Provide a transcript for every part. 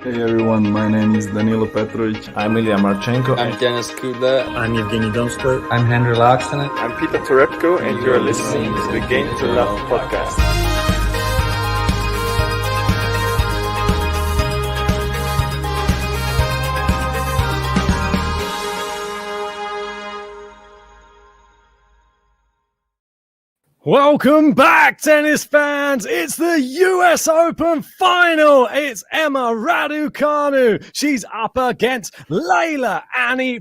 Hey everyone, my name is Danilo Petrovic. I'm Ilya Marchenko. I'm Denis Kudla. I'm Evgeny Donskoy. I'm Henry Laaksonen. I'm Peter Torebko, and you're listening to the Game to Love podcast. Welcome back, tennis fans. It's the US Open final. It's Emma Raducanu. She's up against Leylah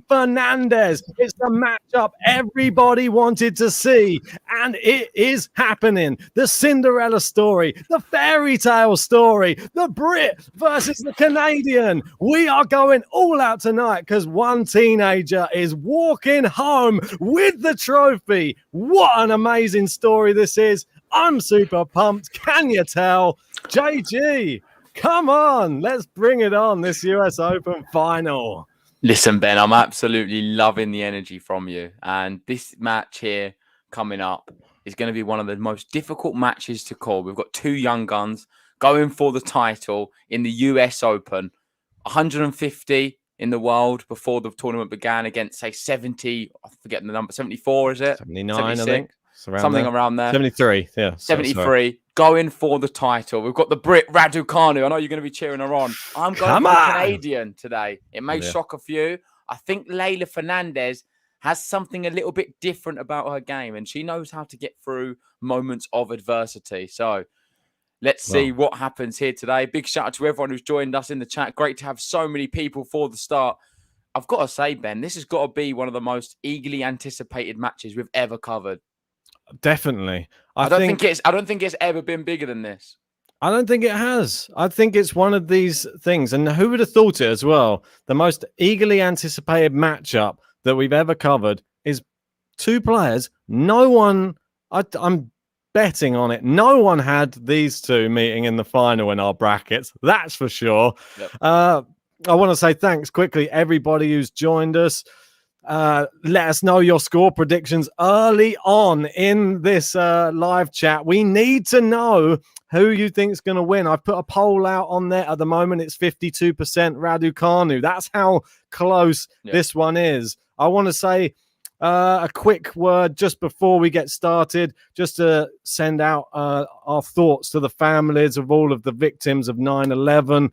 Fernandez. It's the matchup everybody wanted to see, and it is happening. The Cinderella story, the fairy tale story, the Brit versus the Canadian. We are going all out tonight because one teenager is walking home with the trophy. What an amazing story this is. I'm super pumped. Can you tell? JG, come on. Let's bring it on, this US Open final. Listen, Ben, I'm absolutely loving the energy from you. And this match here coming up is going to be one of the most difficult matches to call. We've got two young guns going for the title in the US Open. 150 in the world before the tournament began against, say, 70. I forget the number. 74, is it? 79, 76? I think. Something around there. 73, yeah. 73, going for the title. We've got the Brit, Raducanu. I know you're going to be cheering her on. I'm going for the Canadian today. It may shock a few. I think Leylah Fernandez has something a little bit different about her game, and she knows how to get through moments of adversity. So let's see what happens here today. Big shout out to everyone who's joined us in the chat. Great to have so many people for the start. I've got to say, Ben, this has got to be one of the most eagerly anticipated matches we've ever covered. Definitely. I don't think it's ever been bigger than this. I don't think it has. I think it's one of these things. And who would have thought it as well? The most eagerly anticipated matchup that we've ever covered is two players. No one, I'm betting on it. No one had these two meeting in the final in our brackets. That's for sure. Yep. I want to say thanks quickly, everybody who's joined us. Let us know your score predictions early on in this live chat. We need to know who you think is going to win. I've put a poll out on there. At the moment, it's 52% Raducanu. That's how close this one is. I want to say a quick word just before we get started, just to send out our thoughts to the families of all of the victims of 9/11.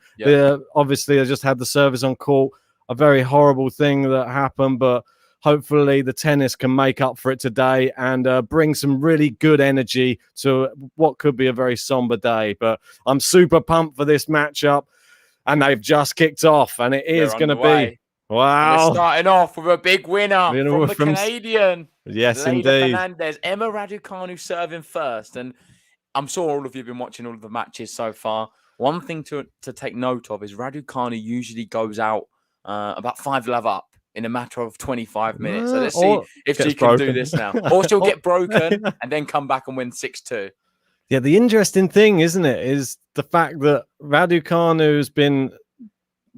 Obviously, I just had the service on court. A very horrible thing that happened, but hopefully the tennis can make up for it today and bring some really good energy to what could be a very somber day. But I'm super pumped for this matchup, and they've just kicked off, and it is going to be wow. We're starting off with a big winner from the Canadian. Yes, Leylah indeed. Fernandez, Emma Raducanu serving first, and I'm sure all of you have been watching all of the matches so far. One thing to take note of is Raducanu usually goes out about 5-love up in a matter of 25 minutes. So let's see if she can do this now. Or she'll get broken and then come back and win 6-2. Yeah, the interesting thing, isn't it, is the fact that Raducanu's been,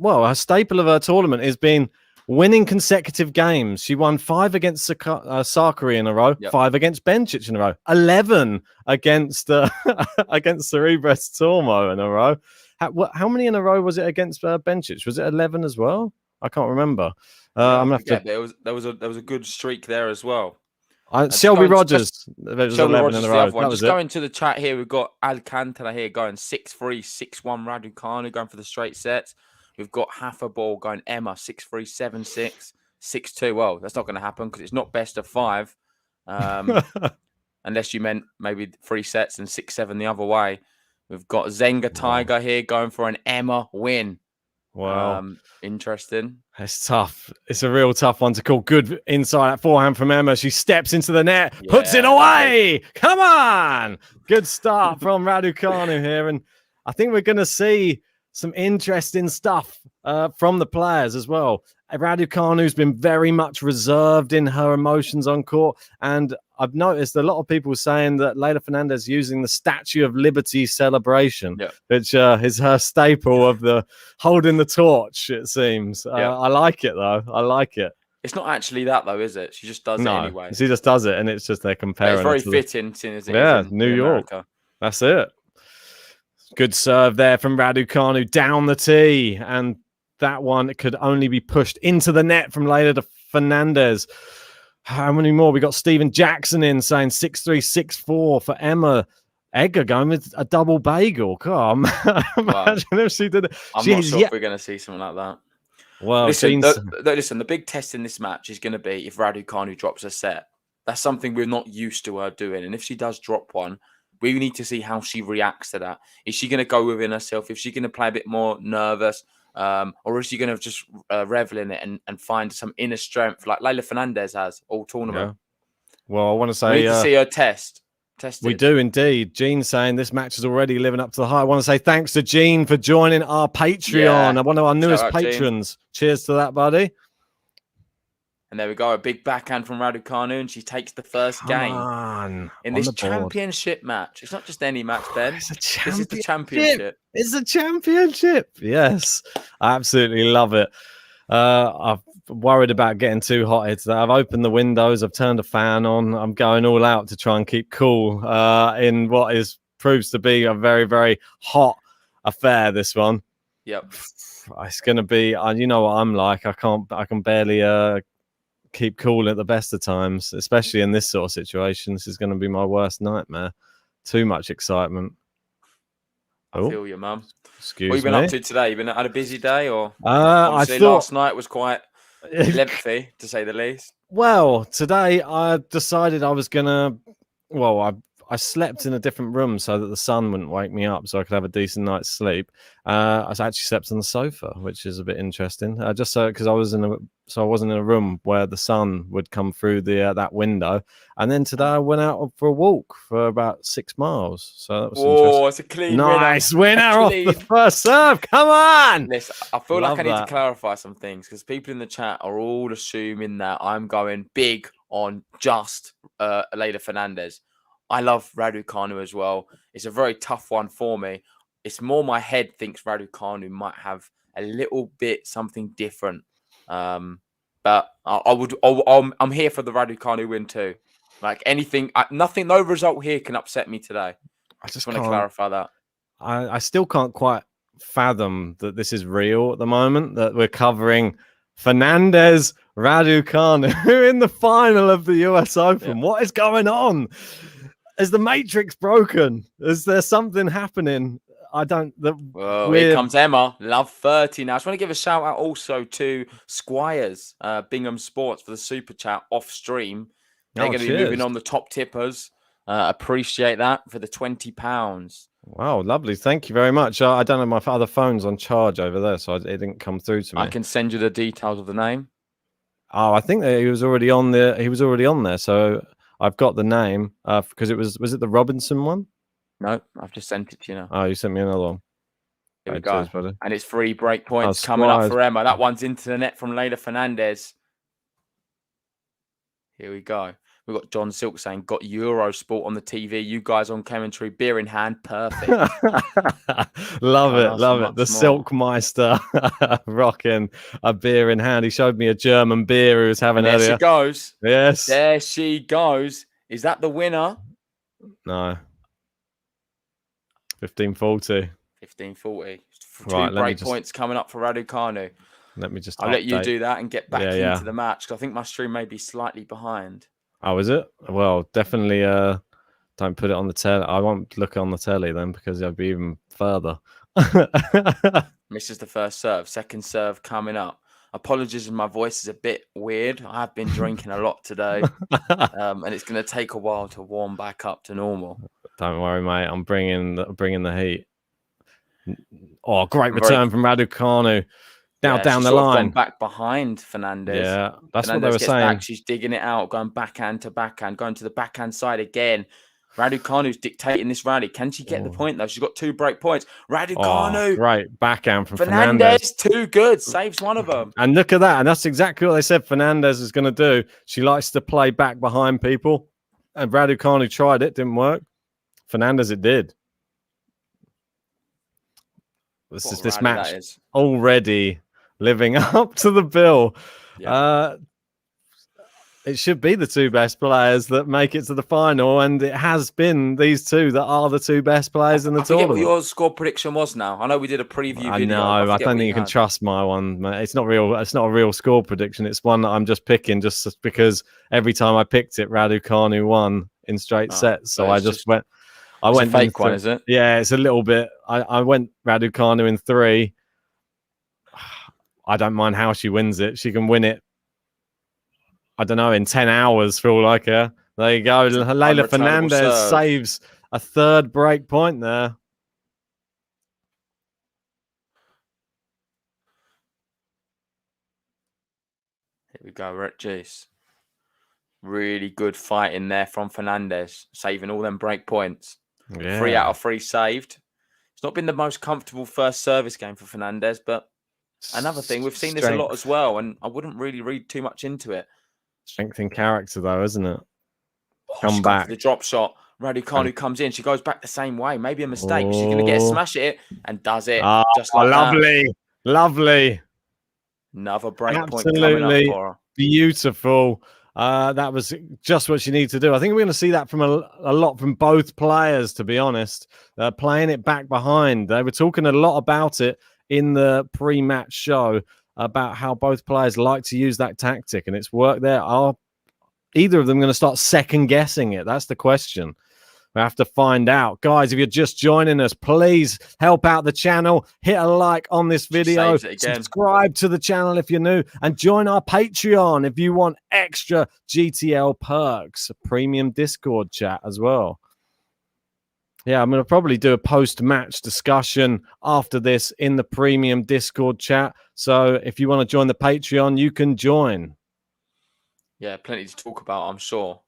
a staple of her tournament has been winning consecutive games. She won 5 against Sakari in a row, 5 against Bencic in a row, 11 against against Cerebras Tormo in a row. How many in a row was it against Bencic? Was it 11 as well? I can't remember. I'm gonna have to... There was a good streak there as well. Shelby Rogers. There was 11 in a row. Just going to the chat here, we've got Alcantara here going 6-3, 6-1. Raducanu going for the straight sets. We've got Haferball going Emma 6-3, 7-6, 6-2. Well, that's not going to happen because it's not best of 5, unless you meant maybe 3 sets and 6-7 the other way. We've got Zenga Tiger here going for an Emma win. Wow. Interesting. It's tough. It's a real tough one to call. Good inside forehand from Emma. She steps into the net, puts it away. Come on. Good start from Raducanu here. And I think we're going to see some interesting stuff from the players as well. Raducanu's been very much reserved in her emotions on court. And I've noticed a lot of people saying that Leylah Fernandez using the Statue of Liberty celebration, which is her staple of the holding the torch, it seems. I like it, though. I like it. It's not actually that, though, is it? She just does it anyway. She just does it, and it's just they're comparing. It's very fitting, seeing as it is in New York. America. That's it. Good serve there from Raducanu down the tee. And that one could only be pushed into the net from Leylah to Fernandez. How many more? We got Stephen Jackson in saying 6-3, 6-4 for Emma Egger going with a double bagel. God, imagine if she did it. I'm not sure if we're going to see something like that. Well, listen, the big test in this match is going to be if Raducanu drops a set. That's something we're not used to her doing. And if she does drop one, we need to see how she reacts to that. Is she going to go within herself? Is she going to play a bit more nervous? Or is she going to just revel in it and find some inner strength like Leylah Fernandez has all tournament? Yeah. Well, I want to say... We need to see her tested. We do indeed. Jean saying this match is already living up to the hype. I want to say thanks to Jean for joining our Patreon. One of our newest patrons. Jean. Cheers to that, buddy. And there we go. A big backhand from Raducanu, and she takes the first game in this championship match. It's not just any match, Ben. This is the championship. It's a championship. Yes. I absolutely love it. I've worried about getting too hot here today. I've opened the windows. I've turned a fan on. I'm going all out to try and keep cool in what proves to be a very, very hot affair, this one. Yep. It's going to be, you know what I'm like. I can barely keep cool at the best of times, especially in this sort of situation. This is going to be my worst nightmare. Too much excitement. I feel you, Mum. Excuse me. What have you been up to today? You been had a busy day, or I thought last night was quite lengthy, to say the least. Well, today I decided I was gonna. Well, I slept in a different room so that the sun wouldn't wake me up, so I could have a decent night's sleep. I actually slept on the sofa, which is a bit interesting. Just so because I wasn't in a room where the sun would come through that window. And then today I went out for a walk for about 6 miles. So that was interesting. It's a clean winner off the first serve. Come on. Listen, I feel like I need to clarify some things because people in the chat are all assuming that I'm going big on just Leylah Fernandez. I love Raducanu as well. It's a very tough one for me. It's more my head thinks Raducanu might have a little bit something different. But I'm here for the Raducanu win too. Like anything, no result here can upset me today. I just want to clarify that. I still can't quite fathom that this is real at the moment, that we're covering Fernandez Raducanu in the final of the US Open. Yeah. What is going on? Is the Matrix broken? Is there something happening? Here comes Emma. Love 30 now. I just want to give a shout out also to Squires, Bingham Sports, for the super chat off stream. They're going to be moving on the top tippers. Appreciate that for the £20. Wow, lovely. Thank you very much. I don't know, my other phone's on charge over there, so it didn't come through to me. I can send you the details of the name. Oh, I think that he was already on there. He was already on there, so I've got the name because it was it the Robinson one? No, I've just sent it to you now. Oh, you sent me another one. Here we go. And it's 3 break points coming up for Emma. That one's into the net from Leylah Fernandez. Here we go. We've got John Silk saying, got Eurosport on the TV. You guys on commentary, beer in hand. Perfect. Love it. The Silkmeister rocking a beer in hand. He showed me a German beer he was having earlier. There she goes. Yes. There she goes. Is that the winner? No. 1540. 1540. Two break points coming up for Raducanu. Let me just I'll let you do that and get back into the match, because I think my stream may be slightly behind. Oh, is it? Well, definitely don't put it on the telly. I won't look on the telly then, because it'll be even further. Misses the first serve. Second serve coming up. Apologies if my voice is a bit weird. I have been drinking a lot today, and it's going to take a while to warm back up to normal. Don't worry, mate. I'm bringing the heat. Oh, great return from Raducanu. Now down the line. Gone back behind Fernandez. Yeah, that's Fernandez what they were saying. She's digging it out, going backhand to backhand, going to the backhand side again. Raducanu's dictating this rally. Can she get the point, though? She's got 2 break points. Raducanu. Great backhand from Fernandez. Too good. Saves one of them. And look at that. And that's exactly what they said Fernandez is going to do. She likes to play back behind people. And Raducanu tried it. Didn't work. Fernandez, it did. This match already living up to the bill. Yeah. it should be the two best players that make it to the final, and it has been these two that are the two best players in the I forget tournament. what your score prediction was now. I know we did a preview I video. know. I don't think you can trust my one, mate. It's not real. It's not a real score prediction. It's one that I'm just picking just because every time I picked it, Raducanu won in straight sets. So I just went. I went a fake one, is it? Yeah, it's a little bit. I went Raducanu in 3. I don't mind how she wins it. She can win it, I don't know, in 10 hours for all I care. There you go. Leylah Fernandez saves a third break point there. Here we go. We're at Jace. Really good fight in there from Fernandez, saving all them break points. Yeah. 3 out of 3 saved. It's not been the most comfortable first service game for Fernandez, but another thing, we've seen this a lot as well, and I wouldn't really read too much into it. Strength in character, though, isn't it? Come back. The drop shot. Raducanu comes in. She goes back the same way. Maybe a mistake. But she's going to get a smash at it and does it. Just like lovely. That. Lovely. Another break point coming up for her. Beautiful. That was just what she needed to do. I think we're going to see that from a lot from both players, to be honest. Playing it back behind. They were talking a lot about it in the pre-match show about how both players like to use that tactic, and it's worked there. Are either of them going to start second-guessing it? That's the question. We have to find out. Guys, if you're just joining us, please help out the channel. Hit a like on this video. Subscribe to the channel if you're new. And join our Patreon if you want extra GTL perks. A premium Discord chat as well. Yeah, I'm going to probably do a post-match discussion after this in the premium Discord chat. So if you want to join the Patreon, you can join. Yeah, plenty to talk about, I'm sure.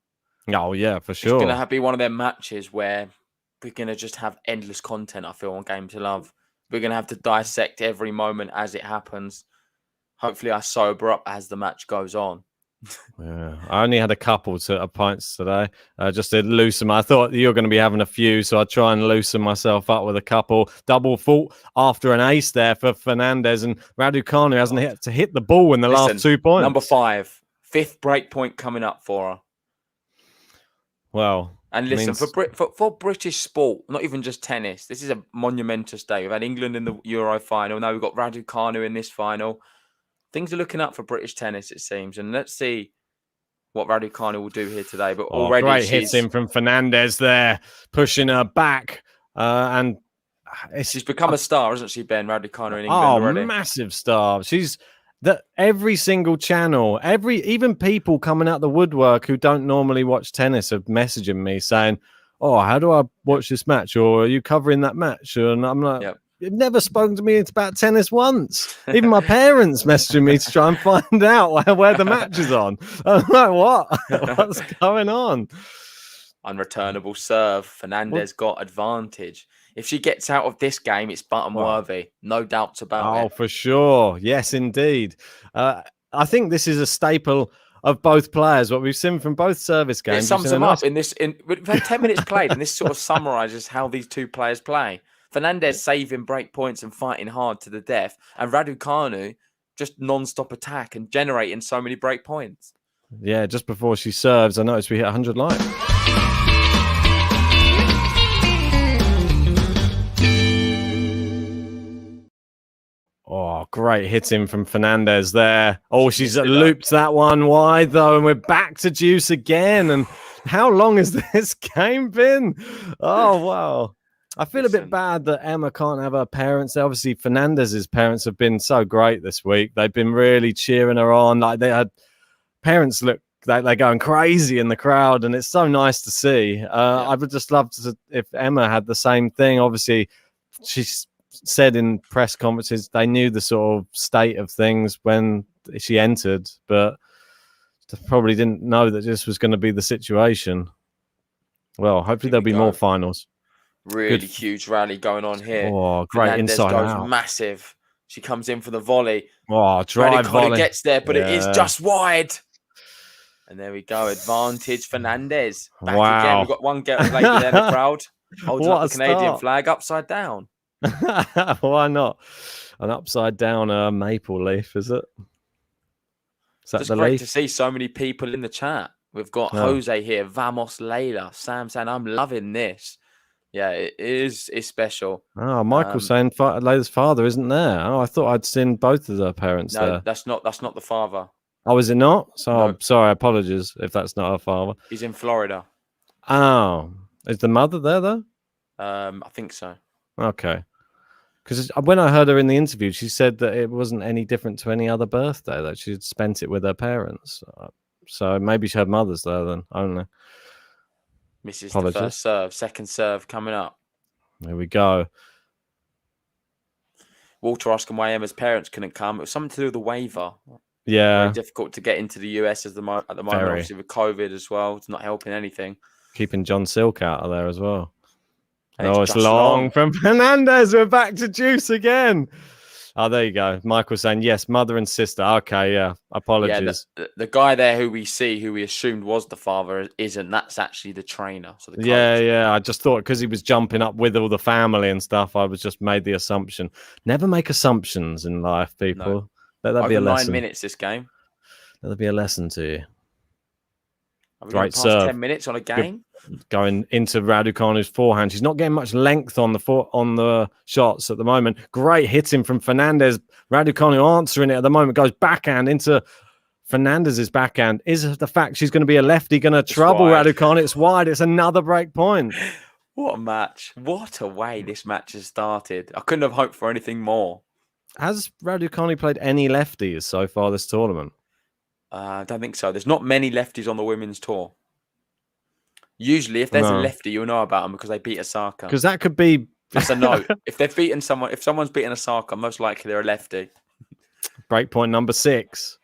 Oh, yeah, for sure. It's going to be one of them matches where we're going to just have endless content, I feel, on Game to Love. We're going to have to dissect every moment as it happens. Hopefully, I sober up as the match goes on. Yeah, I only had a couple of pints today, just to loosen. I thought you were going to be having a few, so I try and loosen myself up with a couple. Double fault after an ace there for Fernandez, and Raducanu hasn't hit the ball in the last 2 points. Number 5, 5th break point coming up for her. Well, and listen, for British sport, not even just tennis, this is a monumentous day. We've had England in the Euro final. Now we've got Raducanu in this final. Things are looking up for British tennis, it seems. And let's see what Raducanu will do here today. But already great hits in from Fernandez there, pushing her back. And she's become a star, hasn't she, Ben? Raducanu in England already. Massive star. She's every single channel, even people coming out the woodwork who don't normally watch tennis are messaging me saying, "Oh, how do I watch this match?" Or "Are you covering that match?" And I'm like, You've never spoken to me about tennis once. Even my parents messaging me to try and find out where the match is on. I'm like, what? What's going on? Unreturnable serve. Fernandez got advantage. If she gets out of this game, it's button worthy. No doubts about it. Oh, for sure. Yes, indeed. I think this is a staple of both players. What we've seen from both service games. It sums them up in this. We've had 10 minutes played, and this sort of summarizes how these two players play. Fernandez saving break points and fighting hard to the death, and Raducanu just non-stop attack and generating so many break points. Yeah, just before she serves, I noticed we hit 100 likes. Oh, great hitting from Fernandez there. Oh, she's looped that one wide, though, and we're back to juice again. And how long has this game been? Oh, wow. I feel a bit bad that Emma can't have her parents. Obviously, Fernandez's parents have been so great this week. They've been really cheering her on. Like, they had parents look like they're going crazy in the crowd, and it's so nice to see. I would just love to if Emma had the same thing. Obviously, she's said in press conferences they knew the sort of state of things when she entered, but probably didn't know that this was going to be the situation. Well, hopefully there'll be more finals. Really huge rally going on here. Oh, great Fernandez inside goes out. Massive. She comes in for the volley. Oh, drive volley. Gets there, but it is just wide. And there we go. Advantage Fernandez. Back again. We've got one lady there in the crowd. Holding up the Canadian flag upside down. Why not? An upside down maple leaf, is it? Is that Just the great leaf? to see so many people in the chat. We've got Oh. Jose here, Vamos Leylah, Sam saying, I'm loving this. Yeah, it's special. Oh, Michael saying Leylah's father isn't there. Oh, I thought I'd seen both of their parents No, there. that's not the father. Oh, is it not? So No. I'm sorry, apologies if that's not her father. He's in Florida. Oh, is the mother there though? I think so. Okay. Because when I heard her in the interview, she said that it wasn't any different to any other birthday, that she'd spent it with her parents. So maybe her mother's there then, only. Misses the first serve, second serve coming up. There we go. Walter asking why Emma's parents couldn't come. It was something to do with the waiver. Yeah. Very difficult to get into the US at the moment, obviously with COVID as well. It's not helping anything. Keeping John Silk out of there as well. And it's long from Fernandez. We're back to juice again. Oh, there you go. Michael saying, yes, mother and sister. Okay, yeah. Apologies. Yeah, the guy there who we assumed was the father isn't. That's actually the trainer. So the coach. Yeah. I just thought because he was jumping up with all the family and stuff, I was just made the assumption. Never make assumptions in life, people. No. Let that be a lesson. 9 minutes this game. Let that be a lesson to you. Great serve. 10 minutes on a game. Going into Raducanu's forehand. She's not getting much length on the shots at the moment. Great hitting from Fernandez. Raducanu answering it at the moment. Goes backhand into Fernandez's backhand. Is the fact she's going to be a lefty going to trouble Raducanu? It's wide. It's another break point. What a match. What a way this match has started. I couldn't have hoped for anything more. Has Raducanu played any lefties so far this tournament? I don't think so. There's not many lefties on the women's tour. Usually, if there's a lefty, you'll know about them because they beat Osaka. Because that could be... That's a no. If someone's beaten Osaka, most likely they're a lefty. Breakpoint number 6.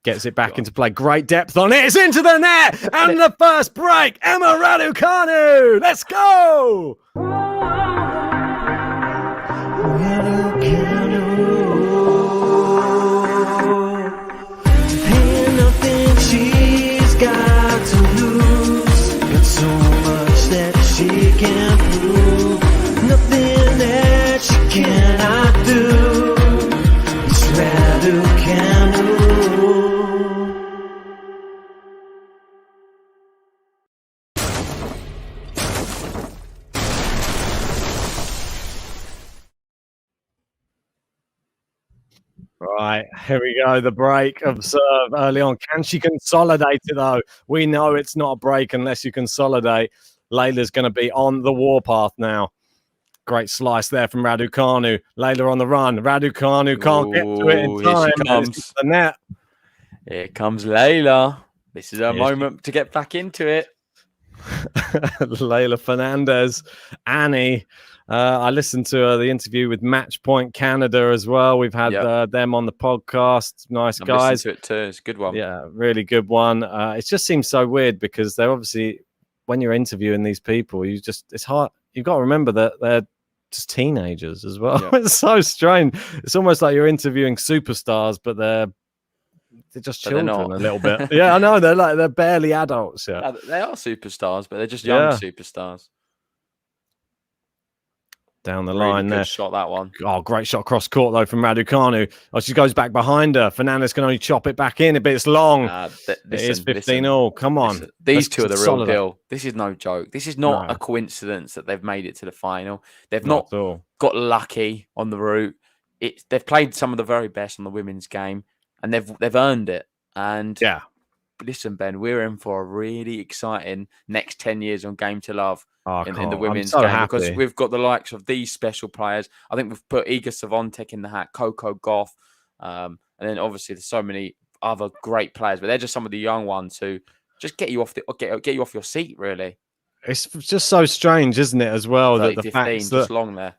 Gets it back into play. Great depth on it. It's into the net. And the first break. Emma Raducanu. Let's go. Ain't nothing she's got to lose, but so much that she can prove. Nothing that she cannot do. It's Raducanu. Right, here we go. The break of serve early on. Can she consolidate it, though? We know it's not a break unless you consolidate. Leylah's going to be on the warpath now. Great slice there from Raducanu. Leylah on the run. Raducanu can't get to it in time. Here she comes. The net. Here comes Leylah. This is her moment to get back into it. Leylah Fernandez. Annie. I listened to the interview with Match Point Canada as well. We've had them on the podcast. Nice guys. To it too. It's a good one. Yeah, really good one. It just seems so weird because they're obviously, when you're interviewing these people, it's hard. You've got to remember that they're just teenagers as well. Yeah. It's so strange. It's almost like you're interviewing superstars, but they're just children a little bit. Yeah, I know. They're barely adults. Yeah, they are superstars, but they're just young superstars. Down the line there. Shot that one. Oh, great shot cross court though from Raducanu. Oh, she goes back behind her. Fernandez can only chop it back in, but it's long. It is 15-all. Come on. These two are the real deal. This is no joke. This is not a coincidence that they've made it to the final. They've not got lucky on the route. They've played some of the very best on the women's game, and they've earned it. And listen, Ben, we're in for a really exciting next 10 years on Game to Love. In the women's game, because we've got the likes of these special players. I think we've put Iga Swiatek in the hat, Coco Gauff, and then obviously there's so many other great players, but they're just some of the young ones who just get you off your seat. Really, it's just so strange, isn't it? As well, that the facts just long there.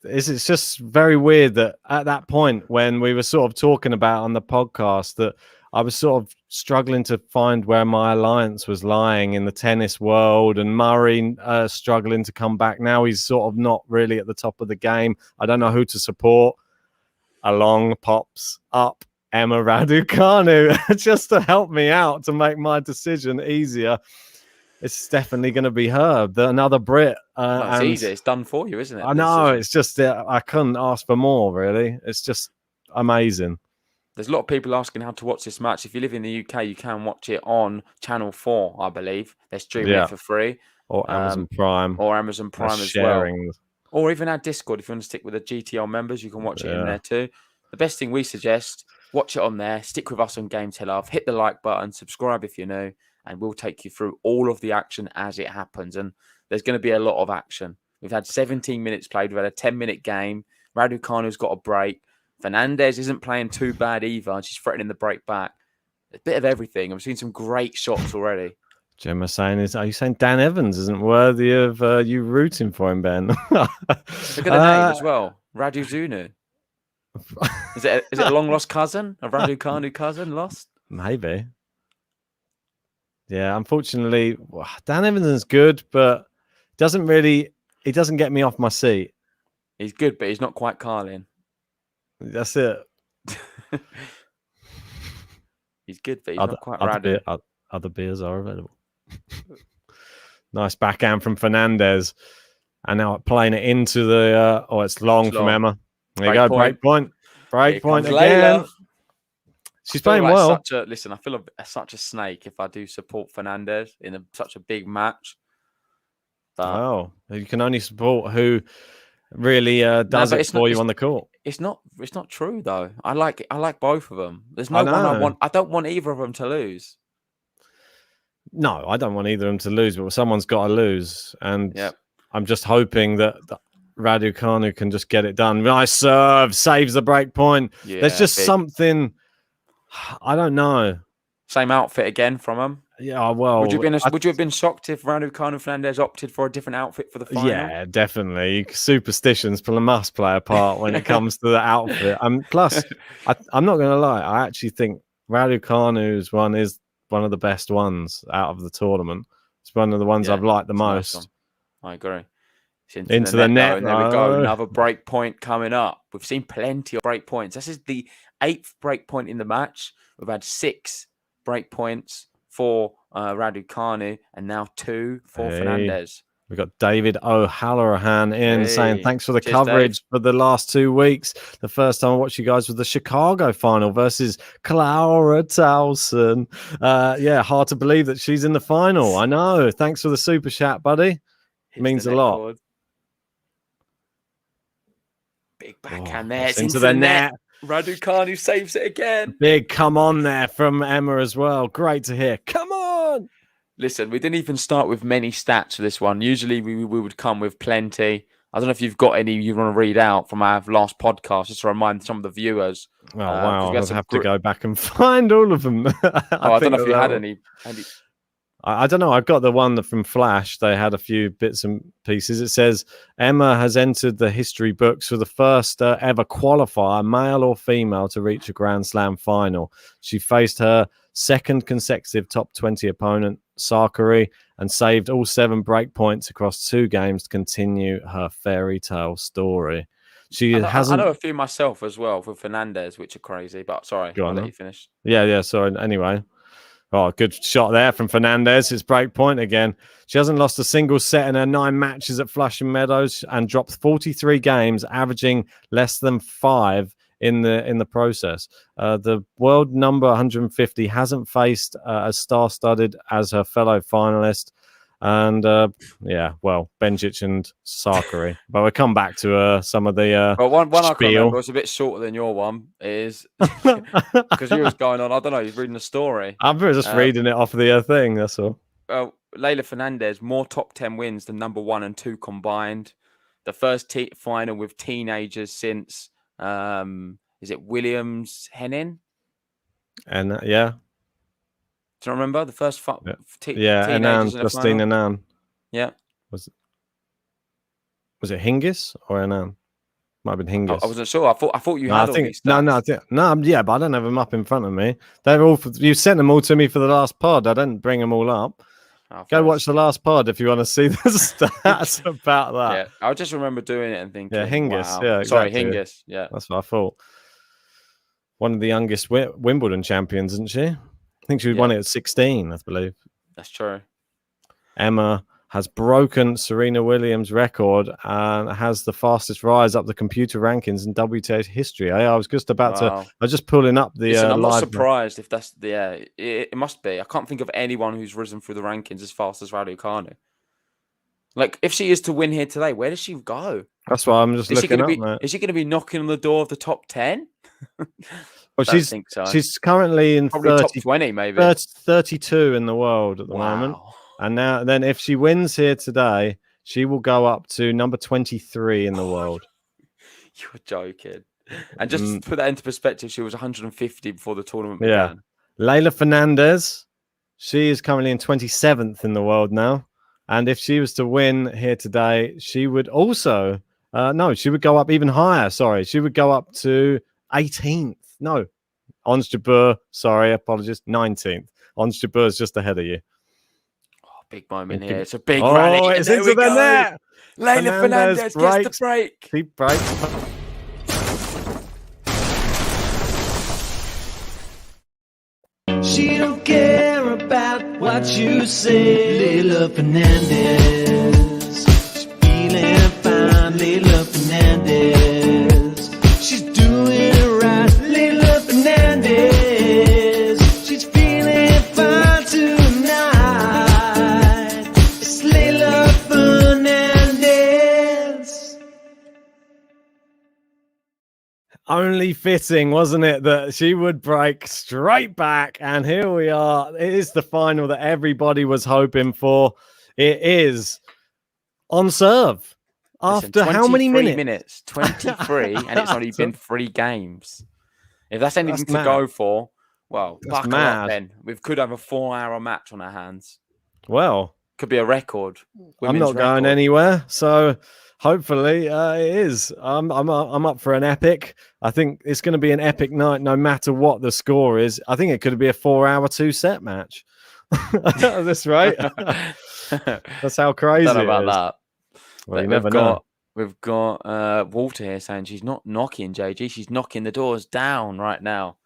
It's just very weird that at that point when we were sort of talking about on the podcast that I was sort of struggling to find where my alliance was lying in the tennis world, and Murray struggling to come back. Now he's sort of not really at the top of the game. I don't know who to support. Along pops up Emma Raducanu just to help me out, to make my decision easier. It's definitely going to be her, another Brit. It's easy. It's done for you, isn't it? I know. It's just I couldn't ask for more, really. It's just amazing. There's a lot of people asking how to watch this match. If you live in the UK, you can watch it on Channel 4, I believe. They're streaming it for free. Or Amazon Prime. Or Amazon Prime as well. Or even our Discord. If you want to stick with the GTL members, you can watch it in there too. The best thing we suggest, watch it on there. Stick with us on Game to Love. Hit the like button. Subscribe if you're new. And we'll take you through all of the action as it happens. And there's going to be a lot of action. We've had 17 minutes played. We've had a 10-minute game. Raducanu's got a break. Fernandez isn't playing too bad either. And she's threatening the break back. A bit of everything. I've seen some great shots already. Gemma saying, are you saying Dan Evans isn't worthy of you rooting for him, Ben? Look at the name as well. Raducanu. Is it a long lost cousin? A Raducanu cousin lost? Maybe. Yeah, unfortunately, Dan Evans is good, but he doesn't get me off my seat. He's good, but he's not quite Carlin. That's it. He's good, but he's not quite Radu. Other beers are available. Nice backhand from Fernandez. And now playing it into the... it's long from Emma. There you go, break point. Break point again. Leylah. She's playing well. Listen, I feel such a snake if I do support Fernandez in such a big match. But, you can only support who really does it for you on the court. It's not true though. I like both of them. There's no one I want. I don't want either of them to lose. No, I don't want either of them to lose, but someone's got to lose. And I'm just hoping that Raducanu can just get it done. Nice serve, saves the break point. Yeah, there's just something, I don't know. Same outfit again from him. Yeah, well, would you have been shocked if Raducanu Fernandez opted for a different outfit for the final? Yeah, definitely. Superstitions must play a part when it comes to the outfit. Plus, I'm not going to lie. I actually think Raducanu's one is one of the best ones out of the tournament. It's one of the ones I've liked the most. Nice. I agree. Into the net. And there we go. Another break point coming up. We've seen plenty of break points. This is the 8th break point in the match. We've had 6 break points for Raducanu and now 2 for Fernandez. We've got David O'Halloran saying thanks for the coverage for the last 2 weeks. The first time I watched you guys was the Chicago final versus Clara Towson. Hard to believe that she's in the final. I know. Thanks for the super chat, buddy. Means a lot. Board. Big backhand there. It's into the net. Raducanu saves it again. Big come on there from Emma as well. Great to hear. Come on. Listen, we didn't even start with many stats for this one. Usually we would come with plenty. I don't know if you've got any you want to read out from our last podcast, just to remind some of the viewers. Oh, wow. I'll have to go back and find all of them. I don't know if you had any. I don't know. I've got the one from Flash. They had a few bits and pieces. It says Emma has entered the history books for the first ever qualifier, male or female, to reach a Grand Slam final. She faced her second consecutive top 20 opponent, Sakari, and saved all 7 break points across 2 games to continue her fairy tale story. I know a few myself as well for Fernandez, which are crazy. But sorry, I'll let you finish. Yeah. Sorry. Anyway. Oh, good shot there from Fernandez. It's break point again. She hasn't lost a single set in her 9 matches at Flushing Meadows and dropped 43 games, averaging less than 5 in the process. The world number 150 hasn't faced as star-studded as her fellow finalist. And Benjic and Sakari. But we'll come back to some of the one I can remember was a bit shorter than your one is because you was going on. I don't know. You're reading the story. I'm just reading it off the thing. That's all. Leylah Fernandez more top 10 wins than number 1 and 2 combined. The first final with teenagers since is it Williams Hennin? And Do you remember the first Anand, Justine Anand. Yeah. Was it Hingis or Anand? Might have been Hingis. I wasn't sure. I thought you had all these stats. But I don't have them up in front of me. They're all you sent them all to me for the last pod. I didn't bring them all up. Go watch the last pod if you want to see the stats about that. Yeah, I just remember doing it and thinking, Hingis. Wow. Yeah, exactly. Sorry, Hingis. Yeah, that's what I thought. One of the youngest Wimbledon champions, isn't she? I think she won it at 16, I believe. That's true. Emma has broken Serena Williams' record and has the fastest rise up the computer rankings in WTA history. I was just about to. I was just pulling up the. Listen, I'm not live surprised if that's it must be. I can't think of anyone who's risen through the rankings as fast as Raducanu. Like, if she is to win here today, where does she go? That's why I'm just looking up. Is she going to be knocking on the door of the top 10? Well, think so. She's currently in probably top 20, maybe 32 in the world at the moment. And then if she wins here today, she will go up to number 23 in the world. You're joking. And just to put that into perspective, she was 150 before the tournament began. Leylah Fernandez, she is currently in 27th in the world now. And if she was to win here today, she would also she would go up even higher. Sorry, she would go up to 18th. No, Ons Jabeur, sorry, apologies, 19th. Ons Jabeur is just ahead of you. Oh, big moment here. It's a big rally. Oh, it's into the net. Leylah Fernandez gets the break. He breaks. She don't care about what you say, Leylah Fernandez. She's feeling fine, Leylah Fernandez. She's doing it right, Leylah Fernandez. She's feeling fine tonight. It's Leylah Fernandez. Only fitting, wasn't it, that she would break straight back. And here we are. It is the final that everybody was hoping for. It is on serve. After how many minutes? 23, and it's only been 3 games. If that's anything to go for, well, buckle up then. We could have a 4-hour match on our hands. Well, could be a record. I'm not going anywhere, so hopefully it is. I'm up for an epic. I think it's going to be an epic night, no matter what the score is. I think it could be a 4-hour 2-set match. That's right. That's how crazy. I don't know about that. Well, you never know. We've got Walter here saying she's not knocking JG, she's knocking the doors down right now.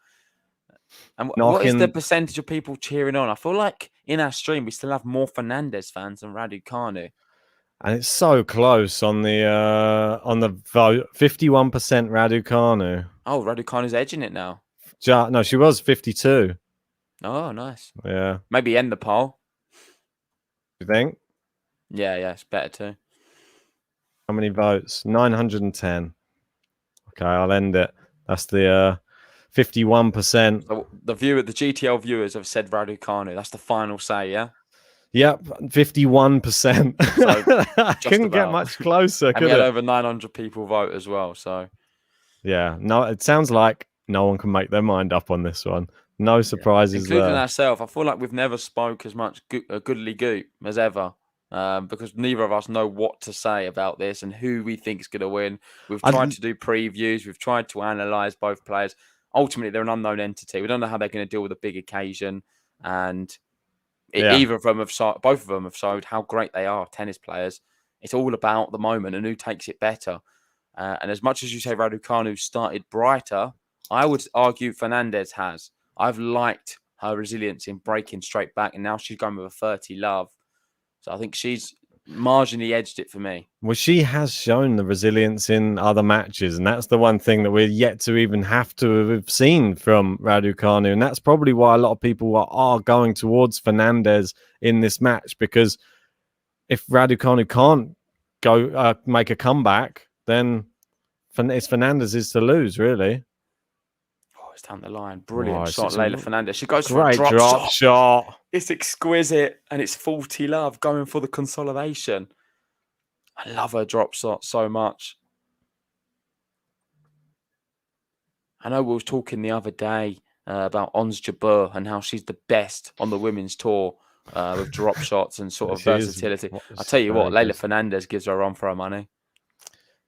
And what is the percentage of people cheering on? I feel like in our stream we still have more Fernandez fans than Raducanu. And it's so close on the vote. 51% Raducanu. Oh, Raducanu's edging it now. No, she was 52. Oh, nice. Yeah. Maybe end the poll. You think? Yeah, it's better too. How many votes? 910. Okay, I'll end it. That's the 51%. So the GTL viewers have said Raducanu. That's the final say, yeah? Yep, 51%. So I couldn't get much closer. And we had over 900 people vote as well. So yeah, no, it sounds like no one can make their mind up on this one. No surprises, including ourselves. I feel like we've never spoke as much goodly goop as ever. Because neither of us know what to say about this and who we think is going to win. We've tried to do previews. We've tried to analyse both players. Ultimately, they're an unknown entity. We don't know how they're going to deal with a big occasion. And both of them have showed how great they are, tennis players. It's all about the moment and who takes it better. And as much as you say Raducanu started brighter, I would argue Fernandez has. I've liked her resilience in breaking straight back, and now she's going with a 30 love. So I think she's marginally edged it for me. Well, she has shown the resilience in other matches, and that's the one thing that we're yet to even have to have seen from Raducanu, and that's probably why a lot of people are going towards Fernandez in this match, because if Raducanu can't go make a comeback, then it's Fernandez's to lose, really. It's down the line. Brilliant shot, Leylah Fernandez. She goes for a great drop shot. It's exquisite, and it's 40 love going for the consolidation. I love her drop shot so much. I know we were talking the other day about Ons Jabeur and how she's the best on the women's tour with drop shots and sort of versatility. I tell you what, Leylah Fernandez gives her a run for her money.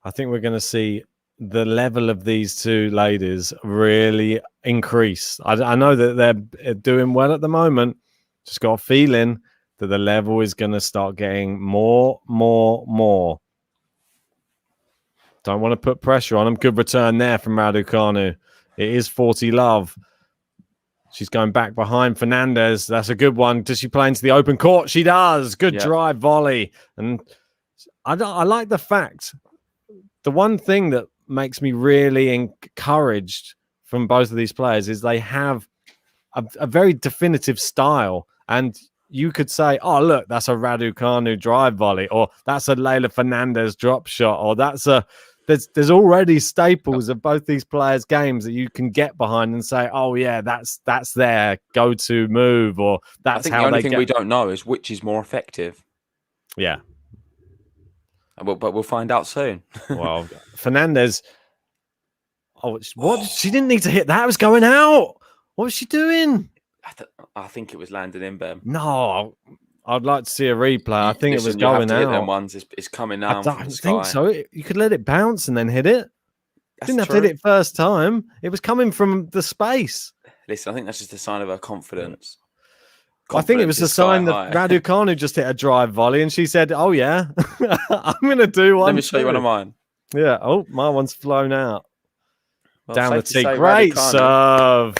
I think we're going to see the level of these two ladies really increase. I know that they're doing well at the moment. Just got a feeling that the level is going to start getting more. Don't want to put pressure on them. Good return there from Raducanu. It is 40 love. She's going back behind Fernandez. That's a good one. Does she play into the open court? She does. Good drive volley. And I like the fact, the one thing that makes me really encouraged from both of these players is they have a very definitive style. And you could say, oh, look, that's a Raducanu drive volley, or that's a Leylah Fernandez drop shot, or there's already staples of both these players' games that you can get behind and say, oh yeah, that's their go-to move, or that's I think how the only they thing get... we don't know is which is more effective. Yeah. But we'll find out soon. Well, Fernandez, she didn't need to hit that. It was going out. What was she doing? I think it was landing in, Ben. No, I'd like to see a replay. I think it was going out. Hit them ones. It's coming down. I don't think so. You could let it bounce and then hit it. Didn't have to hit it first time. It was coming from the space. Listen, I think that's just a sign of her confidence. I think it was a sign that Raducanu just hit a drive volley and she said, oh yeah, I'm going to do one. Let me show you one of mine. Yeah. Oh, my one's flown out. Well, down the tee. Great serve.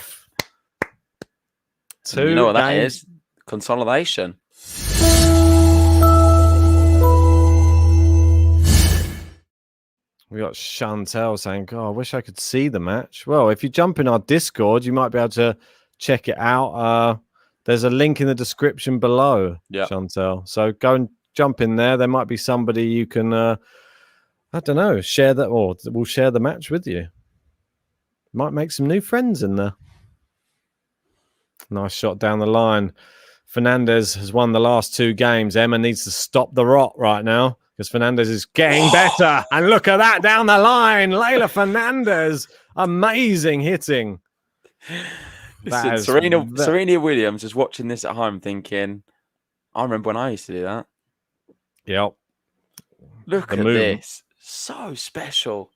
You know what that is? Consolidation. We got Chantel saying, God, I wish I could see the match. Well, if you jump in our Discord, you might be able to check it out. There's a link in the description below, Chantel. So go and jump in there. There might be somebody you can, I don't know, share that, or we'll share the match with you. Might make some new friends in there. Nice shot down the line. Fernandez has won the last 2 games. Emma needs to stop the rot right now because Fernandez is getting better. And look at that down the line. Leylah Fernandez. Amazing hitting. Listen, Serena Williams is watching this at home thinking, I remember when I used to do that. Yep. Look at this. So special.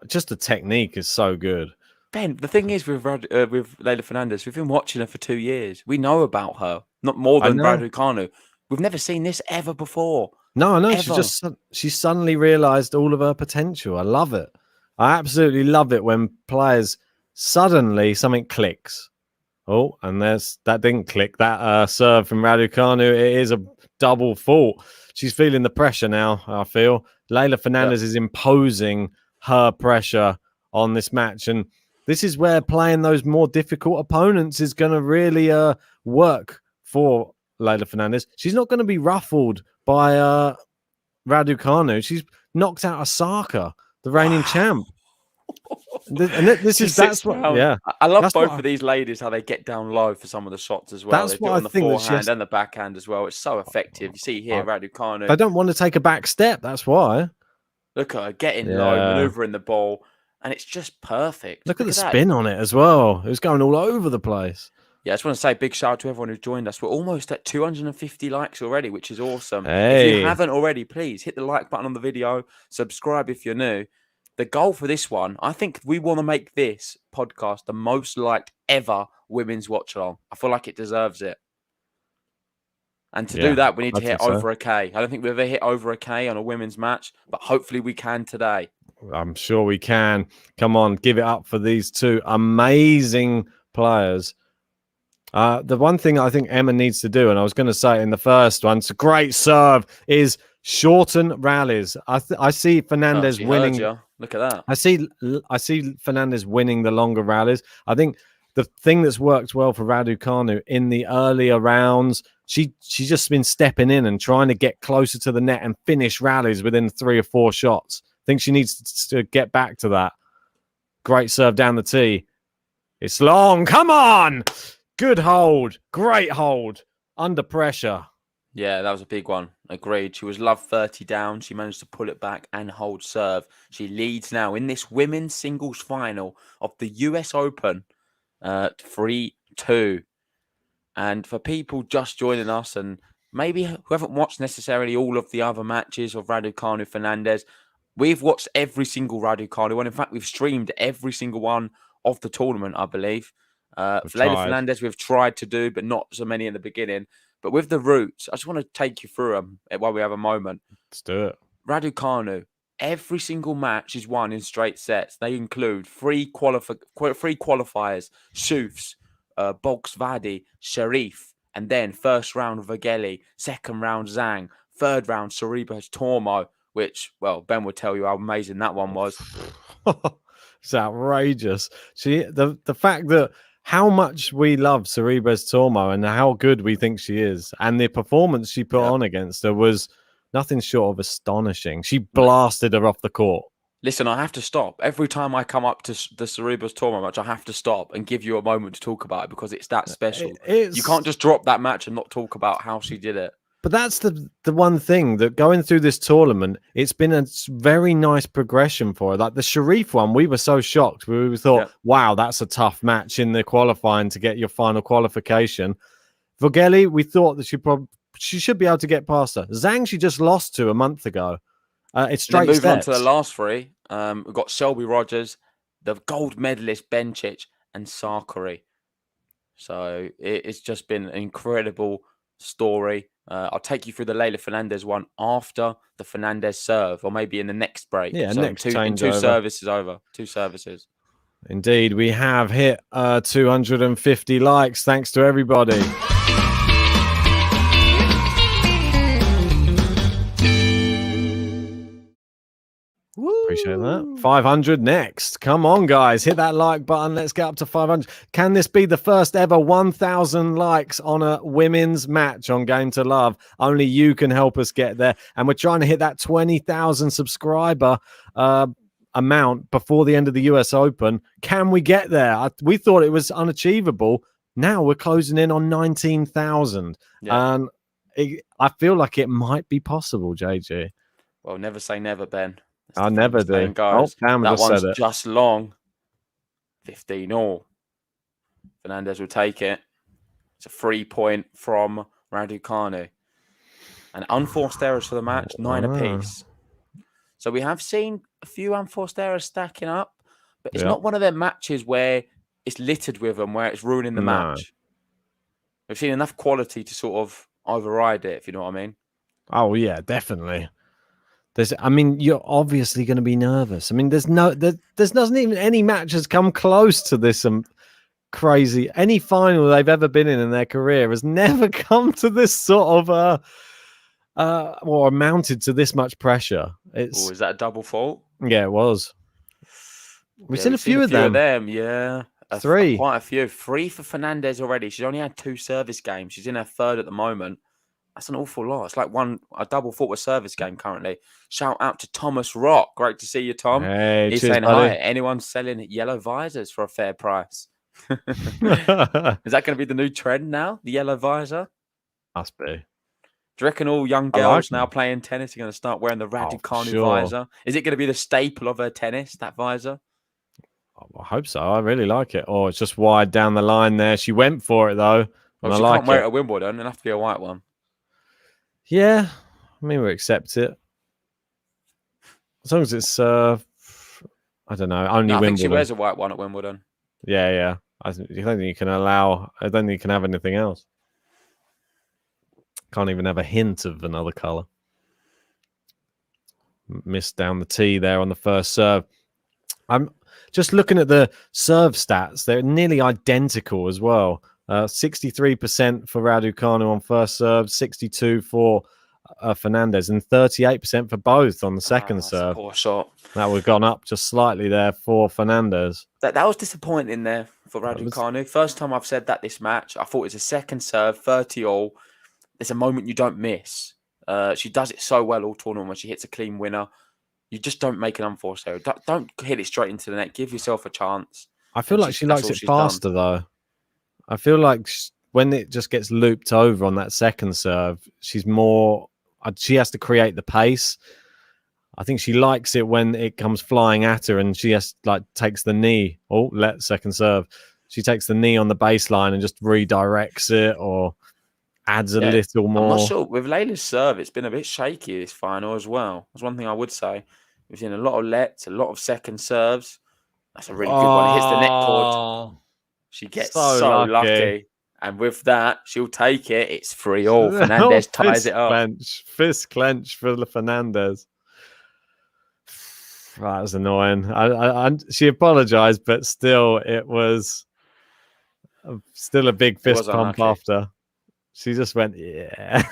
Just the technique is so good. Ben, the thing is with Leylah Fernandez, we've been watching her for 2 years. We know about her, not more than Raducanu. We've never seen this ever before. No, I know. She suddenly realised all of her potential. I love it. I absolutely love it when players suddenly something clicks. Oh, and that didn't click. That serve from Raducanu, it is a double fault. She's feeling the pressure now, I feel. Leylah Fernandez is imposing her pressure on this match, and this is where playing those more difficult opponents is going to really work for Leylah Fernandez. She's not going to be ruffled by Raducanu. She's knocked out Osaka, the reigning champ. I love both of these ladies, how they get down low for some of the shots as well. They do it on the forehand and the backhand as well. It's so effective. You see here, Raducanu. They don't want to take a back step. That's why. Look at her getting low, maneuvering the ball. And it's just perfect. Look at the spin on it as well. It was going all over the place. Yeah, I just want to say big shout out to everyone who's joined us. We're almost at 250 likes already, which is awesome. Hey. If you haven't already, please hit the like button on the video. Subscribe if you're new. The goal for this one, I think we want to make this podcast the most liked ever women's watch-along. I feel like it deserves it. And to do that, we need to hit over a K. I don't think we've ever hit over a K on a women's match, but hopefully we can today. I'm sure we can. Come on, give it up for these 2 amazing players. The one thing I think Emma needs to do, and I was going to say in the first one, it's a great serve, is shorten rallies. I see Fernandez winning. Look at that. I see Fernandez winning the longer rallies. I think the thing that's worked well for Raducanu in the earlier rounds, she's just been stepping in and trying to get closer to the net and finish rallies within 3 or 4 shots. I think she needs to get back to that. Great serve down the tee. It's long. Come on. Good hold. Great hold. Under pressure. Yeah, that was a big one. Agreed. She was love 30 down. She managed to pull it back and hold serve. She leads now in this women's singles final of the US Open 3-2. And for people just joining us and maybe who haven't watched necessarily all of the other matches of Raducanu Fernandez, we've watched every single Raducanu one. In fact, we've streamed every single one of the tournament, I believe. For Leylah Fernandez, we've tried to do, but not so many in the beginning. But with the roots, I just want to take you through them while we have a moment. Let's do it. Raducanu, every single match is won in straight sets. They include 3 qualifiers, Shoots, Bolksvadi, Sharif, and then first round Vogeli, second round Zhang, third round Sorribes Tormo, which, well, Ben would tell you how amazing that one was. It's outrageous. The fact that how much we love Sorribes Tormo and how good we think she is, and the performance she put on against her was nothing short of astonishing. She blasted her off the court. Listen, I have to stop. Every time I come up to the Sorribes Tormo match, I have to stop and give you a moment to talk about it because it's that special. You can't just drop that match and not talk about how she did it. But that's the one thing that going through this tournament, it's been a very nice progression for her. Like the Sharif one, we were so shocked. We thought, wow, that's a tough match in the qualifying to get your final qualification. Vogeli, we thought that she should be able to get past her. Zhang, she just lost to a month ago. It's straight moving steps. on to the last three. We've got Selby Rogers, the gold medalist Bencic, and Sakari. So it's just been an incredible story. I'll take you through the Leylah Fernandez one after the Fernandez serve, or maybe in the next break. Yeah, so next two services over. 2 services. Indeed, we have hit 250 likes. Thanks to everybody. Appreciate that. 500 next. Come on, guys. Hit that like button. Let's get up to 500. Can this be the first ever 1,000 likes on a women's match on Game to Love? Only you can help us get there. And we're trying to hit that 20,000 subscriber amount before the end of the US Open. Can we get there? We thought it was unachievable. Now we're closing in on 19,000. And I feel like it might be possible, JG. Well, never say never, Ben. I never do. Goes. That one's just long. 15 all. Fernandez will take it. It's a 3-point from Raducanu. And unforced errors for the match, 9 apiece. So we have seen a few unforced errors stacking up, but it's not one of them matches where it's littered with them, where it's ruining the match. We've seen enough quality to sort of override it, if you know what I mean. Oh, yeah, definitely. You're obviously going to be nervous. There's not even any match has come close to this crazy. Any final they've ever been in their career has never come to this sort of or amounted to this much pressure. Is that a double fault? Yeah, it was. We've seen a few of them. Yeah. 3. Quite a few. 3 for Fernandez already. She's only had 2 service games. She's in her 3rd at the moment. That's an awful lot. It's like a double fault with service game currently. Shout out to Thomas Rock. Great to see you, Tom. Hey, he's cheers, saying buddy. hi. Anyone selling yellow visors for a fair price? Is that going to be the new trend now? The yellow visor? Must be. Do you reckon all young girls now playing tennis are going to start wearing the Raducanu visor? Is it going to be the staple of her tennis, that visor? I hope so. I really like it. Oh, it's just wide down the line there. She went for it, though. Well, she can't wear it at Wimbledon. It'll have to be a white one. Yeah, we accept it. As long as it's, I don't know, only Wimbledon. I think she wears a white one at Wimbledon. Yeah. I don't think you can have anything else. Can't even have a hint of another colour. Missed down the tee there on the first serve. I'm just looking at the serve stats. They're nearly identical as well. 63% for Raducanu on first serve, 62 for Fernandez, and 38% for both on the second serve. Poor shot. That would have gone up just slightly there for Fernandez. That was disappointing there for Raducanu. First time I've said that this match. I thought it was a second serve, 30 all. It's a moment you don't miss. She does it so well all tournament when she hits a clean winner. You just don't make an unforced error. Don't hit it straight into the net. Give yourself a chance. I feel like she likes it faster, though. I feel like when it just gets looped over on that second serve, she has to create the pace. I think she likes it when it comes flying at her and she takes the knee. Second serve. She takes the knee on the baseline and just redirects it or adds a little more. I'm not sure. With Leylah's serve, it's been a bit shaky this final as well. That's one thing I would say. We've seen a lot of lets, a lot of second serves. That's a really good one. It hits the net cord. She gets so lucky. And with that, she'll take it. It's 3-all. Fernandez ties it up. Fist clench for Fernandez. That was annoying. She apologized, but still, it was Still a big fist was pump unlucky. after. She just went, yeah.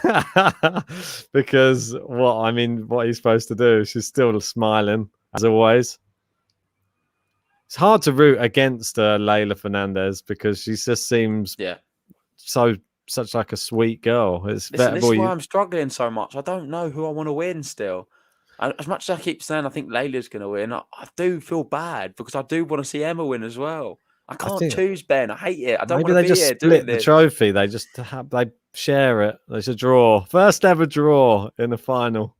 Because what are you supposed to do? She's still smiling, as always. It's hard to root against Leylah Fernandez because she just seems such like a sweet girl. It's Listen, better this is why I'm struggling so much. I don't know who I want to win still. As much as I keep saying I think Leylah's going to win, I do feel bad because I do want to see Emma win as well. I can't choose, Ben. I hate it. I don't want to be here doing this. Maybe they just split the trophy. They just they share it. There's a draw. First ever draw in the final.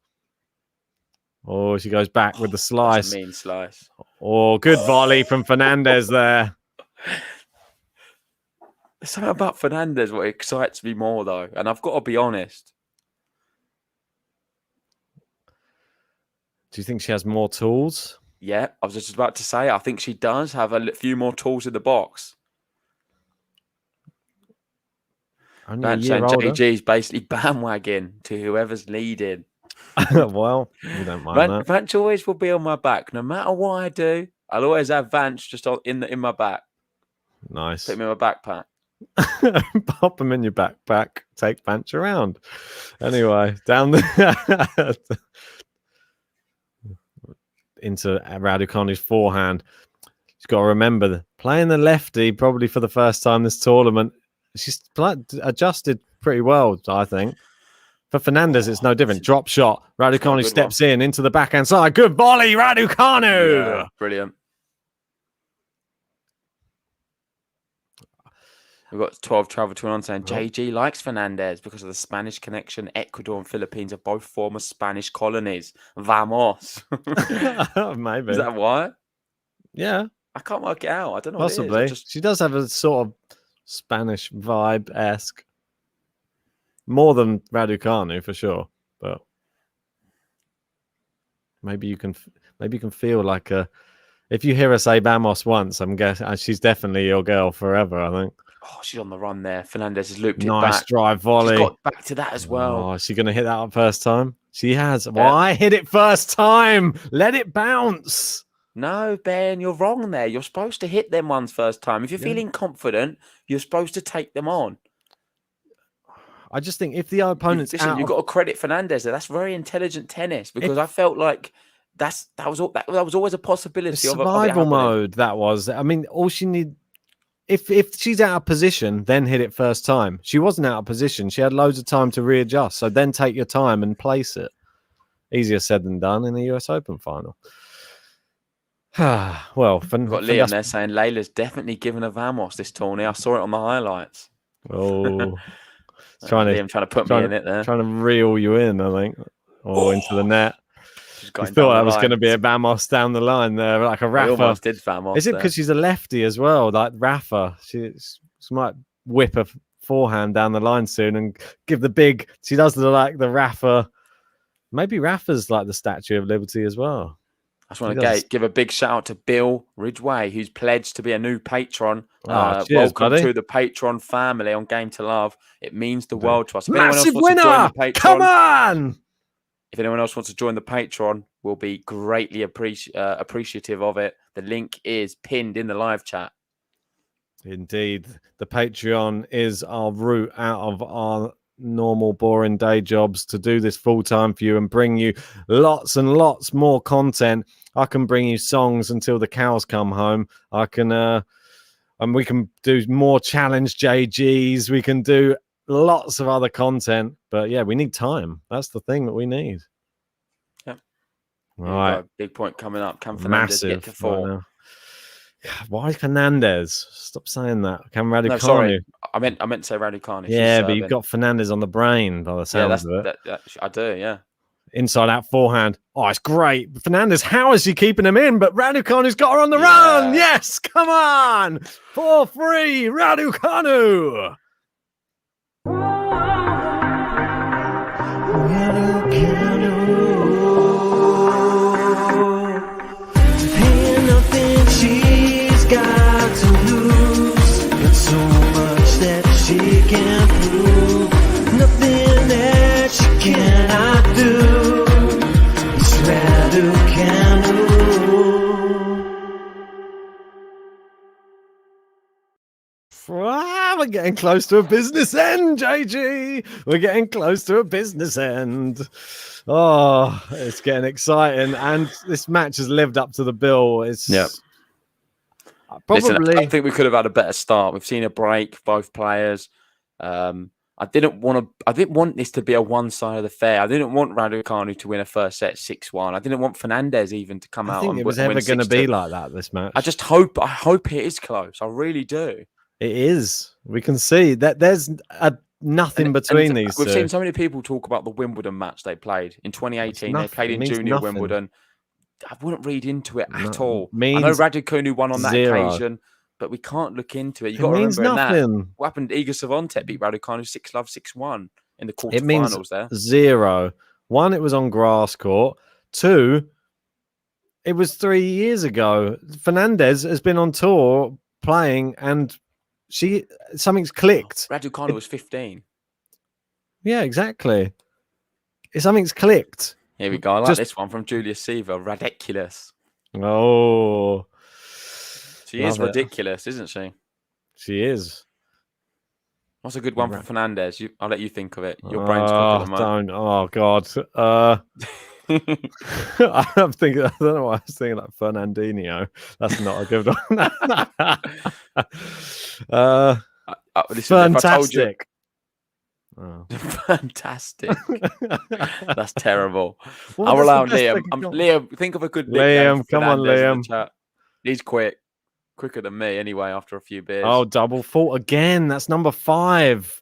Oh, she goes back with the slice. That's a mean slice. Oh, good volley from Fernandez there. There's something about Fernandez what excites me more, though. And I've got to be honest. Do you think she has more tools? Yeah, I was just about to say, I think she does have a few more tools in the box. Vance and JG's basically bandwagon to whoever's leading. Well, we don't mind that. Vance always will be on my back. No matter what I do, I'll always have Vance just in my back. Nice. Put him in my backpack. Pop him in your backpack. Take Vance around. Anyway, down the... into Raducanu's forehand. She's got to remember playing the lefty probably for the first time this tournament. She's adjusted pretty well, I think. For Fernandez, it's no different. Drop shot. Raducanu steps in into the backhand side. Good volley, Raducanu. Yeah, brilliant. We've got 12 travel to on saying JG likes Fernandez because of the Spanish connection. Ecuador and Philippines are both former Spanish colonies. Vamos. Maybe. Is that why? Yeah. I can't work it out. I don't know. Possibly. What it is. She does have a sort of Spanish vibe-esque. More than Raducanu for sure. But maybe you can feel like if you hear her say Vamos once, I'm guessing she's definitely your girl forever, I think. Oh, she's on the run there. Fernandez has looped it back. Nice drive volley. She's got back to that as well. Oh, is she going to hit that up first time? She has. Why hit it first time? Let it bounce. No, Ben, you're wrong there. You're supposed to hit them ones first time. If you're feeling confident, you're supposed to take them on. I just think if the opponent's you've got to credit Fernandez there. That's very intelligent tennis because I felt like that was always a possibility. Survival mode. That was. I mean, all she need. If she's out of position, then hit it first time. She wasn't out of position. She had loads of time to readjust. So then take your time and place it. Easier said than done in the US Open final. Well, we've got Liam there saying Leylah's definitely given a Vamos this tourney. I saw it on the highlights. Oh, trying to put me in it there. Trying to reel you in, I think. Into the net. You thought that was going to be a Vamos down the line there, like a Rafa. I almost did Vamos. Is it because she's a lefty as well, like Rafa? She might whip a forehand down the line soon and give the big. She does the Rafa. Maybe Rafa's like the Statue of Liberty as well. I just want to give a big shout out to Bill Ridgway, who's pledged to be a new patron. Cheers, welcome buddy. to the Patron family on Game to Love. It means the world to us. Massive winner! Come on! If anyone else wants to join the Patreon, we'll be greatly appreciative of it. The link is pinned in the live chat. Indeed. The Patreon is our route out of our normal boring day jobs to do this full-time for you and bring you lots and lots more content. I can bring you songs until the cows come home. I can and we can do more challenge JGs. We can do lots of other content, but yeah, we need time. That's the thing that we need. Yeah. All right. Big point coming up. Can Fernandez get to 4? Right. Why Fernandez? Stop saying that. Can Raducanu? No, sorry. I meant to say Raducanu. Yeah, but you've got Fernandez on the brain by the sounds of it. I do, yeah. Inside out forehand. Oh, it's great. Fernandez, how is she keeping him in? But Raducanu's got her on the run. Yes, come on. 4-3, Raducanu. Ain't nothing she's got to lose, but so much that she can prove. Nothing that she cannot do. It's Raducanu. getting close to a business end, JG. We're getting close to a business end. Oh, it's getting exciting. And this match has lived up to the bill. It's probably. Listen, I think we could have had a better start. We've seen a break, both players. I didn't want this to be a one-sided affair. I didn't want Raducanu to win a first set 6-1. I didn't want Fernandez even to come out. I think and it was win ever going to 6-2. be like that, this match. I hope it is close. I really do. It is. We can see that there's nothing between these We've two. seen so many people talk about the Wimbledon match they played in 2018. They played in Junior Wimbledon. I wouldn't read into it at all. I know Raducanu won on that occasion, but we can't look into it. You've got to remember that. What happened? Iga Swiatek beat Raducanu 6-love, 6-1 in the quarterfinals there. 0. 1, it was on grass court. 2, it was 3 years ago. Fernandez has been on tour playing and something's clicked. Raducanu was 15. Yeah, exactly. Something's clicked. Here we go. I like this one from Julius Seaver. Ridiculous. Oh. She is ridiculous, isn't she? She is. What's a good one for Fernandez? I'll let you think of it. Your brain's quicker than mine. Oh, God. I don't know why I was thinking like Fernandinho. That's not a good one. Fantastic. Fantastic. That's terrible. I'll allow Liam. Liam, think of a good nickname. Liam, come on, Liam. He's quicker than me anyway after a few beers. Oh, double fault again. That's number 5.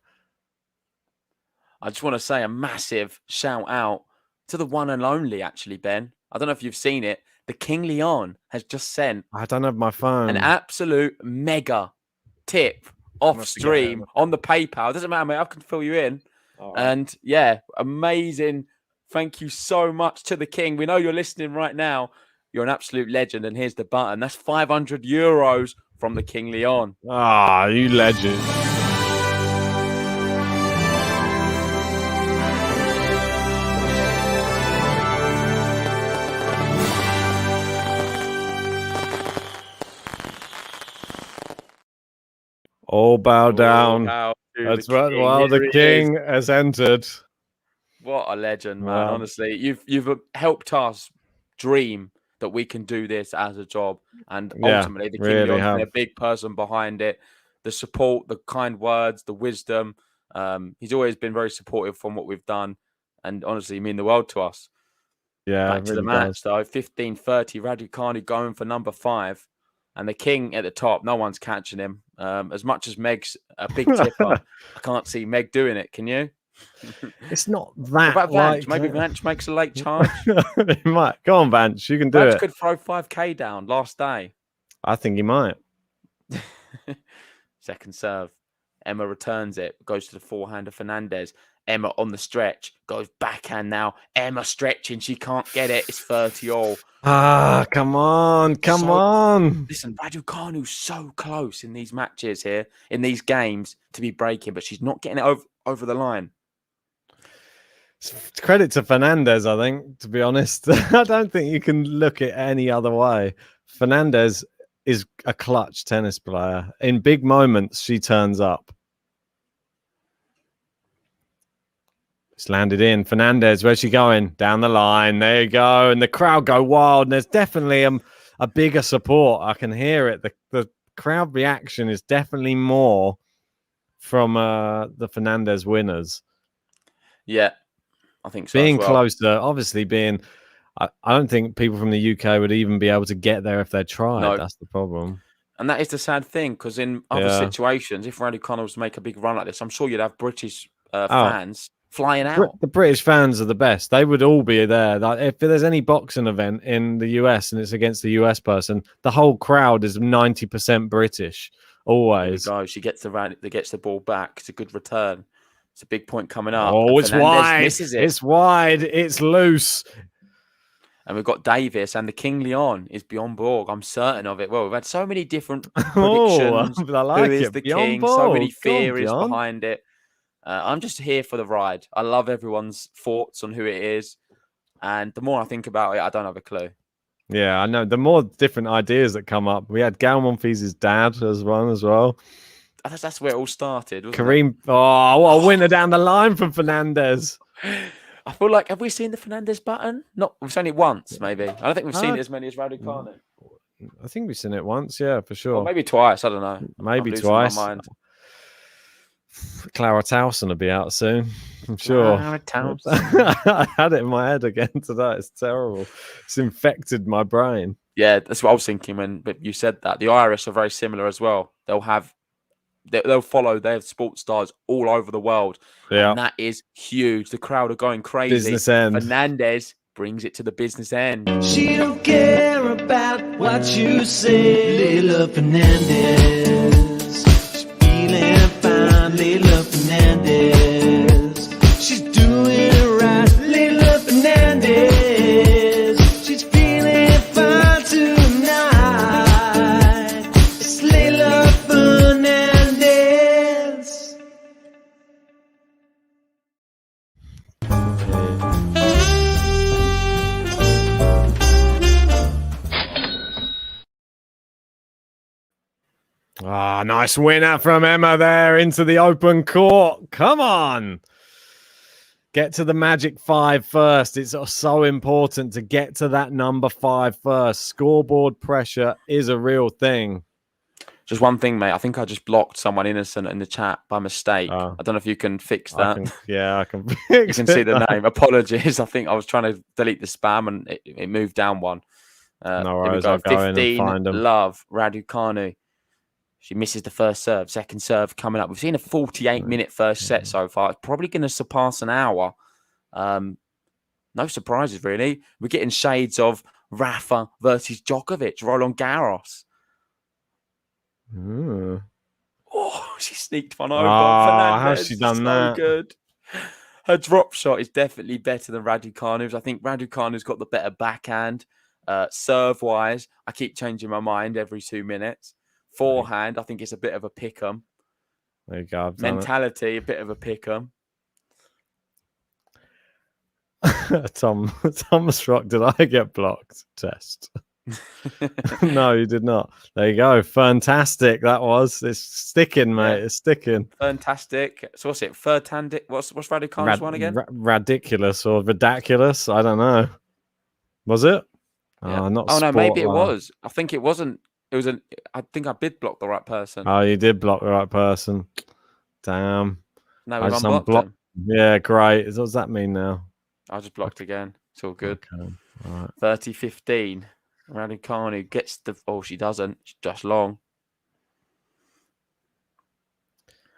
I just want to say a massive shout out to the one and only, actually, Ben. I don't know if you've seen it. The King Leon has just sent. I don't have my phone. An absolute mega tip off stream on the PayPal. Doesn't matter, mate. I can fill you in. Right. And yeah, amazing. Thank you so much to the King. We know you're listening right now. You're an absolute legend. And here's the button. That's €500 from the King Leon. Ah, you legend. All bow down. That's right. While the King has entered. What a legend, man! Wow. Honestly, you've helped us dream that we can do this as a job, and ultimately, the King Leon's been a big person behind it. The support, the kind words, the wisdom. He's always been very supportive from what we've done, and honestly, mean the world to us. Yeah, back to the match though. 15-30, Raducanu going for number 5. And the King at the top, no one's catching him. As much as Meg's a big tipper, I can't see Meg doing it. Can you? It's not that. What about Vance? Maybe Vance makes a late charge. He might. Go on, Vance. You can do Vance it. Could throw 5K down last day. I think he might. Second serve. Emma returns it. Goes to the forehand of Fernandez. Emma on the stretch. Goes backhand now. Emma stretching. She can't get it. It's 30-all. Ah, come on. Come on. Listen, Raducanu's so close in these matches here, in these games, to be breaking, but she's not getting it over the line. It's credit to Fernandez, I think, to be honest. I don't think you can look at it any other way. Fernandez is a clutch tennis player. In big moments, she turns up. It's landed in. Fernandez, where's she going? Down the line. There you go. And the crowd go wild. And there's definitely a bigger support. I can hear it. The crowd reaction is definitely more from the Fernandez winners. Yeah, I think so. Being closer, obviously being... I don't think people from the UK would even be able to get there if they tried. No. That's the problem. And that is the sad thing, because in other situations, if Raducanu was to make a big run like this, I'm sure you'd have British fans flying out. The British fans are the best. They would all be there. Like, if there's any boxing event in the US and it's against the US person, the whole crowd is 90% British. Always. There we go. She gets the ball back. It's a good return. It's a big point coming up. Oh, it's wide. It's wide. It's loose. And we've got Davis, and the King Leon is Bjorn Borg. I'm certain of it. Well, we've had so many different predictions. I like Who is the Bjorn King? Borg. So many theories behind it. I'm just here for the ride. I love everyone's thoughts on who it is. And the more I think about it, I don't have a clue. Yeah, I know. The more different ideas that come up. We had Gal Monfils' dad as well. That's where it all started, wasn't Kareem. Oh, what a winner down the line from Fernandez. it? I feel like, have we seen the Fernandez button? Not, we've seen it once, maybe. I don't think we've seen it as many as Raducanu. I think we've seen it once, yeah, for sure. Or maybe twice. I don't know. Maybe I'm losing twice. my mind. Clara Towson will be out soon, I'm sure. Clara Towson. I had it in my head again today. It's terrible. It's infected my brain. Yeah, that's what I was thinking when you said that. The Irish are very similar as well. They'll follow their sports stars all over the world. Yeah. And that is huge. The crowd are going crazy. Business end. Fernandez brings it to the business end. She don't care about what you say, Leylah Fernandez. She's feeling fine, Leylah Fernandez. She's doing it right, Leylah Fernandez. She's feeling fine tonight. It's Leylah Fernandez. Ah, nice winner from Emma there into the open court. Come on. Get to the magic 5 first. It's so important to get to that number 5 first. Scoreboard pressure is a real thing. Just one thing, mate. I think I just blocked someone innocent in the chat by mistake. Oh. I don't know if you can fix that. I can. You can see the name. Apologies. I think I was trying to delete the spam and it moved down one. No Here we worries. go. I'll go in and 15, find them. Love, Raducanu. She misses the first serve. Second serve coming up. We've seen a 48-minute first set so far. It's probably going to surpass an hour. No surprises, really. We're getting shades of Rafa versus Djokovic, Roland Garros. Mm. Oh, she sneaked one over. How's Fernandez, she done so that? good. Her drop shot is definitely better than Raducanu's. I think Raducanu's got the better backhand. Serve-wise, I keep changing my mind every 2 minutes. Forehand, I think it's a bit of a pick-em. There you go. I've done it. Mentality, a bit of a pick-em. Thomas Rock, did I get blocked? Test. No, you did not. There you go. Fantastic. That was. It's sticking, mate. Yeah. It's sticking. Fantastic. So what's it? Third-handed. What's Raducanu's one again? Ridiculous or ridiculous? I don't know. Was it? Yeah. Oh, not. Oh no, maybe it Sport, was. I think it wasn't. It was I think I did block the right person. Oh, you did block the right person. Damn. No, I we've just unblocked unblocked. them. Yeah, great. What does that mean now? I just blocked again. It's all good. Okay. All right. 30-15. Raducanu gets the. Oh, she doesn't. She's just long.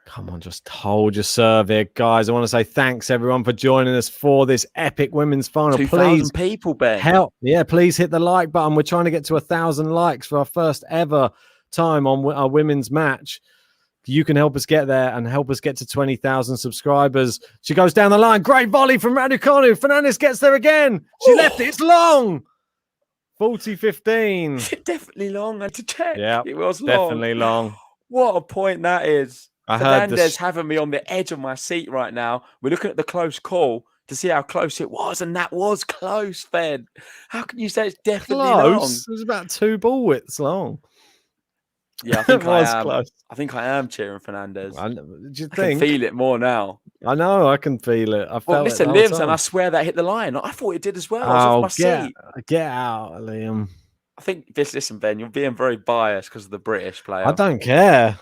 Come on, just hold your serve here, guys. I want to say thanks everyone for joining us for this epic women's final. 2,000 people, Ben. Please hit the like button. We're trying to get to 1,000 likes for our first ever time on our women's match. You can help us get there and help us get to 20,000 subscribers. She goes down the line. Great volley from Raducanu. Fernandez gets there again. She left it. It's long. 40-15. Definitely long. I had to check. Yeah, it was long. definitely long. What a point that is. I heard Fernandez having me on the edge of my seat right now. We're looking at the close call to see how close it was, and that was close, Fed. How can you say it's definitely long? Close. It was about 2 ball widths long. Yeah, I think It was I am. close. I think I am cheering Fernandez. Do you I can think? feel it more now. I know. I can feel it. I felt Well, it listen, the whole Livs, and time. I swear that hit the line. I thought it did as well. I was Oh, off my seat. get out, Liam. I think this. Listen, Ben, you're being very biased because of the British player. I don't care.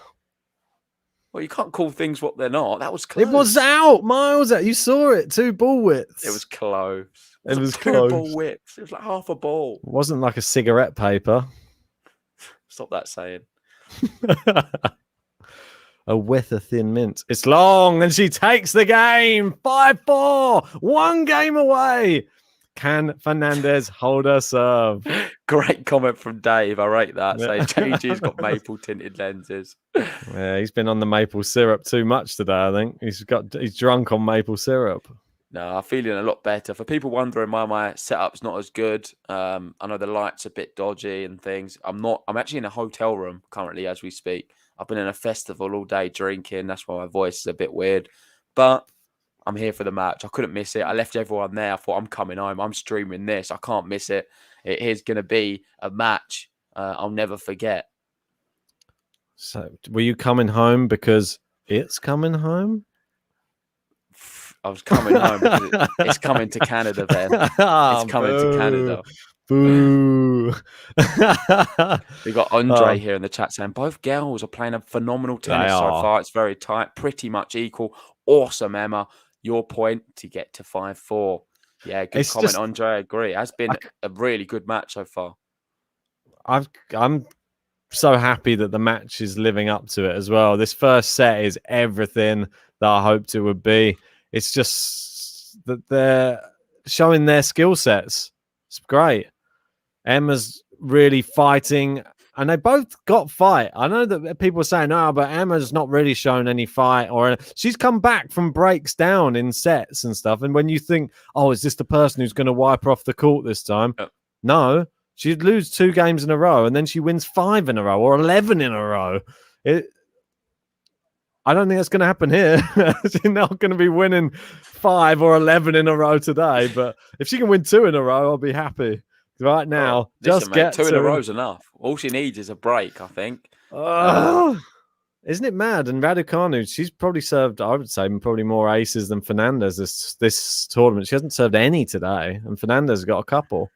Well, you can't call things what they're not. That was close. It was out, miles out. You saw it. 2 ball widths. It was close. It was 2 close. ball whips. It was like half a ball. It wasn't like a cigarette paper. Stop that saying. A width of thin mint. It's long, and she takes the game. 5-4. 1 game away. Can Fernandez hold her serve? Great comment from Dave. I rate that. Yeah. Saying JG's got maple tinted lenses. Yeah, he's been on the maple syrup too much today, I think. He's drunk on maple syrup. No, I'm feeling a lot better. For people wondering why my setup's not as good, I know the light's a bit dodgy and things. I'm actually in a hotel room currently as we speak. I've been in a festival all day drinking. That's why my voice is a bit weird. But I'm here for the match. I couldn't miss it. I left everyone there. I thought, I'm coming home. I'm streaming this. I can't miss it. It is going to be a match I'll never forget. So, were you coming home because it's coming home? I was coming home because it's coming to Canada, Ben. It's coming to Canada. Boo. We got Andre here in the chat saying both girls are playing a phenomenal tennis so far. It's very tight, pretty much equal. Awesome, Emma. Your point to get to 5-4. Yeah, good comment, Andre. I agree. It has been a really good match so far. I'm so happy that the match is living up to it as well. This first set is everything that I hoped it would be. It's just that they're showing their skill sets. It's great. Emma's really fighting, and they both got fight. I know that people are saying, "Oh, but Emma's not really shown any fight," or she's come back from breaks down in sets and stuff. And when you think, "Oh, is this the person who's going to wipe her off the court this time?" No, she'd lose 2 games in a row, and then she wins 5 in a row or 11 in a row. I don't think that's going to happen here. She's not going to be winning 5 or 11 in a row today. But if she can win 2 in a row, I'll be happy. Right now, listen, mate, 2 in a row is enough. All she needs is a break, I think. Isn't it mad? And Raducanu, she's probably served, I would say, probably more aces than Fernandez this tournament. She hasn't served any today, and Fernandez has got a couple.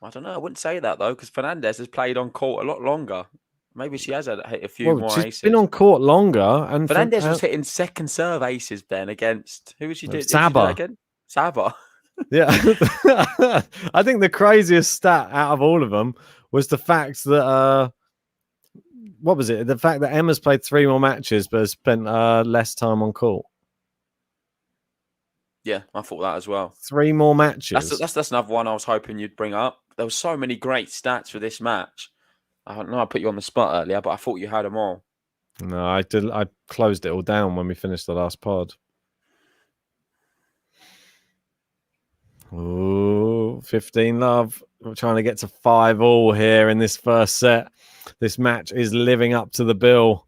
I don't know. I wouldn't say that, though, because Fernandez has played on court a lot longer. Maybe she has hit a few more aces. She's been on court longer. And Fernandez was hitting second serve aces, Ben, against... Who was she doing? Saba. Again? Saba. Yeah. I think the craziest stat out of all of them was the fact that... what was it? The fact that Emma's played 3 more matches but has spent less time on court. Yeah, I thought that as well. 3 more matches. That's another one I was hoping you'd bring up. There were so many great stats for this match. I don't know, I put you on the spot earlier, but I thought you had them all. No, I did. I closed it all down when we finished the last pod. Ooh, 15 love. We're trying to get to 5-all here in this first set. This match is living up to the bill.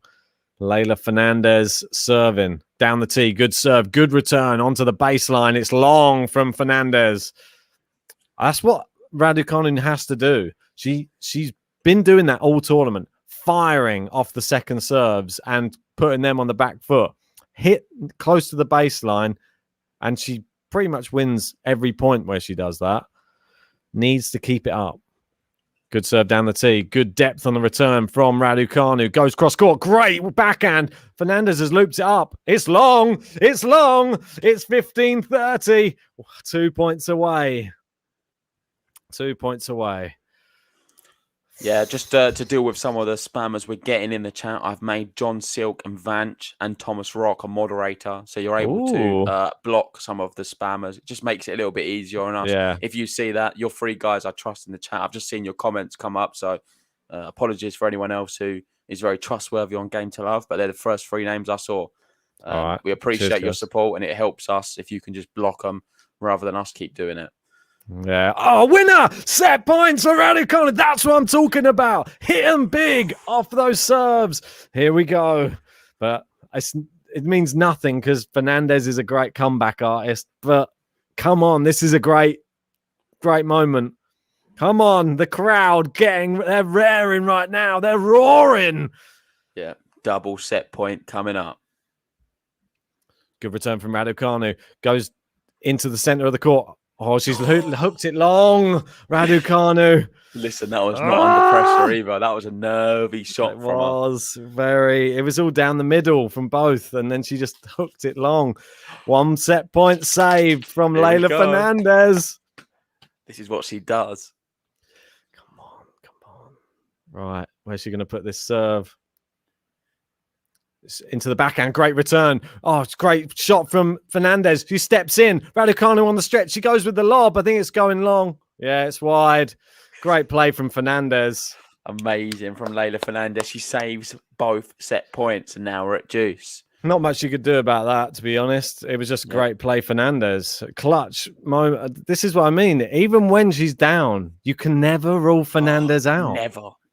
Leylah Fernandez serving down the tee. Good serve, good return onto the baseline. It's long from Fernandez. That's what Raducanu has to do. She's been doing that all tournament, firing off the second serves and putting them on the back foot. Hit close to the baseline, and she pretty much wins every point where she does that. Needs to keep it up. Good serve down the tee. Good depth on the return from Raducanu. Goes cross court. Great backhand. Fernandez has looped it up. It's long. It's long. It's 15-30. 2 points away. 2 points away. Yeah, just to deal with some of the spammers we're getting in the chat, I've made John Silk and Vanch and Thomas Rock a moderator, so you're able to block some of the spammers. It just makes it a little bit easier on us. Yeah. If you see that, you're 3 guys I trust in the chat. I've just seen your comments come up, so apologies for anyone else who is very trustworthy on Game to Love, but they're the first 3 names I saw. All right. We appreciate your support, and it helps us if you can just block them rather than us keep doing it. Yeah. Oh, winner! Set points for Raducanu. That's what I'm talking about. Hit them big off those serves. Here we go. But it means nothing because Fernandez is a great comeback artist. But come on, this is a great moment. Come on, the crowd they're raring right now. They're roaring. Yeah, double set point coming up. Good return from Raducanu. Goes into the center of the court. Oh, she's hooked it long. Raducanu. Listen, that was not under pressure either. That was a nervy shot from her. It was all down the middle from both, and then she just hooked it long. 1 set point saved from Leylah Fernandez. This is what she does. Come on. Right, where's she going to put this serve? Into the backhand, great return. Oh, it's great shot from Fernandez. She steps in. Raducanu on the stretch. She goes with the lob. I think it's going long. Yeah, it's wide. Great play from Fernandez. Amazing from Leylah Fernandez. She saves both set points, and now we're at deuce. Not much you could do about that, to be honest. It was just great play, Fernandez. Clutch moment. This is what I mean. Even when she's down, you can never rule Fernandez out.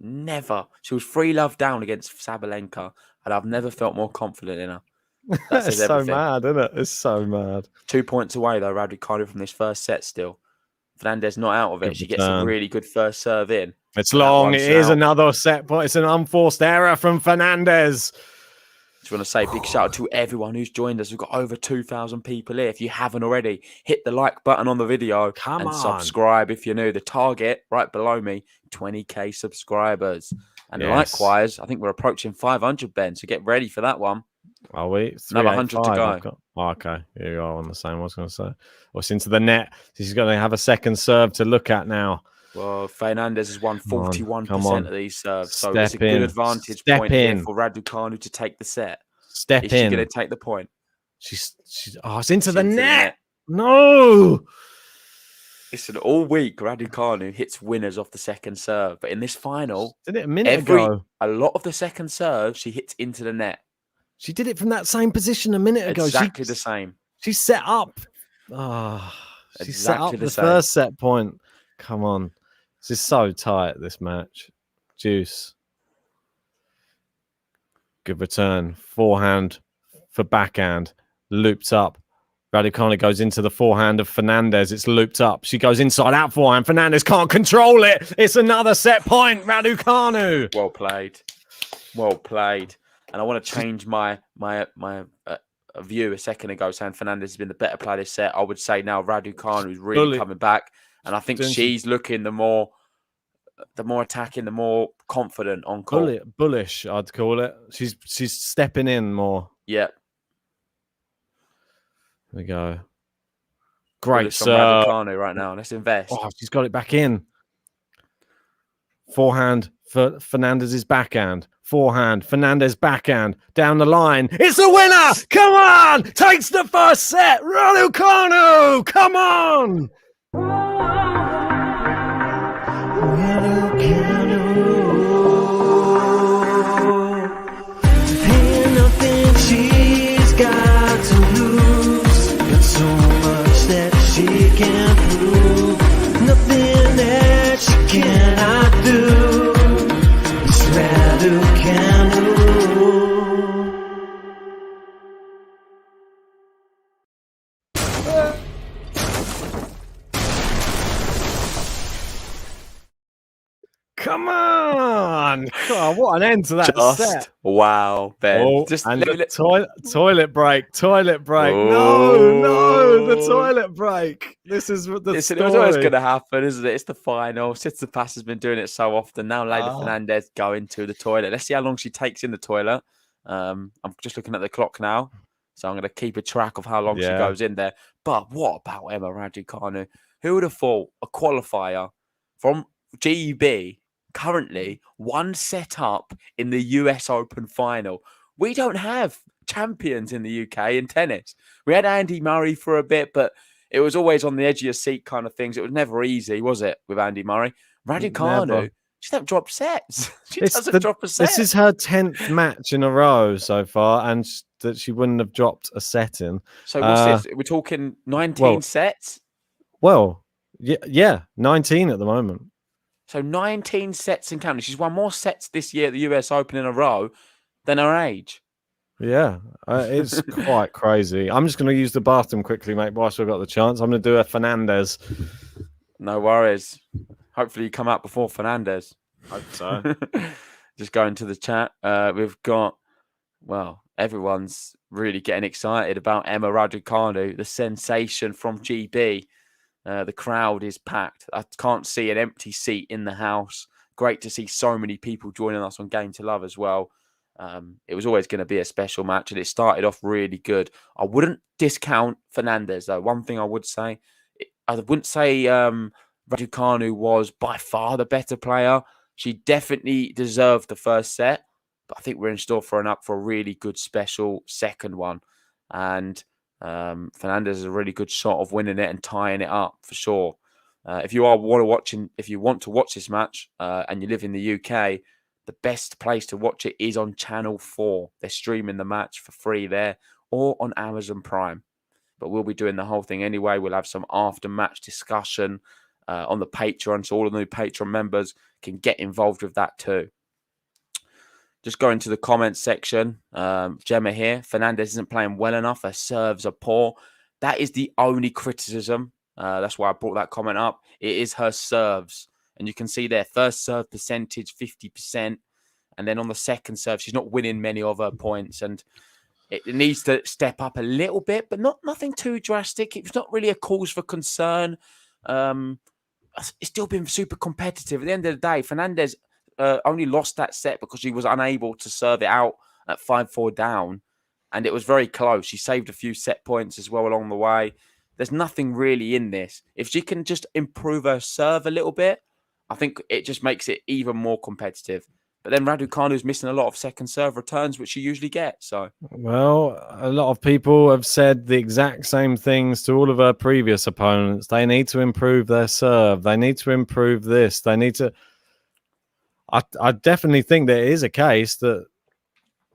Never. She was 3-love down against Sabalenka, and I've never felt more confident in her. That's so mad, isn't it? It's so mad. 2 points away, though, Raducanu from this first set still. Fernandez not out of it. She gets a really good first serve in. It's long. It is another set point. It's an unforced error from Fernandez. Just want to say big shout out to everyone who's joined us. We've got over 2,000 people here. If you haven't already, hit the like button on the video and subscribe if you're new. The target right below me, 20k subscribers. And likewise, I think we're approaching 500, Ben. So get ready for that one. Are we? Another 100 to go. Okay, here you are on the same. I was going to say. Well, it's into the net. She's going to have a second serve to look at now. Well, Fernandez has won 41% of these serves. So it's a good advantage point here for Raducanu to take the set. Is she going to take the point? It's into the net. No. Listen, all week, Raducanu hits winners off the second serve. But in this final, did it a minute ago? A lot of the second serve, she hits into the net. She did it from that same position a minute ago. Exactly the same. She set up. She set up the first set point. Come on. This is so tight, this match. Juice. Good return. Forehand for backhand. Looped up. Raducanu goes into the forehand of Fernandez. It's looped up. She goes inside out forehand. Fernandez can't control it. It's another set point. Raducanu. Well played. Well played. And I want to change my view a second ago, saying Fernandez has been the better player this set. I would say now Raducanu is really coming back. And I think she's looking the more attacking, the more confident on court. Bullish, I'd call it. She's stepping in more. Yeah. There we go. Great serve. Raducanu right now. Let's invest. Oh, she's got it back in. Forehand for Fernandez's backhand. Forehand, Fernandez backhand. Down the line. It's the winner! Come on! Takes the first set! Raducanu! Come on! Ain't nothing she's got to lose, but so much that she can't prove. Nothing that she cannot do. It's Raducanu. Come on! God, what an end to that set. Wow, Ben. Oh, toilet break. Toilet break. Oh. No, the toilet break. This is what the story. It was always going to happen, isn't it? It's the final. Tsitsipas has been doing it so often. Now Leylah Fernandez going to the toilet. Let's see how long she takes in the toilet. I'm just looking at the clock now. So I'm going to keep a track of how long she goes in there. But what about Emma Raducanu? Who would have thought a qualifier from GB currently one set up in the US Open final? We don't have champions in the UK in tennis. We had Andy Murray for a bit, but it was always on the edge of your seat kind of things. It was never easy, was it, with Andy Murray? Raducanu, she doesn't drop sets. She doesn't drop a set. This is her 10th match in a row so far, and that she wouldn't have dropped a set in. So what's this? We're talking 19 sets? Well, yeah, 19 at the moment. So 19 sets and counting. She's won more sets this year at the US Open in a row than her age. Yeah, it's quite crazy. I'm just going to use the bathroom quickly, mate, whilst we've got the chance. I'm going to do a Fernandez. No worries. Hopefully you come out before Fernandez. Hope so. Just going to the chat. We've got, well, everyone's really getting excited about Emma Raducanu, the sensation from GB. The crowd is packed. I can't see an empty seat in the house. Great to see so many people joining us on Game to Love as well. It was always going to be a special match, and it started off really good. I wouldn't discount Fernandez, though. One thing I would say, I wouldn't say Raducanu was by far the better player. She definitely deserved the first set, but I think we're in store for a really good special second one. And Fernandez is a really good shot of winning it and tying it up for sure. If you want to watch this match and you live in the UK, the best place to watch it is on Channel 4. They're streaming the match for free there, or on Amazon Prime. But we'll be doing the whole thing anyway. We'll have some after-match discussion on the Patreon, so all the new Patreon members can get involved with that too. Just going to the comments section. Gemma here. Fernandez isn't playing well enough. Her serves are poor. That is the only criticism. That's why I brought that comment up. It is her serves. And you can see their first serve percentage, 50%. And then on the second serve, she's not winning many of her points. And it needs to step up a little bit, but nothing too drastic. It's not really a cause for concern. It's still been super competitive. At the end of the day, Fernandez only lost that set because she was unable to serve it out at 5-4 down. And it was very close. She saved a few set points as well along the way. There's nothing really in this. If she can just improve her serve a little bit, I think it just makes it even more competitive. But then Raducanu's missing a lot of second serve returns, which she usually gets. So, well, a lot of people have said the exact same things to all of her previous opponents. They need to improve their serve. They need to improve this. They need to. I definitely think there is a case that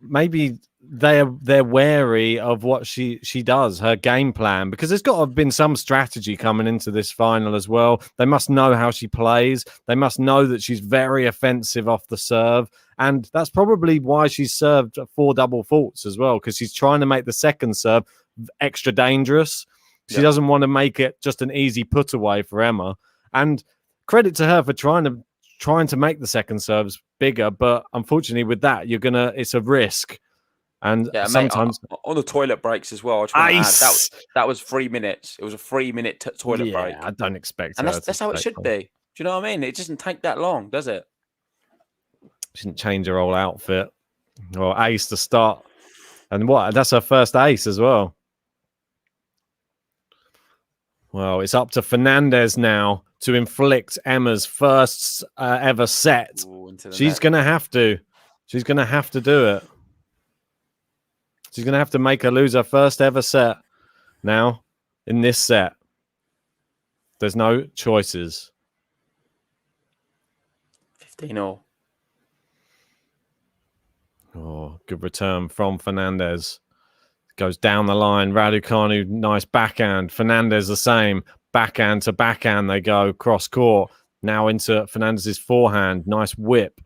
maybe they're wary of what she does, her game plan, because there's got to have been some strategy coming into this final as well. They must know how she plays. They must know that she's very offensive off the serve, and that's probably why she's served 4 double faults as well, because she's trying to make the second serve extra dangerous. She doesn't want to make it just an easy put away for Emma, and credit to her for trying to make the second serves bigger, but unfortunately with that it's a risk. And sometimes on the toilet breaks as well. I just want to add, that was 3 minutes. It was a 3-minute toilet break. I don't expect, and that's how it should be. Do you know what I mean? It doesn't take that long, does it? She didn't change her whole outfit or ace to start, and that's her first ace as well. Well, it's up to Fernandez now to inflict Emma's first ever set. She's going to have to. She's going to have to do it. She's going to have to make her lose her first ever set now in this set. There's no choices. 15-all. Oh, good return from Fernandez. Goes down the line. Raducanu, nice backhand. Fernandez the same. Backhand to backhand they go. Cross court. Now into Fernandez's forehand. Nice whip.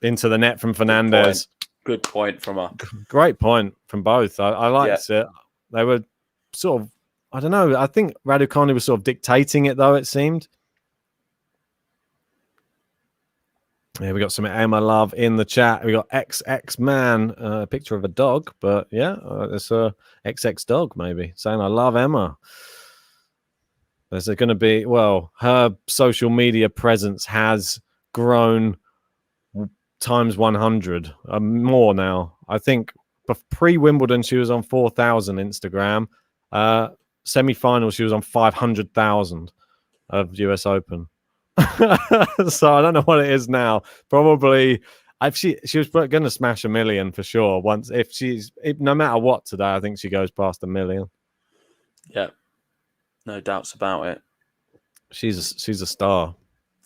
Into the net from Fernandez. Good point from her. Great point from both. I liked it. They were sort of, I don't know. I think Raducanu was sort of dictating it, though, it seemed. Yeah, we got some Emma love in the chat. We got XX Man, a picture of a dog, but yeah, it's a XX dog maybe saying I love Emma. There's going to be, well, her social media presence has grown times 100 more now. I think pre-Wimbledon she was on 4,000 Instagram. Semi-final she was on 500,000 of US Open. So I don't know what it is now. Probably she was going to smash 1 million for sure. Once no matter what today, I think she goes past 1 million. Yeah, no doubts about it. She's a star.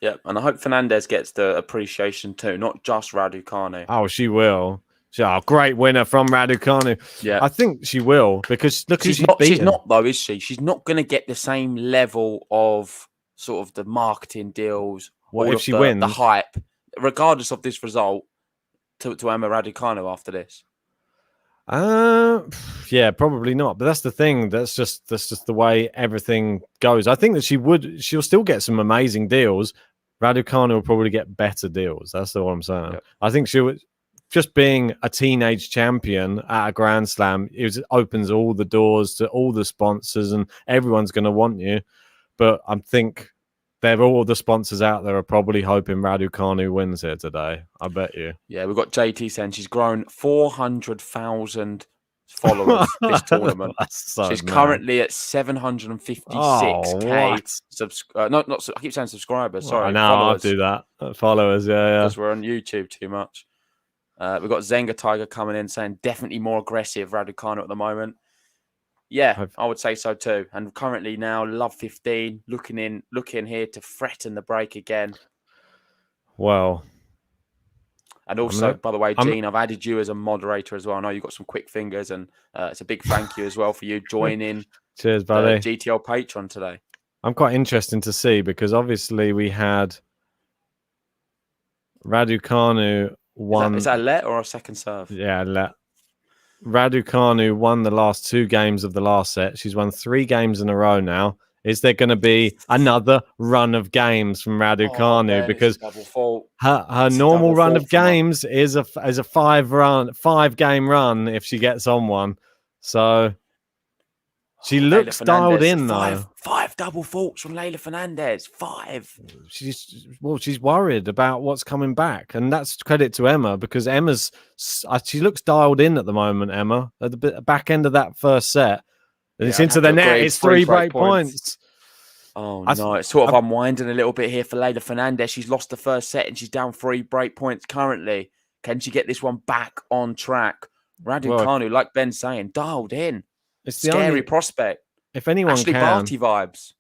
Yeah, and I hope Fernandez gets the appreciation too, not just Raducanu. Oh, she will. Great winner from Raducanu. Yeah, I think she will, because look, she's not though, is she? She's not going to get the same level of sort of the marketing deals. What if she wins? The hype, regardless of this result, to Emma Raducanu after this. Yeah, probably not. But that's the thing. That's just the way everything goes. I think that she'll still get some amazing deals. Raducanu will probably get better deals. That's what I'm saying. Yep. I think she would, just being a teenage champion at a Grand Slam, it opens all the doors to all the sponsors, and everyone's going to want you. But I think all the sponsors out there are probably hoping Raducanu wins here today. I bet you. Yeah, we've got JT saying she's grown 400,000 followers this tournament. She's currently at 756k. I keep saying subscribers. Sorry, no, I'll do that. Followers, yeah. Because we're on YouTube too much. We've got Zenga Tiger coming in saying definitely more aggressive Raducanu at the moment. Yeah, I would say so too. And currently now, Love 15 looking here to threaten the break again. Well, and also, by the way, Gene, I've added you as a moderator as well. I know you've got some quick fingers, and it's a big thank you as well for you joining. Cheers, buddy. GTL Patreon today. I'm quite interested to see, because obviously we had Raducanu won. Is that a let or a second serve? Yeah, let. Raducanu won the last 2 games of the last set. She's won 3 games in a row now. is there going to be another run of games from Raducanu? Ben, Because double fault. her It's a normal double run fault of from her. games is a 5-game run if she gets on one. So she looks Leylah dialed Fernandez, in though. Five double faults from Leylah Fernandez. 5. She's worried about what's coming back, and that's credit to Emma because she looks dialed in at the moment. Emma at the back end of that first set, and it's I'd into have the to net. agree. It's 3 break points. Oh no, it's sort of unwinding a little bit here for Leylah Fernandez. She's lost the first set and she's down 3 break points currently. Can she get this one back on track? Raducanu, like Ben's saying, dialed in. It's the Scary only prospect. if anyone Ashley can. Barty vibes.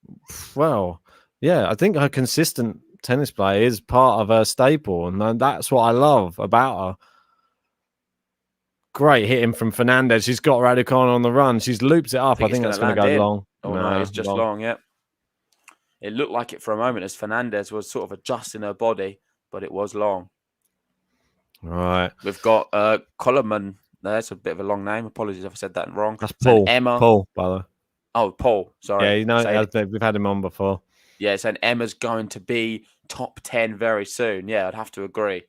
Well, yeah, I think her consistent tennis play is part of her staple, and that's what I love about her. Great hitting from Fernandez. She's got Raducanu on the run. She's looped it up. I think that's going to go long. Oh no, it's just long. Yep. It looked like it for a moment as Fernandez was sort of adjusting her body, but it was long. Right. We've got Coleman. That's a bit of a long name. Apologies if I said that wrong. That's Paul. Emma. Paul, by the way. Oh, Paul. Sorry. Yeah, we've had him on before. Yeah, so Emma's going to be top 10 very soon. Yeah, I'd have to agree.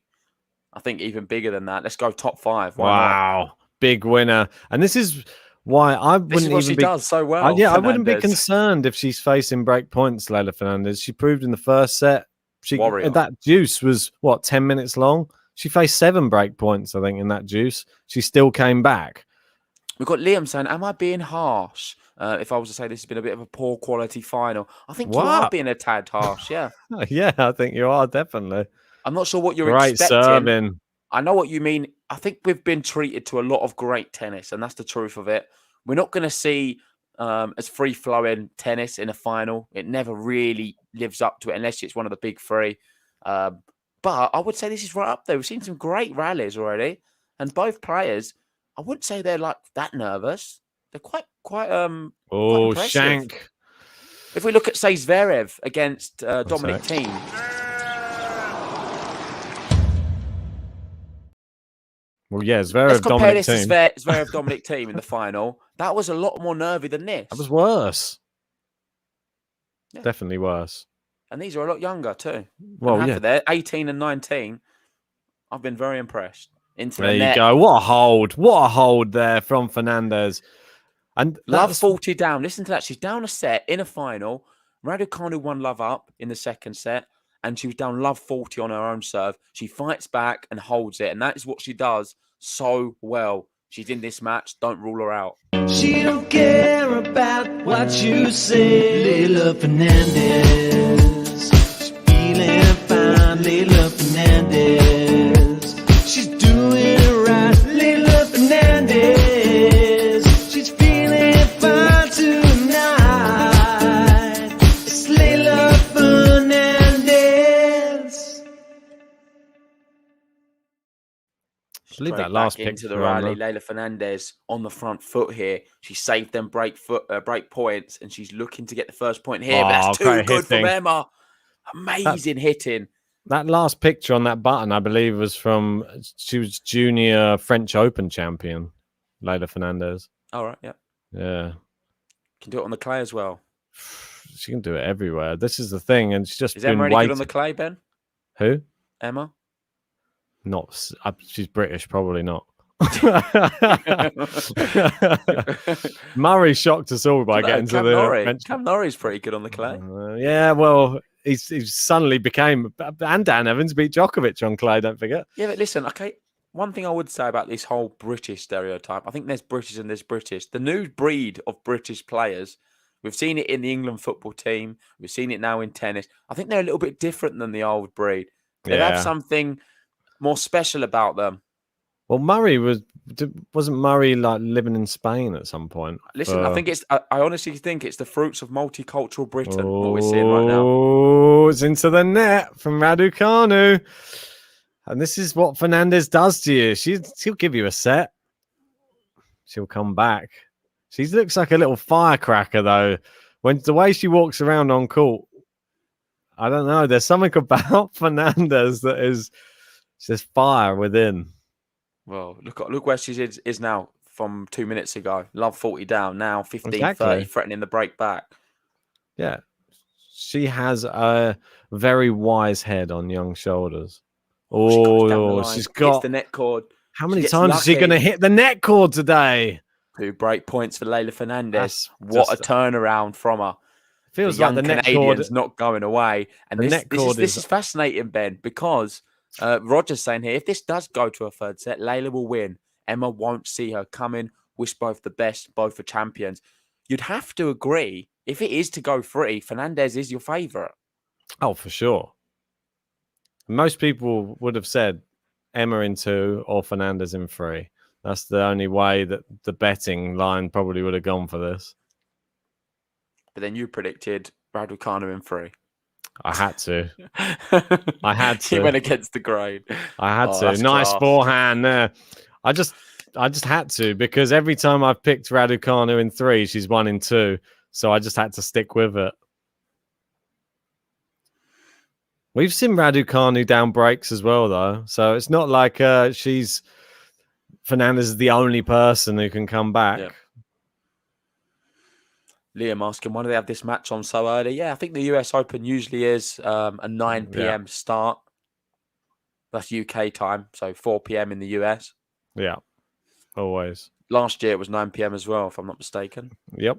I think even bigger than that. Let's go top 5. Why not? Big winner. And this is why I wouldn't even she does so well. I wouldn't be concerned if she's facing break points, Leylah Fernandez. She proved in the first set. That juice was, 10 minutes long? She faced 7 break points, I think, in that juice. She still came back. We've got Liam saying, am I being harsh? If I was to say this has been a bit of a poor quality final. I think you are being a tad harsh, yeah. Yeah, I think you are, definitely. I'm not sure what you're expecting. Great serving. I know what you mean. I think we've been treated to a lot of great tennis, and that's the truth of it. We're not going to see as free-flowing tennis in a final. It never really lives up to it unless it's one of the big 3. But I would say this is right up there. We've seen some great rallies already, and both players, I wouldn't say they're like that nervous. They're quite quite impressive. Shank. If we look at, say, Zverev against Dominic Thiem. Well, yeah, Zverev, let's compare Dominic this Thiem. to Zverev, Dominic Thiem in the final. That was a lot more nervy than this. That was worse. Yeah. Definitely worse. And these are a lot younger too. Well, yeah. They're 18 and 19. I've been very impressed. There you go. What a hold. What a hold there from Fernandez. And love 40 down. Listen to that. She's down a set in a final. Raducanu won love up in the second set. And she was down love 40 on her own serve. She fights back and holds it. And that is what she does so well. She's in this match. Don't rule her out. She don't care about what you say, Leylah Fernandez. She's feeling fine, Leylah Fernandez. She's doing it right, Leylah Fernandez. She's feeling fine tonight. It's Leylah Fernandez. Leave that last pick into the rally. Leylah Fernandez on the front foot here. She saved them break points, and she's looking to get the first point here. But that's too good from Emma. Amazing hitting. That last picture on that button, I believe, was from she was junior French Open champion, Leylah Fernandez. All right, yeah, yeah. Can do it on the clay as well. She can do it everywhere. This is the thing, and she's just is been Emma really waiting. Good on the clay, Ben? Who? Emma. Not. She's British, probably not. Murray shocked us all by getting to the French. Cam Norrie's pretty good on the clay. Yeah, well, he's suddenly became, and Dan Evans beat Djokovic on clay. Don't forget. Yeah, but listen, okay. One thing I would say about this whole British stereotype, I think there's British and there's British. The new breed of British players, we've seen it in the England football team. We've seen it now in tennis. I think they're a little bit different than the old breed. They have something more special about them. Well, wasn't Murray like living in Spain at some point? Listen, I think I honestly think it's the fruits of multicultural Britain, what we're seeing right now. Oh, it's into the net from Raducanu. And this is what Fernandez does to you. She'll give you a set. She'll come back. She looks like a little firecracker, though. When the way she walks around on court, I don't know. There's something about Fernandez that is just fire within. Well, look where she is now from 2 minutes ago. Love 40 down, now 15-30, threatening the break back. Yeah. She has a very wise head on young shoulders. She comes down the line, She's hits got... the net cord. How She many gets times is she lucky. going to hit the net cord today? 2 break points for Leylah Fernandez. That's What a just... turnaround from her. Feels The like young the net Canadian's cord... not going away. And The this net cord is fascinating, Ben, because Roger's saying here, if this does go to a third set, Leylah will win. Emma won't see her coming. Wish both the best, both are champions. You'd have to agree, if it is to go 3, Fernandez is your favourite. Oh, for sure. Most people would have said Emma in 2 or Fernandez in 3. That's the only way that the betting line probably would have gone for this. But then you predicted Raducanu in 3. I had to. I had to. He went against the grain. I had to. That's Nice class. forehand there. I just had to, because every time I've picked Raducanu in 3, she's won in 2. So I just had to stick with it. We've seen Raducanu down breaks as well, though. So it's not like Fernandez is the only person who can come back. Yeah. Liam asking, why do they have this match on so early? Yeah, I think the US Open usually is a 9 p.m. start. That's UK time, so 4 p.m. in the US. Yeah, always. Last year it was 9 p.m. as well, if I'm not mistaken. Yep.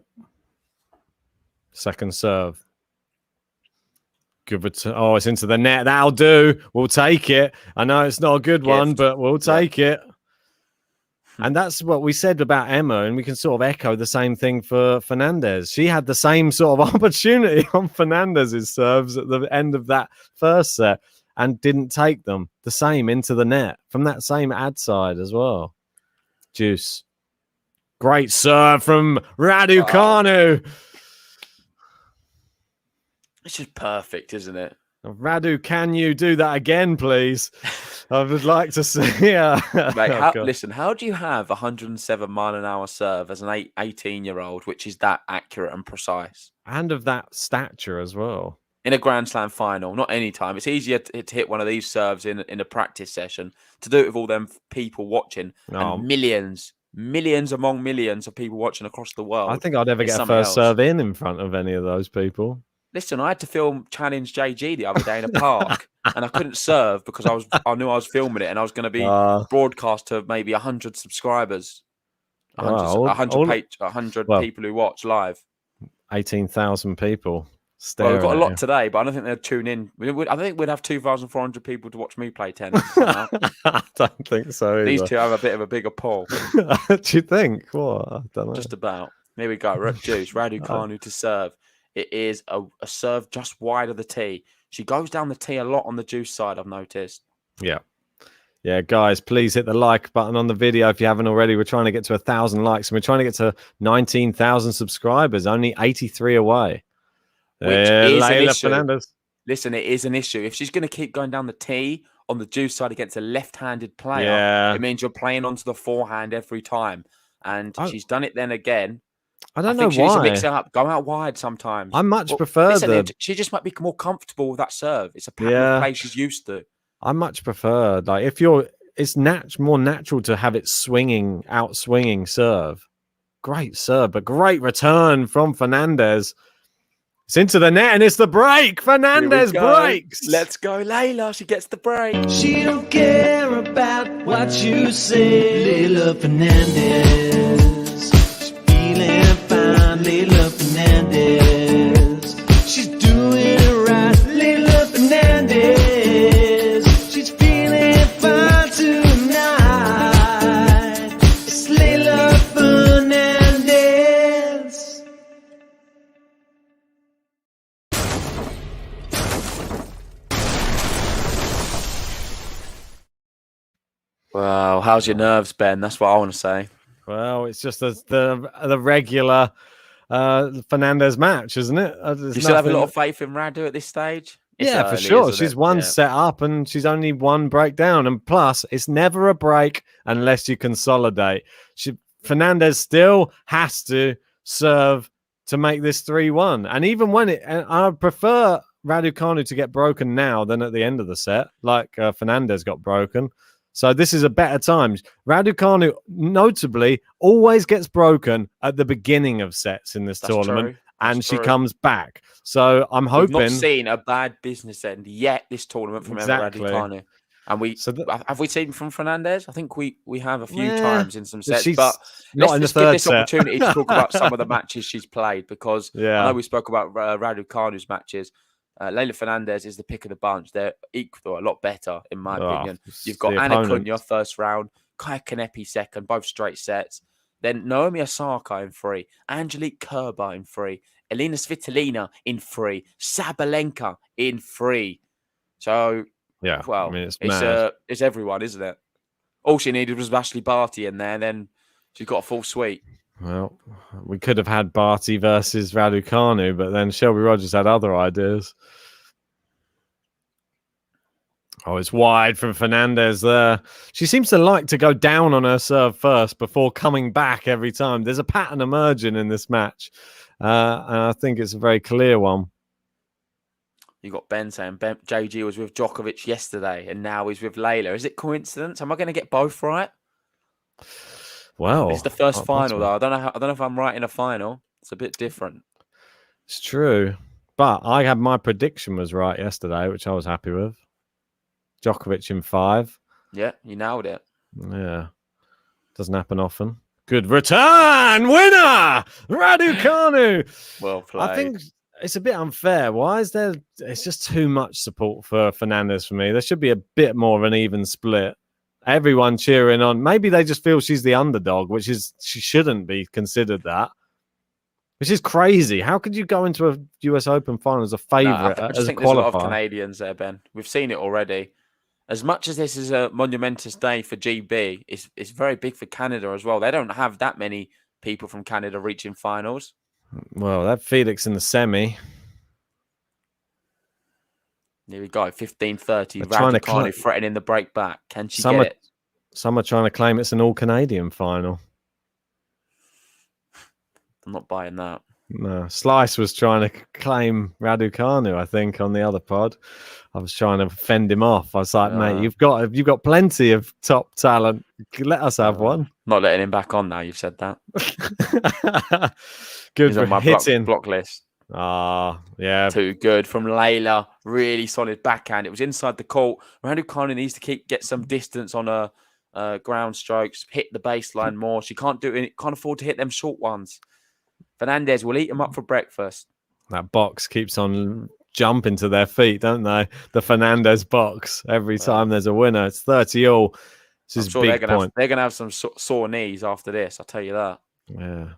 Second serve. Good return. Oh, it's into the net. That'll do. We'll take it. I know it's not a good one, but we'll take it. And that's what we said about Emma, and we can sort of echo the same thing for Fernandez. She had the same sort of opportunity on Fernandez's serves at the end of that first set and didn't take them. The same into the net from that same ad side as well. Juice. Great serve from Raducanu. Wow. It's just perfect, isn't it? Radu, can you do that again, please? I would like to see. Yeah. Mate, listen, how do you have 107 mile an hour serve as an 18-year-old, which is that accurate and precise? And of that stature as well. In a Grand Slam final, not any time. It's easier to hit one of these serves in a practice session. To do it with all them people watching and millions among millions of people watching across the world. I think I'd ever get a first serve in front of any of those people. Listen, I had to film Challenge JG the other day in a park, and I couldn't serve because I knew I was filming it, and I was going to be broadcast to maybe 100 subscribers, 100 people who watch live. 18,000 people. Well, we've got a lot today, but I don't think they'll tune in. I think we'd have 2,400 people to watch me play tennis. I don't think so either. These two have a bit of a bigger pull. Do you think? Well, I don't know. Just about. Here we go. Juice, Raducanu to serve. It is a serve just wide of the tee. She goes down the tee a lot on the Juice side, I've noticed. Yeah. Yeah, guys, please hit the like button on the video if you haven't already. We're trying to get to 1,000 likes, and we're trying to get to 19,000 subscribers, only 83 away. Which is an issue. Fernandez. Listen, it is an issue. If she's going to keep going down the tee on the Juice side against a left-handed player, it means you're playing onto the forehand every time. And she's done it then again. I don't know why. She needs to mix it up. Go out wide sometimes. I much prefer she just might be more comfortable with that serve. It's a pattern of play she's used to. I much prefer, like, it's more natural to have it out swinging serve. Great serve, but great return from Fernandez. It's into the net and it's the break. Fernandez breaks. Let's go, Leylah. She gets the break. She don't care about what you say, Leylah Fernandez. She's feeling fine, Leylah Fernandez. She's doing it right, Leylah Fernandez. She's feeling fine tonight. It's Leylah Fernandez. Wow, how's your nerves, Ben? That's what I want to say. Well, it's just the regular Fernandez match, isn't it? Do you still have a lot of faith in Radu at this stage? It's early, for sure. She's one set up and she's only one break down. And plus, it's never a break unless you consolidate. Fernandez still has to serve to make this 3-1. And even when I prefer Raducanu to get broken now than at the end of the set, like Fernandez got broken. So this is a better time. Raducanu, notably, always gets broken at the beginning of sets in this tournament. True. and she comes back. So I'm hoping. We've not seen a bad business end yet this tournament from Emma Raducanu. And have we seen from Fernandez? I think we have a few times in some sets, but let's give this opportunity to talk about some of the matches she's played, because I know we spoke about Raducanu's matches. Leylah Fernandez is the pick of the bunch. They're equal, a lot better, in my opinion. You've got Anna Cunha first round, Kaya Kanepi second, both straight sets. Then Naomi Osaka in 3, Angelique Kerber in 3, Elena Svitolina in 3, Sabalenka in 3. So, yeah, well, I mean, it's everyone, isn't it? All she needed was Ashley Barty in there, then she's got a full suite. Well, we could have had Barty versus Raducanu, but then Shelby Rogers had other ideas. Oh, it's wide from Fernandez there. She seems to like to go down on her serve first before coming back every time. There's a pattern emerging in this match, and I think it's a very clear one. You got Ben saying JG was with Djokovic yesterday, and now he's with Leylah. Is it coincidence? Am I going to get both right? Well, it's the first final, though. I don't know if I'm right in a final. It's a bit different. It's true, but I had my prediction was right yesterday, which I was happy with. Djokovic in 5. Yeah, you nailed it. Yeah, doesn't happen often. Good return, winner, Raducanu. Well played. I think it's a bit unfair. Why is there? It's just too much support for Fernandez for me. There should be a bit more of an even split. Everyone cheering on. Maybe they just feel she's the underdog, which is she shouldn't be considered that. Which is crazy. How could you go into a US Open final as a favourite? I just think there's a lot of Canadians there, Ben. We've seen it already. As much as this is a monumentous day for GB, it's very big for Canada as well. They don't have that many people from Canada reaching finals. Well, that Felix in the semi. Here we go, 15-30. Raducanu threatening the break back. Can she get it? Some are trying to claim it's an all-Canadian final. I'm not buying that. No, Slice was trying to claim Raducanu, I think, on the other pod. I was trying to fend him off. I was like, mate, you've got plenty of top talent. Let us have one. Not letting him back on now. You've said that. Good He's on my block list. Yeah. Too good from Leylah. Really solid backhand. It was inside the court. Raducanu needs to get some distance on her ground strokes, hit the baseline more. She can't do it. Can't afford to hit them short ones. Fernandez will eat them up for breakfast. That box keeps on jumping to their feet, don't they? The Fernandez box. Every time there's a winner, it's 30-all. This is big point. They're going to have some sore knees after this, I'll tell you that. Yeah.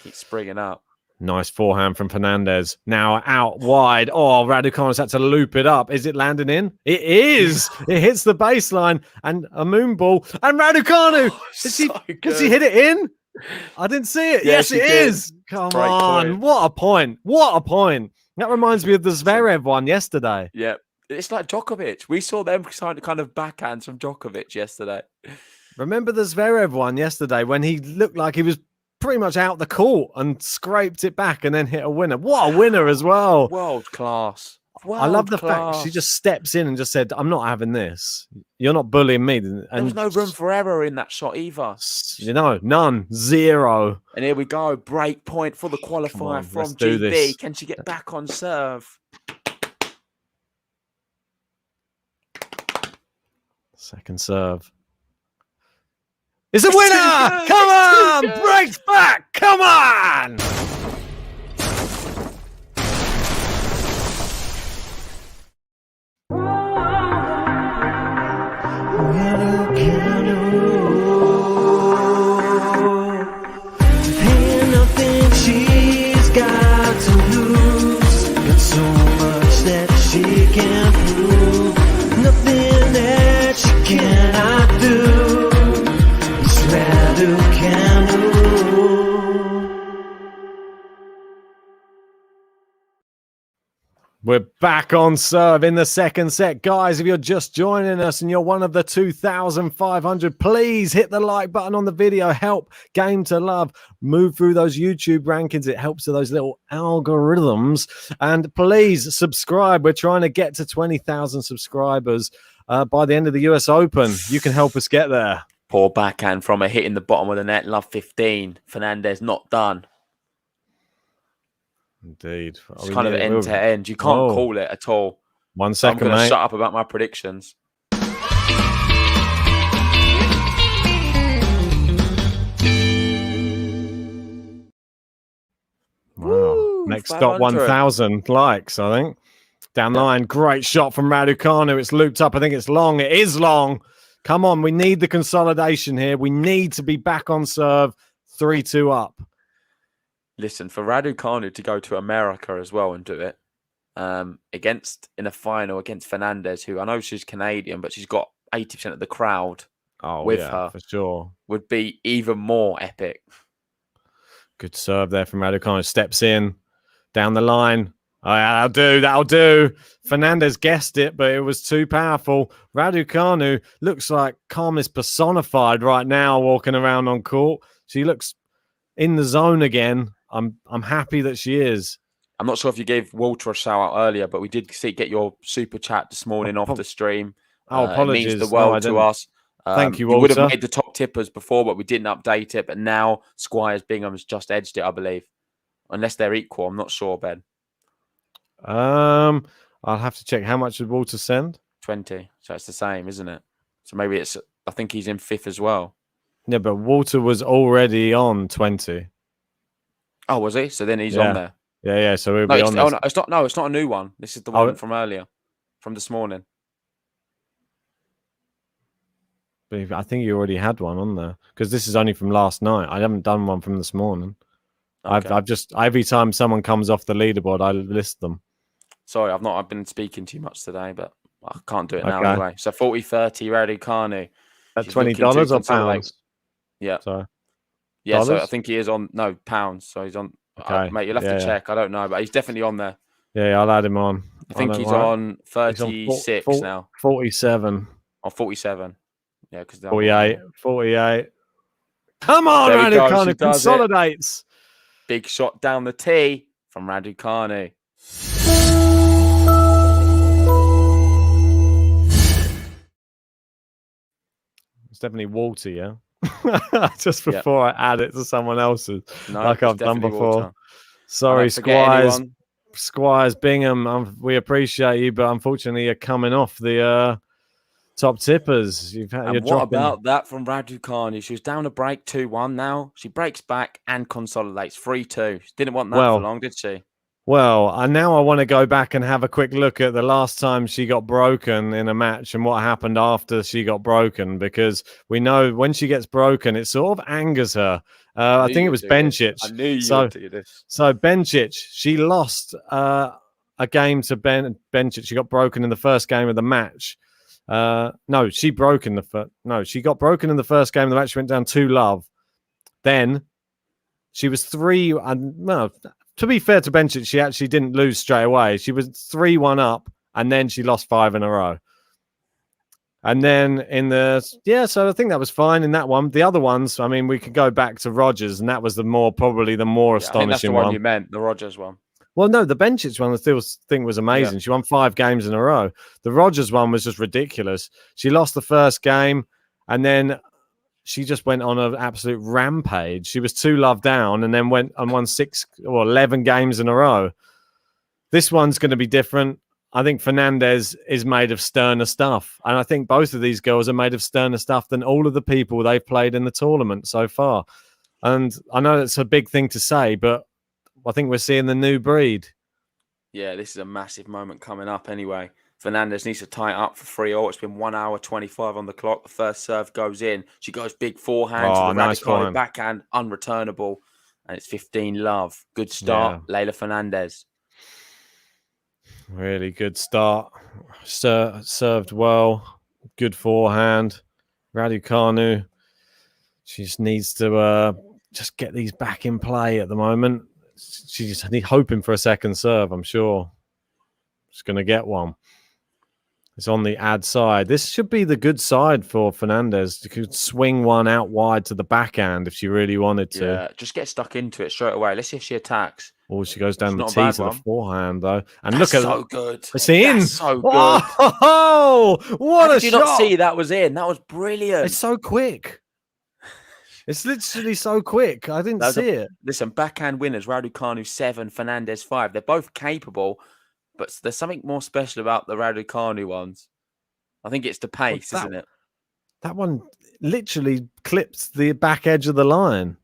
Keep springing up. Nice forehand from Fernandez. Now out wide. Oh, Raducanu's had to loop it up. Is it landing in? It is. It hits the baseline and a moon ball. And Raducanu, has she hit it in? I didn't see it. Yes, it is. Come on. What a point. What a point. That reminds me of the Zverev one yesterday. Yeah. It's like Djokovic. We saw them kind of backhands from Djokovic yesterday. Remember the Zverev one yesterday when he looked like he was pretty much out the court and scraped it back and then hit a winner. What a winner as well. World class. I love the fact she just steps in and just said, I'm not having this. You're not bullying me. And there was no room for error in that shot either. You know, none. 0. And here we go. Break point for the qualifier from GB. Can she get back on serve? Second serve. It's a winner! Come on! Breaks back! Come on! Nothing she's got to lose, got so much that she can't prove, nothing that she cannot do. It's Raducanu. We're back on serve in the second set. Guys, if you're just joining us and you're one of the 2,500, please hit the like button on the video. Help Game to Love move through those YouTube rankings. It helps with those little algorithms. And please subscribe. We're trying to get to 20,000 subscribers by the end of the US Open. You can help us get there. Poor backhand from her hitting the bottom of the net. Love 15. Fernandez not done. Indeed. It's kind of end to end. You can't call it at all. 1 So I'm second, going to mate. shut up about my predictions. Wow. Woo, Next stop, 500. 1,000 likes, I think. Down the line. Great shot from Raducanu. It's looped up. I think it's long. It is long. Come on. We need the consolidation here. We need to be back on serve. 3-2 up. Listen, for Raducanu to go to America as well and do it in a final against Fernandez, who I know she's Canadian, but she's got 80% of the crowd with her. For sure. Would be even more epic. Good serve there from Raducanu. Steps in. Down the line. Oh, yeah, that'll do. Fernandez guessed it, but it was too powerful. Raducanu looks like calmness personified right now, walking around on court. She looks in the zone again. I'm happy that she is. I'm not sure if you gave Walter a shout out earlier, but we did get your super chat this morning off the stream. Apologies. It means the world to us. Thank you, Walter. Walter. We would have made the top tippers before, but we didn't update it. But now Squires Bingham's just edged it, I believe. Unless they're equal, I'm not sure, Ben. I'll have to check. How much did Walter send? 20. So it's the same, isn't it? So maybe I think he's in 5th as well. Yeah, but Walter was already on 20. Oh, was he? So then he's on there. Yeah. So we'll be on this. No, it's not. No, it's not a new one. This is the one from earlier, from this morning. But I think you already had one on there because this is only from last night. I haven't done one from this morning. Okay. I've just every time someone comes off the leaderboard, I list them. Sorry, I've been speaking too much today, but I can't do it now anyway. So 40-30 Raducanu. At $20 or pounds? Yeah. So so I think he is on pounds. So he's on. Okay. Mate, you'll have to check. I don't know, but he's definitely on there. Yeah, I'll add him on. I think he's on 36 now. 47. Or 47. Yeah, because 48. Come on, Raducanu consolidates. Big shot down the tee from Raducanu. It's definitely Walter, yeah. Just before I add it to someone else's, like I've done before. Walter. Sorry, Squires Bingham. We appreciate you, but unfortunately, you're coming off the top tippers. What about that from Raducanu? She was down a break 2-1 now. She breaks back and consolidates 3-2. She didn't want that for long, did she? Well, now I want to go back and have a quick look at the last time she got broken in a match and what happened after she got broken, because we know when she gets broken, it sort of angers her. I think it was Bencic. I knew you would do this. So Bencic, she lost a game to Bencic. She got broken in the first game of the match. She got broken in the first game of the match. She went down 2-love. Then she was 3. To be fair to Bencic, she actually didn't lose straight away. She was 3-1 up, and then she lost 5 in a row. And then so I think that was fine in that one. The other ones, I mean, we could go back to Rogers, and that was probably the more astonishing I think that's the one you meant, the Rogers one. Well, no, the Bencic one I still think was amazing. Yeah. She won 5 games in a row. The Rogers one was just ridiculous. She lost the first game, and then she just went on an absolute rampage. She was 2-love down and then went and won 6 or 11 games in a row. This one's going to be different. I think Fernandez is made of sterner stuff. And I think both of these girls are made of sterner stuff than all of the people they've played in the tournament so far. And I know it's a big thing to say, but I think we're seeing the new breed. Yeah, this is a massive moment coming up anyway. Fernandez needs to tie it up for 3-0. It's been 1 hour 25 on the clock. The first serve goes in. She goes big forehand to the Raducanu backhand, unreturnable. And it's 15-love. Good start, Leylah Fernandez. Really good start. Served well. Good forehand. Raducanu. She just needs to just get these back in play at the moment. She's just hoping for a second serve, I'm sure. She's going to get one. It's on the ad side. This should be the good side for Fernandez. She could swing one out wide to the backhand if she really wanted to. Yeah, just get stuck into it straight away. Let's see if she attacks. Or she goes down the tee to the forehand, though. And That's look at so good. It's in. That's so good. Oh, what a shot. Did you not see that was in? That was brilliant. It's so quick. It's literally so quick. I didn't see it. Listen, backhand winners, Raducanu 7, Fernandez 5. They're both capable, but there's something more special about the Raducanu ones. I think it's the pace, isn't it? That one literally clips the back edge of the line.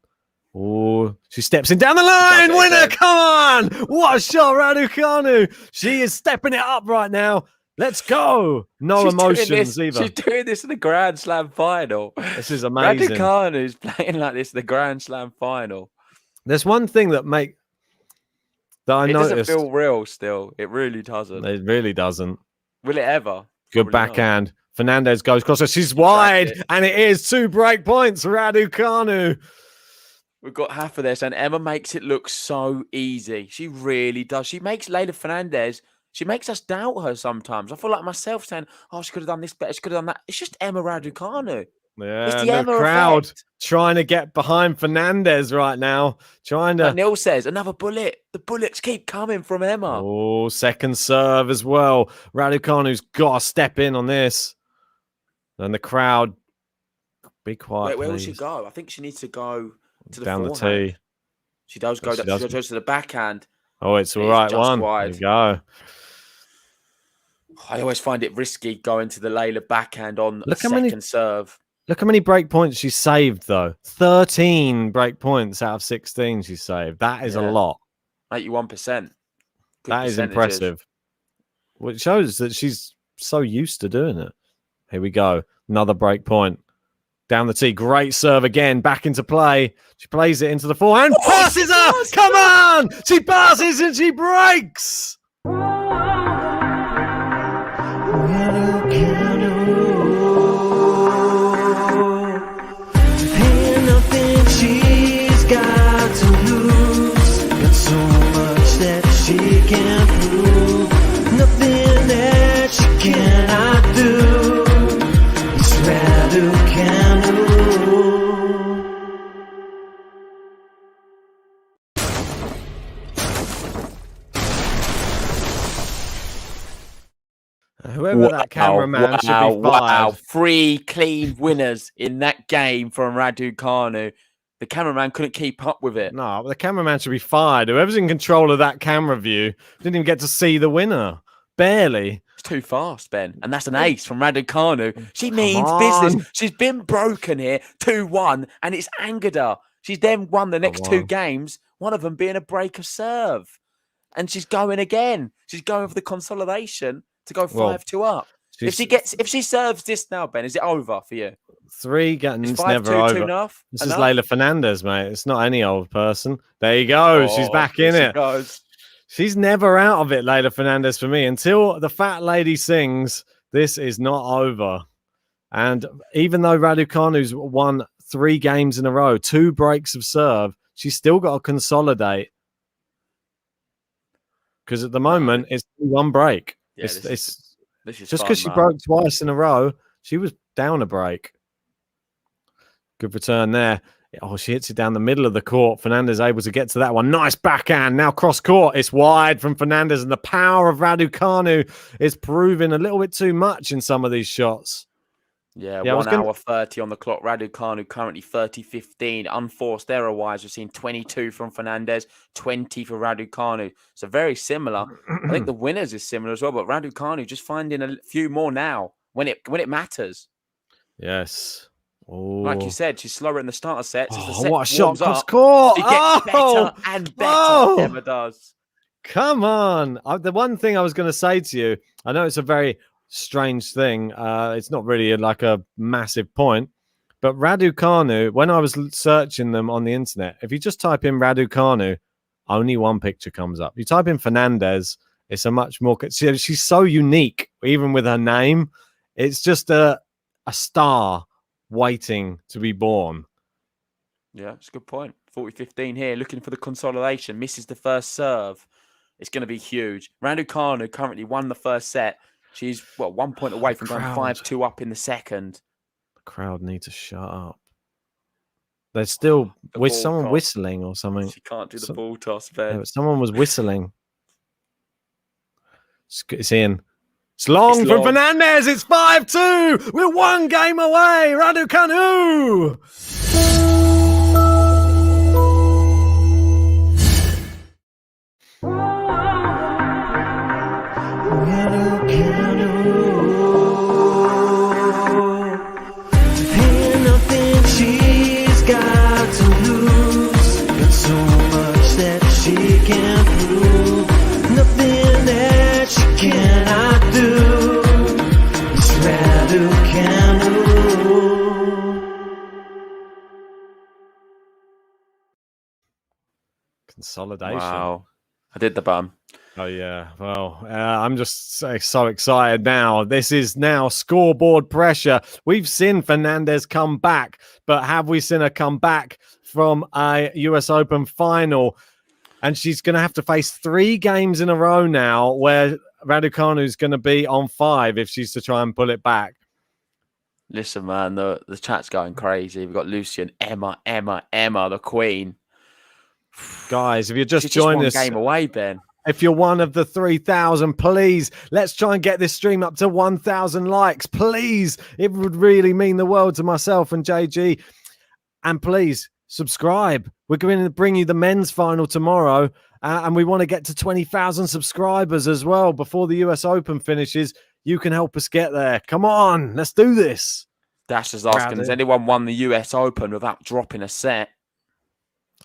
Oh, she steps in down the line. Winner, come on. What a shot, Raducanu. She is stepping it up right now. Let's go. No emotions either. She's doing this in the Grand Slam final. This is amazing. Raducanu's playing like this in the Grand Slam final. There's one thing that I noticed. It doesn't feel real still. It really doesn't. It really doesn't. Will it ever? Good backhand. Not. Fernandez goes across her. She's wide, and it is 2 break points. Raducanu. We've got half of this, and Emma makes it look so easy. She really does. She makes Leylah Fernandez. She makes us doubt her sometimes. I feel like myself saying, "Oh, she could have done this better. She could have done that." It's just Emma Raducanu. Yeah, it's the Emma crowd effect. Trying to get behind Fernandez right now. Like Neil says, another bullet. The bullets keep coming from Emma. Oh, second serve as well. Raducanu's got to step in on this. And the crowd, be quiet. Where will she go? I think she needs to go to the down forehand. the tee. She does go. She goes to the backhand. Oh, it's the right one. Wide. There you go. I always find it risky going to the Leylah backhand on a second serve. Look how many break points she saved, though. 13 break points out of 16 she saved. That is a lot. 81%. That is impressive. Well, it shows that she's so used to doing it. Here we go. Another break point. Down the tee. Great serve again. Back into play. She plays it into the forehand. Passes her. Come on. She passes and she breaks. Ain't nothing she's got to lose. Got so much that she can't prove. Nothing that she cannot do. It's Raducanu. Whoever that cameraman should be fired. Wow, 3 clean winners in that game from Raducanu. The cameraman couldn't keep up with it. No, the cameraman should be fired. Whoever's in control of that camera view didn't even get to see the winner. Barely. It's too fast, Ben. And that's an ace from Raducanu. She means business. She's been broken here, 2-1, and it's angered her. She's then won the next 2 games, one of them being a break of serve. And she's going again. She's going for the consolidation to go 5-2 up. If she serves this now, Ben, is it over for you? 3 games never over. Enough? This is Leylah Fernandez, mate. It's not any old person. There you go. She's back in it. She's never out of it, Leylah Fernandez, for me. Until the fat lady sings, this is not over. And even though Raducanu's won 3 games in a row, 2 breaks of serve, she's still got to consolidate. Because at the moment, it's 1 break. Yeah, this is just fun, because she broke twice in a row, she was down a break. Good return there. Oh, she hits it down the middle of the court. Fernandez able to get to that one. Nice backhand. Now cross court. It's wide from Fernandez, and the power of Raducanu is proving a little bit too much in some of these shots. Yeah, 1 hour 30 on the clock. Raducanu currently 30-15. Unforced error-wise, we've seen 22 from Fernandez, 20 for Raducanu. So very similar. I think the winners is similar as well, but Raducanu just finding a few more now when it matters. Yes. Oh. Like you said, she's slower in the starter sets. What a shot cross court. She gets better and better. Emma does. Come on. The one thing I was going to say to you, I know it's a very strange thing. It's not really like a massive point, but Raducanu, when I was searching them on the internet, if you just type in Raducanu, only 1 picture comes up. You type in Fernandez, it's a much more. She's so unique, even with her name. It's just a star waiting to be born. Yeah, it's a good point. 40-15 here, looking for the consolidation. Misses the first serve. It's going to be huge. Raducanu currently won the first set. She's 1 point away from going 5-2 up in the second. The crowd need to shut up. There's still someone whistling or something. She can't do the ball toss, Ben. Yeah, someone was whistling. It's in. It's long from Fernandez. It's 5-2. We're 1 game away. Raducanu. Ain't nothing she's got to lose, but so much that she can prove. Nothing that she cannot do. It's Raducanu. Consolidation. Wow. I did the bum. Oh, yeah. Well, I'm just so excited now. This is now scoreboard pressure. We've seen Fernandez come back, but have we seen her come back from a US Open final? And she's going to have to face 3 games in a row now where Raducanu's going to be on 5 if she's to try and pull it back. Listen, man, the chat's going crazy. We've got Lucian, Emma, the queen. Guys, if you're just She's joining just one us, game away, Ben. if you're one of the 3,000, please, let's try and get this stream up to 1,000 likes. Please, it would really mean the world to myself and JG. And please, subscribe. We're going to bring you the men's final tomorrow. And we want to get to 20,000 subscribers as well before the US Open finishes. You can help us get there. Come on, let's do this. Dash is asking, has anyone won the US Open without dropping a set?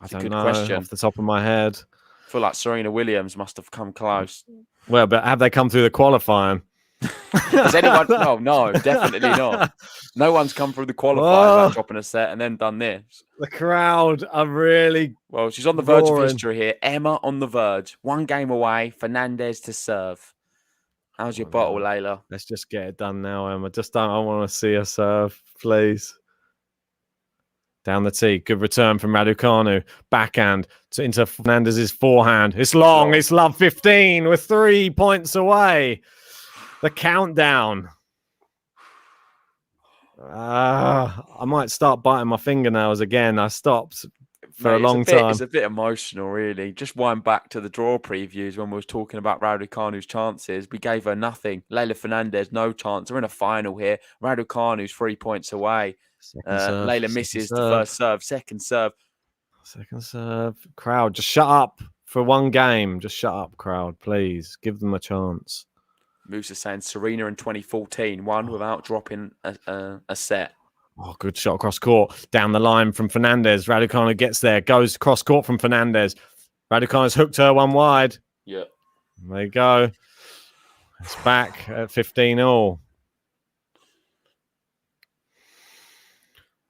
I don't know off the top of my head. I feel like Serena Williams must have come close. Well, but have they come through the qualifying? Has anyone? No, definitely not. No one's come through the qualifying without dropping a set and then done this. The crowd are really well. She's on the verge of history here. Emma on the verge. 1 game away. Fernandez to serve. How's your bottle, Leylah? Let's just get it done now, Emma. I want to see her serve, please. Down the tee. Good return from Raducanu. Backhand into Fernandez's forehand. It's long. It's love 15. We're 3 points away. The countdown. I might start biting my fingernails again. I stopped for a long time. It's a bit emotional, really. Just wind back to the draw previews when we was talking about Raducanu's chances. We gave her nothing. Leylah Fernandez, no chance. We're in a final here. Raducanu's 3 points away. Leylah misses the first serve. Second serve. Crowd, just shut up for 1 game. Just shut up, crowd, please. Give them a chance. Musa saying Serena in 2014 won without dropping a set. Oh, good shot across court. Down the line from Fernandez. Raducanu gets there. Goes cross court from Fernandez. Raducanu's hooked her 1 wide. Yeah. There you go. It's back at 15-all.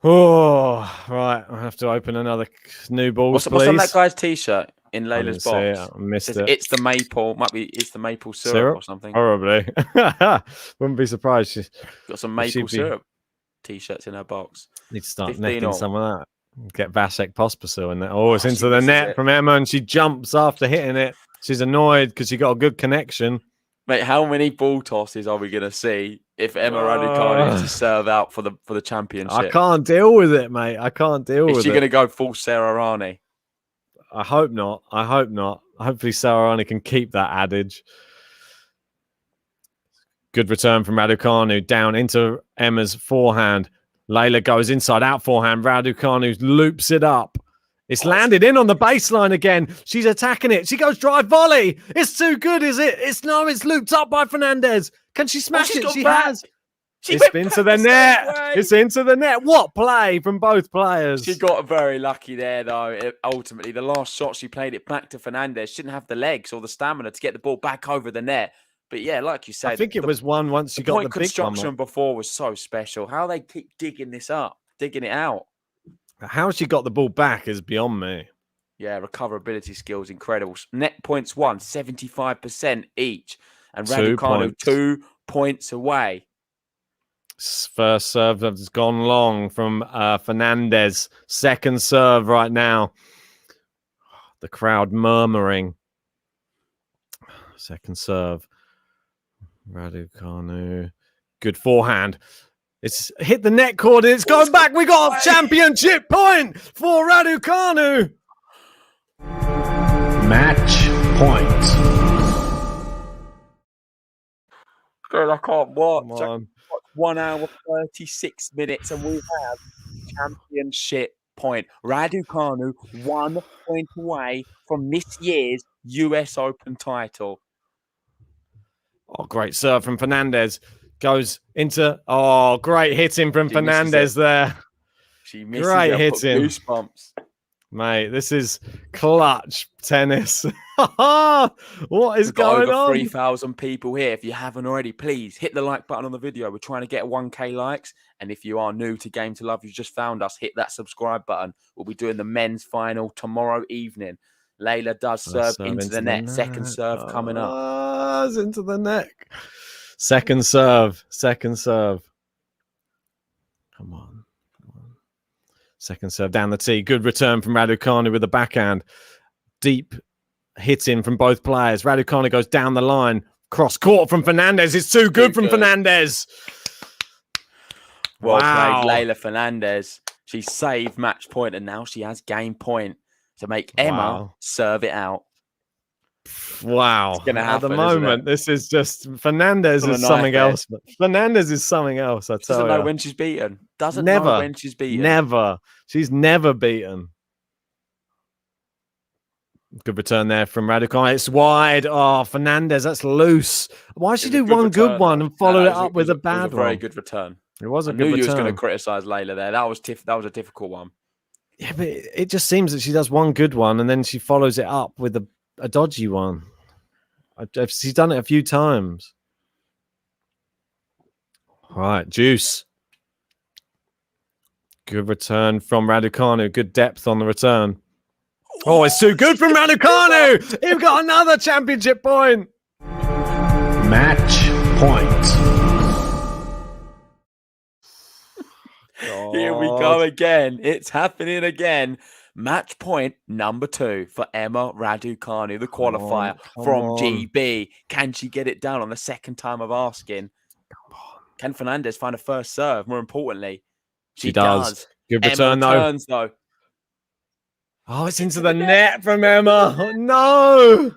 Oh, right. I have to open another new balls, What's on that guy's t-shirt in Leylah's box? I missed it. It's the maple. It's the maple syrup or something. Probably. Wouldn't be surprised. She's got some maple syrup t-shirts in her box. Need to start necking some of that. Get Vasek Pospisil in there. Oh, it's into the net from Emma, and she jumps after hitting it. She's annoyed because she got a good connection. Mate, how many ball tosses are we going to see if Emma Raducanu is to serve out for the championship? I can't deal with it, mate. I can't deal with it. Is she going to go full Sarah Rani? I hope not. Hopefully Sarah Rani can keep that adage. Good return from Raducanu down into Emma's forehand. Leylah goes inside out forehand. Raducanu loops it up. It's landed in on the baseline again. She's attacking it. She goes drive volley. It's too good, is it? It's looped up by Fernandez. Can she smash it? She has. It's into the net. It's into the net. What play from both players? She got very lucky there, though. Ultimately, the last shot, she played it back to Fernandez. She didn't have the legs or the stamina to get the ball back over the net. But yeah, like you said, I think it was one once you got the big construction one. Before was so special. How they keep digging this up, digging it out. How she got the ball back is beyond me. Yeah, recoverability skills incredible. Net points won 75% each, and Raducanu 2 points away. First serve has gone long from Fernandez. Second serve right now. The crowd murmuring. Second serve. Raducanu. Good forehand. It's hit the net cord and it's going back. We got a championship point for Raducanu. Match point. Girl, I can't watch. 1 hour, 36 minutes, and we have championship point. Raducanu 1 point away from this year's US Open title. Oh, great serve from Fernandez. Goes into... Oh, great hitting from Fernandez there. She misses Great it. hitting. Goosebumps. Mate, this is clutch tennis. What is going over on? 3,000 people here. If you haven't already, please hit the like button on the video. We're trying to get 1K likes. And if you are new to Game to Love, you just found us, hit that subscribe button. We'll be doing the men's final tomorrow evening. Leylah does serve into the net. Second serve coming up. It's into the neck. Second serve. Second serve. Come on. Second serve down the tee. Good return from Raducanu with the backhand. Deep hitting from both players. Raducanu goes down the line. Cross court from Fernandez. It's too good from Fernandez. Well played, Leylah Fernandez. She saved match point and now she has game point to make Emma serve it out. Wow. It's gonna happen, at the moment, this is just Fernandez is something else. Fernandez is something else, I tell you. Doesn't know when she's beaten. Doesn't know when she's beaten. Never. She's never beaten. Good return there from Raducanu. It's wide. Oh, Fernandez, that's loose. Why did she do one good one and follow it up with a bad one? Very good return. It was a good return. I knew return. you was going to criticize Leylah there. That was a difficult one. Yeah, but it just seems that she does one good one and then she follows it up with a dodgy one. She's done it a few times. All right, Juice. Good return from Raducanu. Good depth on the return. Oh, it's too good from Raducanu. You've got another championship point. Match point. Here we go again. It's happening again. Match point number 2 for Emma Raducanu, the qualifier from GB. Can she get it done on the second time of asking? Can Fernandez find a first serve? More importantly, she does. Good return, though. Oh, it's into the net from Emma. Oh, no.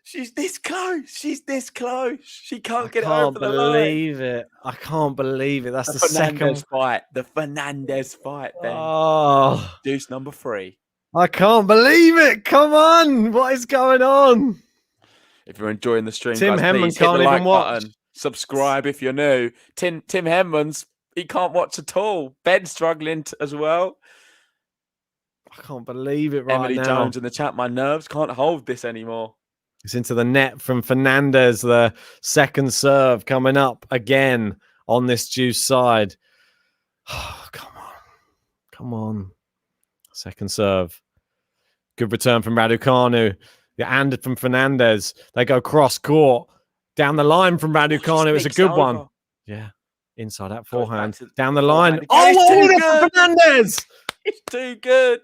She's this close. She's this close. She can't get it over the line. I can't believe it. That's the Fernandez second fight. The Fernandez fight, Ben. Oh, Deuce number 3. I can't believe it. Come on. What is going on? If you're enjoying the stream, Tim guys, Henman please can't hit the even like watch. button. Subscribe if you're new. Tim Henman's, he can't watch at all. Ben's struggling as well. I can't believe it right Emily now. Jones in the chat. My nerves can't hold this anymore. It's into the net from Fernandez. The second serve coming up again on this Juice side. Oh, come on. Come on. Second serve. Good return from Raducanu. And from Fernandez. They go cross court. Down the line from Raducanu. It's a good one. Yeah. Inside that forehand. Down the line. Oh, what for Fernandez? It's too good.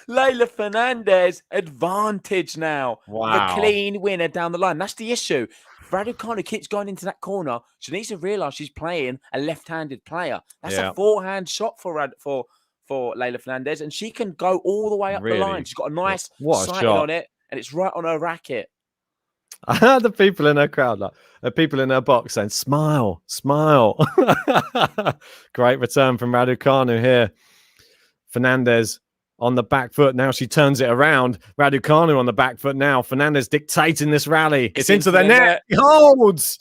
Leylah Fernandez, advantage now. Wow. The clean winner down the line. That's the issue. Raducanu keeps going into that corner. She needs to realise she's playing a left-handed player. That's a forehand shot for Leylah Fernandez, and she can go all the way up the line. She's got a nice sighting on it, and it's right on her racket. I heard the people in her crowd, like the people in her box saying, smile, smile. Great return from Raducanu here. Fernandez on the back foot. Now she turns it around. Raducanu on the back foot now. Fernandez dictating this rally. It's into the net. He holds.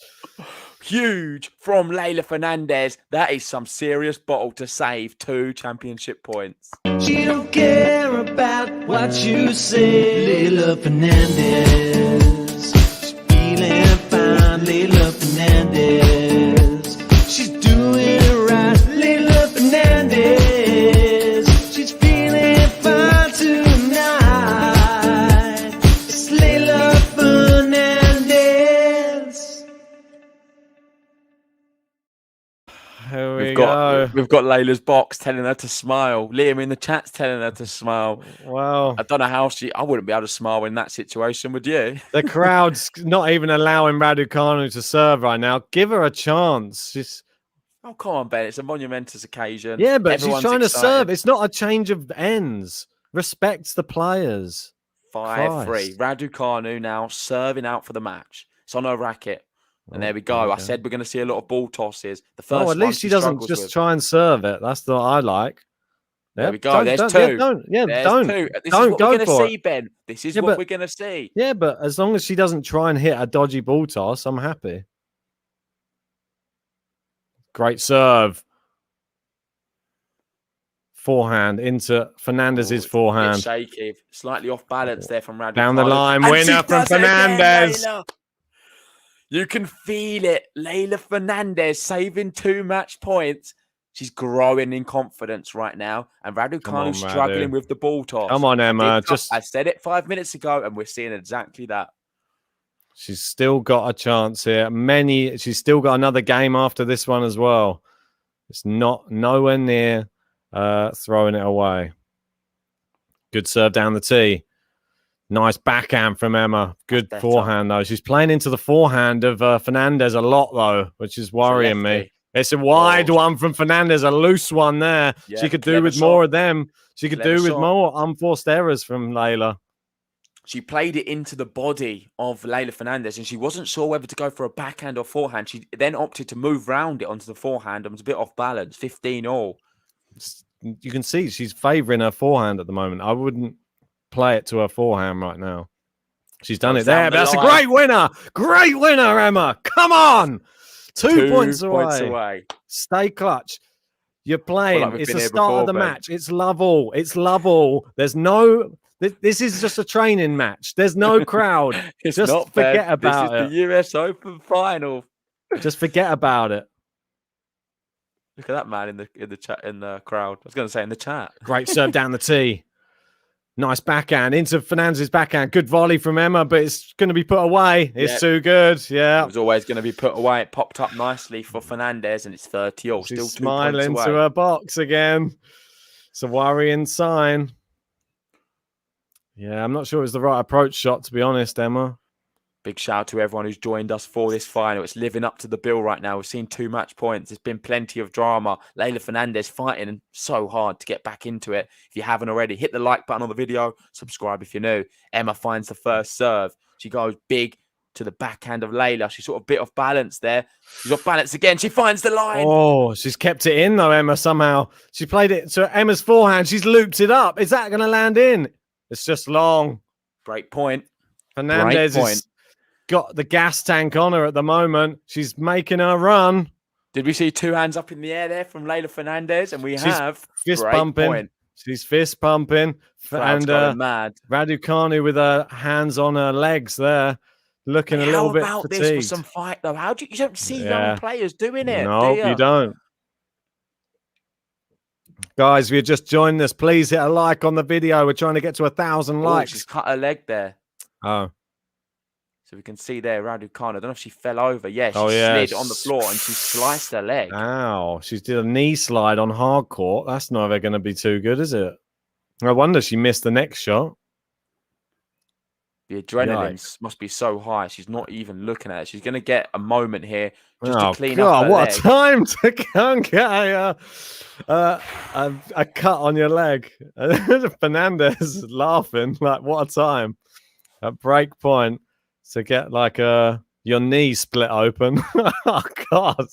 Huge from Leylah Fernandez. That is some serious bottle to save 2 championship points. She don't care about what you say, Leylah Fernandez. She's feeling fine, Leylah Fernandez. She's doing it right, Leylah Fernandez. She's feeling fine tonight. It's Leylah Fernandez. Here we go. We've got Leylah's box telling her to smile. Liam in the chat's telling her to smile. Wow. I don't know how I wouldn't be able to smile in that situation, would you? The crowd's not even allowing Raducanu to serve right now. Give her a chance. She's... Oh, come on, Ben. It's a monumentous occasion. Yeah, but Everyone's she's trying excited. to serve. It's not a change of ends. Respect the players. 5-3. Raducanu now serving out for the match. It's on her racket. And there we go. I said we're going to see a lot of ball tosses. The first at least she doesn't just try and serve it. That's what I like. There we go. There's two. Don't. This is what we're going to see, Ben. This is what we're going to see. Yeah, but as long as she doesn't try and hit a dodgy ball toss, I'm happy. Great serve. Forehand into Fernandez's forehand. Shaky, slightly off balance there from Raducanu. Down the line, winner from Fernandez. Again, you can feel it. Leylah Fernandez saving 2 match points. She's growing in confidence right now. And Raducanu struggling with the ball toss. Come on, Emma. I said it 5 minutes ago, and we're seeing exactly that. She's still got a chance here. She's still got another game after this one as well. It's nowhere near throwing it away. Good serve down the tee. Nice backhand from Emma. Good forehand, though. She's playing into the forehand of Fernandez a lot, though, which is worrying me. It's a wide one from Fernandez, a loose one there. Yeah, she could do with more of them. She could do with more unforced errors from Leylah. She played it into the body of Leylah Fernandez, and she wasn't sure whether to go for a backhand or forehand. She then opted to move round it onto the forehand and was a bit off balance. 15-all. You can see she's favouring her forehand at the moment. I wouldn't play it to her forehand right now. She's done it there. But that's a great winner. Great winner, Emma. Come on. 2 points away. Stay clutch. You're playing. It's the start of the match. It's love all. It's love all. There's no... This is just a training match. There's no crowd. Just forget about it. This is the US Open final. Just forget about it. Look at that man in the crowd. I was going to say in the chat. Great serve down the tee. Nice backhand into Fernandez's backhand. Good volley from Emma, but it's going to be put away. It's too good. Yeah, it was always going to be put away. It popped up nicely for Fernandez, and it's 30-all. She's still smiling to her box again. It's a worrying sign. Yeah, I'm not sure it was the right approach shot, to be honest, Emma. Big shout out to everyone who's joined us for this final. It's living up to the bill right now. We've seen 2 match points. There's been plenty of drama. Leylah Fernandez fighting so hard to get back into it. If you haven't already, hit the like button on the video. Subscribe if you're new. Emma finds the first serve. She goes big to the backhand of Leylah. She's sort of a bit off balance there. She's off balance again. She finds the line. Oh, she's kept it in though, Emma, somehow. She played it to Emma's forehand. She's looped it up. Is that going to land in? It's just long. Break point. Fernandez has got the gas tank on her at the moment. She's making her run. Did we see 2 hands up in the air there from Leylah Fernandez? And she's have fist pumping. Point. She's fist pumping. And mad. Raducanu with her hands on her legs there, looking a little bit fatigued. How about this for some fight though? You don't see young players doing it? No, you don't. Guys, if you're just joining us, please hit a like on the video. We're trying to get to 1,000 likes. She's cut her leg there. Oh. So we can see there, Raducanu. I don't know if she fell over. Yeah, she slid on the floor and she sliced her leg. Ow. She did a knee slide on hard court. That's never going to be too good, is it? I wonder she missed the next shot. The adrenaline must be so high. She's not even looking at it. She's going to get a moment here just to clean up her what leg. A time to go and get a cut on your leg. Fernandez is laughing like, what a time. At break point to get like your knee split open. Oh, God.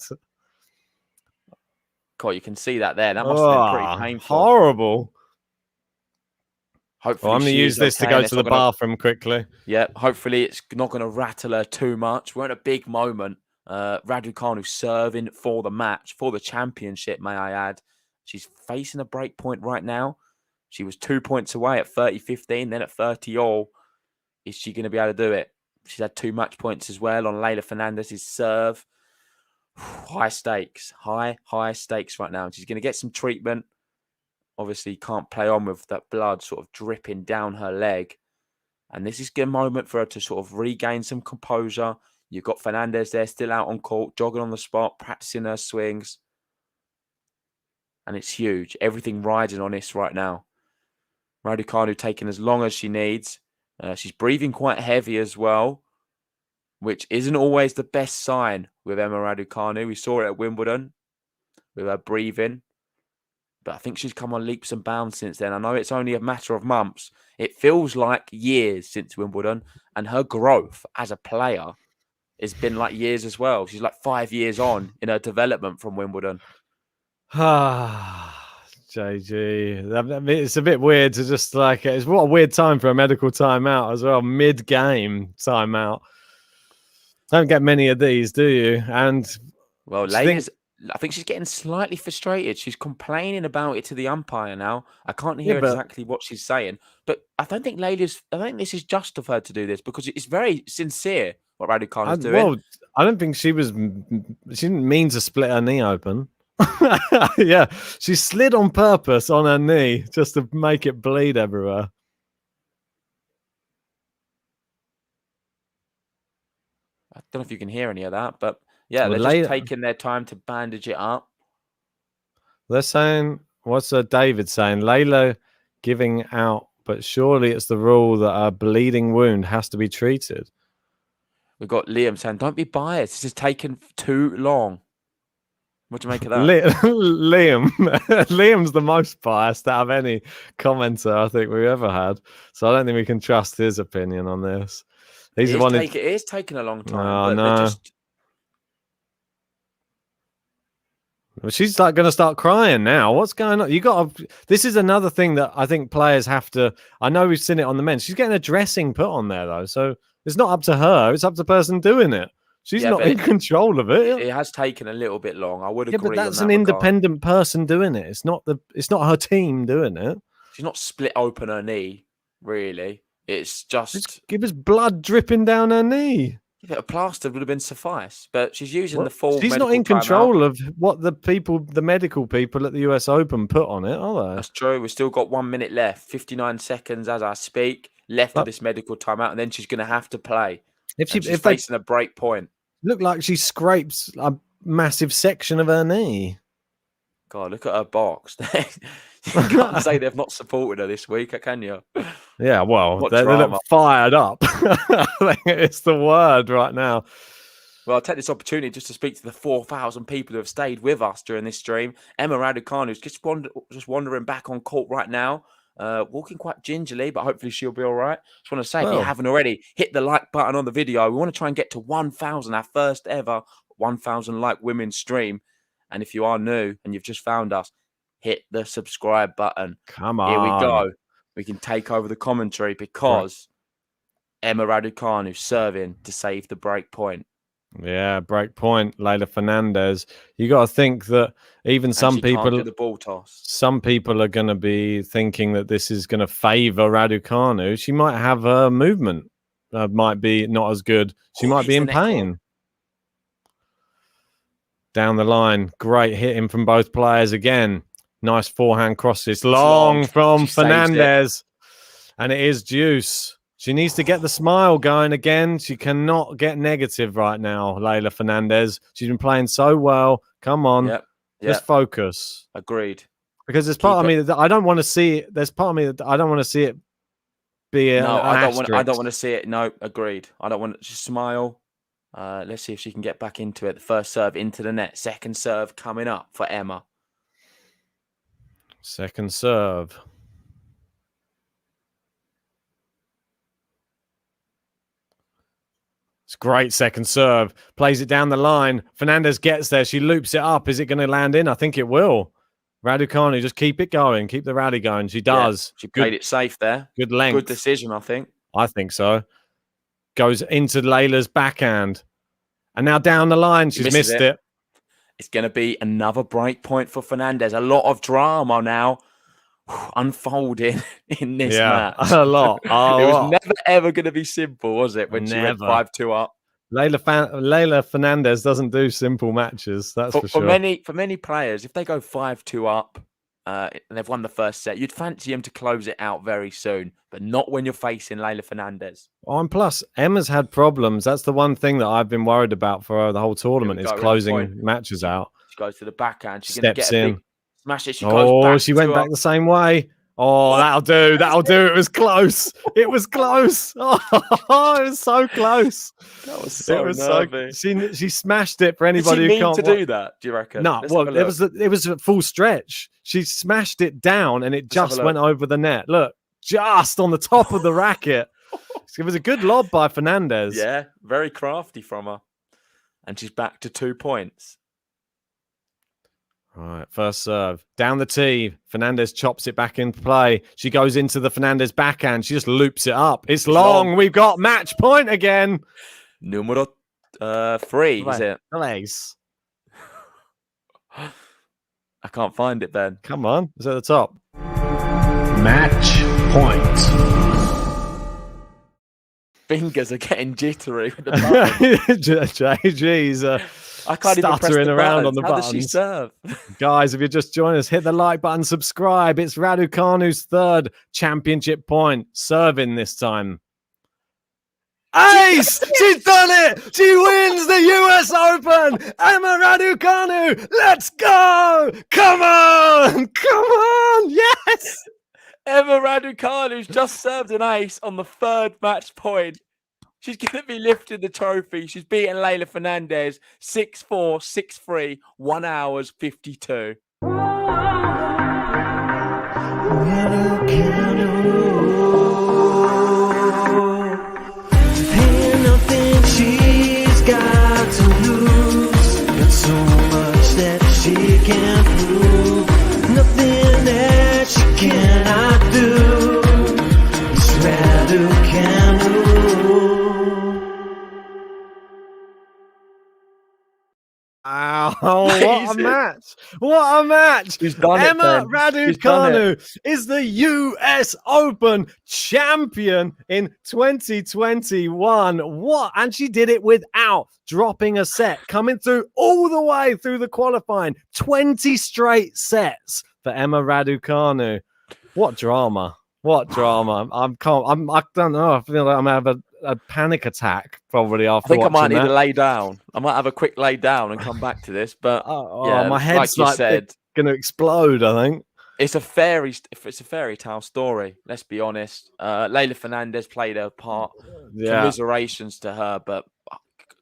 God, you can see that there. That must have been pretty painful. Horrible. Hopefully I'm going to use this to go to the bathroom quickly. Yeah, hopefully it's not going to rattle her too much. We're in a big moment. Raducanu serving for the match, for the championship, may I add. She's facing a break point right now. She was 2 points away at 30-15, then at 30-all. Is she going to be able to do it? She's had 2 match points as well on Leylah Fernandez's serve. High stakes. High stakes right now. She's going to get some treatment. Obviously, can't play on with that blood sort of dripping down her leg. And this is a moment for her to sort of regain some composure. You've got Fernandez there still out on court, jogging on the spot, practicing her swings. And it's huge. Everything riding on this right now. Raducanu taking as long as she needs. She's breathing quite heavy as well, which isn't always the best sign with Emma Raducanu. We saw it at Wimbledon with her breathing. But I think she's come on leaps and bounds since then. I know it's only a matter of months. It feels like years since Wimbledon. And her growth as a player it's been like years as well. She's like 5 years on in her development from Wimbledon. JG. I mean, it's a bit weird to just like, it's what a weird time for a medical timeout as well. Mid-game timeout. Don't get many of these, do you? And well, I think she's getting slightly frustrated. She's complaining about it to the umpire now. I can't hear exactly what she's saying, but I don't think this is just of her to do this because it's very sincere what Raducanu's doing. Well, I don't think she didn't mean to split her knee open. Yeah, she slid on purpose on her knee just to make it bleed everywhere. I don't know if you can hear any of that, but yeah, they're just taking their time to bandage it up. They're saying, what's David saying? Leylah giving out, but surely it's the rule that a bleeding wound has to be treated. We've got Liam saying, don't be biased. This is taking too long. What do you make of that? Liam's the most biased out of any commenter I think we've ever had. So I don't think we can trust his opinion on this. It is taking a long time. No. She's like going to start crying now. What's going on? This is another thing that I think players have to. I know we've seen it on the men. She's getting a dressing put on there though, so it's not up to her. It's up to the person doing it. She's not in control of it. It has taken a little bit long. I would agree. But that's an independent person doing it. It's not her team doing it. She's not split open her knee, really. It's just give us blood dripping down her knee. A plaster would have been suffice, but she's using the full. She's not in control of what the medical people at the US Open put on it, are they? That's true. We've still got 1 minute left, 59 seconds as I speak left of this medical timeout, and then she's going to have to play. If she's facing a break point, look like she scrapes a massive section of her knee. God, look at her box. You can't say they've not supported her this week, can you? Yeah, well, they look fired up. It's the word right now. Well, I'll take this opportunity just to speak to the 4,000 people who have stayed with us during this stream. Emma Raducanu is just wandering back on court right now, walking quite gingerly, but hopefully she'll be all right. Just want to say, if you haven't already, hit the like button on the video. We want to try and get to 1,000, our first ever 1,000 like women's stream. And if you are new and you've just found us, hit the subscribe button. Come on. Here we go. We can take over the commentary because Emma Raducanu serving to save the break point. Yeah, break point. Leylah Fernandez. You got to think that even some people can't do the ball toss. Some people are going to be thinking that this is going to favor Raducanu. She might have a movement. Might be not as good. She might be in pain. Down the line. Great hitting from both players again. Nice forehand crosses. Long from Fernandez. And it is deuce. She needs to get the smile going again. She cannot get negative right now, Leylah Fernandez. She's been playing so well. Come on. Just focus. Agreed. Because there's part of me that I don't want to see it. There's part of me that I don't want to see it be I don't want to see it. No, agreed. I don't want to just smile. Let's see if she can get back into it. The first serve into the net. Second serve coming up for Emma. Second serve. It's great second serve. Plays it down the line. Fernandez gets there. She loops it up. Is it going to land in? I think it will. Raducanu, just keep it going. Keep the rally going. She does. She played it safe there. Good length. Good decision, I think. I think so. Goes into Leylah's backhand. And now down the line, she's missed it. It's going to be another break point for Fernandez. A lot of drama now unfolding in this match. A lot. It was never, ever going to be simple, was it, when she went 5-2 up? Leylah Fernandez doesn't do simple matches, that's for sure. For many players, if they go 5-2 up and they've won the first set, you'd fancy them to close it out very soon, but not when you're facing Leylah Fernandez. Oh, and plus, Emma's had problems. That's the one thing that I've been worried about for the whole tournament is closing matches out. She goes to the backhand. She's going to get a big smash it. She went back the same way. Oh, that'll do. That'll do. It was close. It was close. Oh, it was so close. That was so nervy. She smashed it for anybody who can't do that, do you reckon? No, well, it was a full stretch. She smashed it down and it just went over the net. Look, just on the top of the racket. It was a good lob by Fernandez. Yeah, very crafty from her. and she's back to 2 points. All right, first serve. Down the tee. Fernandez chops it back into play. She goes into the Fernandez backhand. She just loops it up. It's long. We've got match point again. Numero 3, is it? Place. I can't find it, Ben. Come on. It's at the top. Match point. Fingers are getting jittery with the button. JG's I can't even press stuttering the around buttons. on the How does she buttons. serve? Guys, if you're just joining us, hit the like button, subscribe. It's Raducanu's third championship point. Serving this time. Ace! She's done it! She wins the US Open! Emma Raducanu! Let's go! Come on! Come on! Yes! Emma Raducanu's just served an ace on the third match point. She's going to be lifting the trophy. She's beaten Leylah Fernandez 6-4, 6-3, 1 hours 52. Ain't nothing she's got to lose, but so much that she can prove. Nothing that she cannot do. It's Raducanu. Oh, what a match! What a match! She's done it, Emma Ben. She's done Raducanu is the US Open champion in 2021. What? And she did it without dropping a set, coming through all the way through the qualifying. 20 straight sets for Emma Raducanu. What drama! What drama! I don't know. I feel like I'm gonna have a panic attack probably I after think I might watching need that. to lay down. I might have a quick lay down and come back to this. But yeah, my head's like you said, going to explode, I think. it's a fairy tale story. Let's be honest. Leylah Fernandez played her part. Yeah. Commiserations to her, but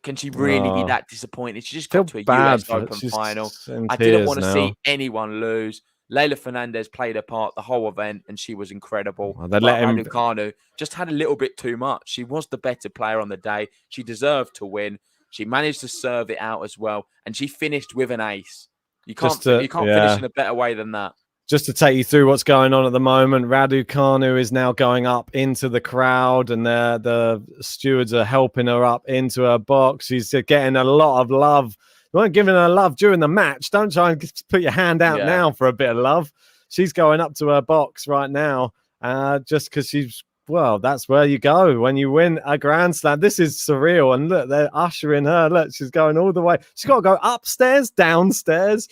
can she really be that disappointed? She just Feel got to a bad US for her. Open She's final. in I didn't tears want to now. see anyone lose. Leylah Fernandez played her part the whole event, and she was incredible. Well, they But let him- Raducanu just had a little bit too much. She was the better player on the day. She deserved to win. She managed to serve it out as well, and she finished with an ace. You can't finish in a better way than that. Just to take you through what's going on at the moment, Raducanu is now going up into the crowd, and the stewards are helping her up into her box. She's getting a lot of love. You weren't giving her love during the match. Don't try and put your hand out now for a bit of love. She's going up to her box right now, just because that's where you go when you win a Grand Slam. This is surreal. And look, they're ushering her. Look, she's going all the way. She's got to go upstairs, downstairs,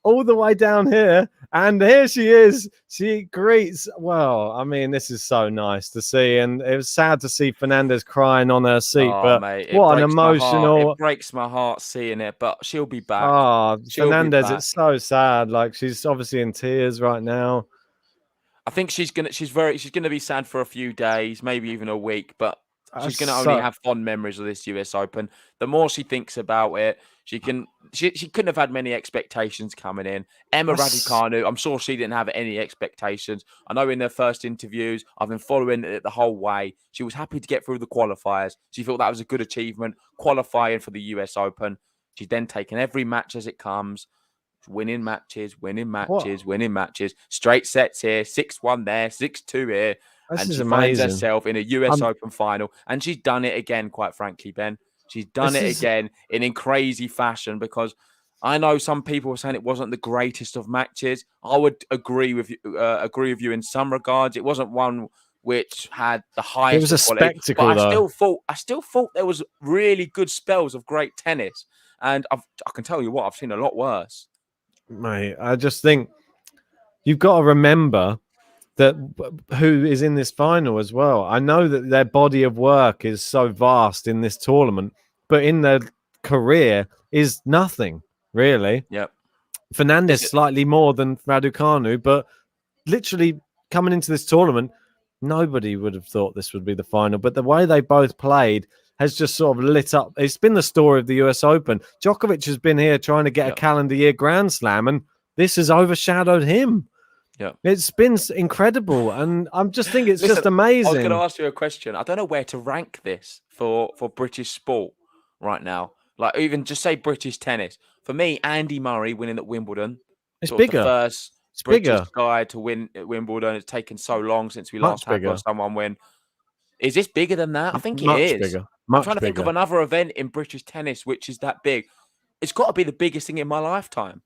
all the way down here. And here she is. She greets. Well, I mean, this is so nice to see. And it was sad to see Fernandez crying on her seat. But mate, what an breaks my heart. emotional. It breaks my heart seeing it, but she'll be back. Oh, She'll be Fernandez, back. it's so sad. Like, she's obviously in tears right now. I think she's gonna be sad for a few days, maybe even a week, but she's gonna So- only have fond memories of this US Open. The more she thinks about it, she couldn't have had many expectations coming in. Emma Raducanu, I'm sure she didn't have any expectations. I know in their first interviews, I've been following it the whole way. She was happy to get through the qualifiers. She thought that was a good achievement, qualifying for the US Open. She's then taken every match as it comes. Winning matches, winning matches, straight sets here, 6-1 there, 6-2 here. This and is she finds amazing. herself in a US Open final. And she's done it again, quite frankly, Ben. She's done it again in crazy fashion, because I know some people were saying it wasn't the greatest of matches. I would agree with you in some regards. It wasn't one which had the highest. It was a quality, spectacle, but though. I still thought there was really good spells of great tennis. And I can tell you what, I've seen a lot worse. Mate, I just think you've got to remember that who is in this final as well. I know that their body of work is so vast in this tournament, but in their career is nothing, really. Yep. Fernandez slightly more than Raducanu, but literally coming into this tournament, nobody would have thought this would be the final. But the way they both played has just sort of lit up. It's been the story of the US Open. Djokovic has been here trying to get a calendar year Grand Slam, and this has overshadowed him. Yeah, it's been incredible, and I'm just thinking it's just amazing. I was going to ask you a question. I don't know where to rank this for British sport right now, Like even just say British tennis. For me, Andy Murray winning at Wimbledon, It's sort of the bigger. first It's British bigger. guy to win at Wimbledon. It's taken so long since we Much last had bigger. someone win. Is this bigger than that? I think it Much is. bigger. I'm trying Much to think of bigger. another event in British tennis which is that big. It's got to be the biggest thing in my lifetime.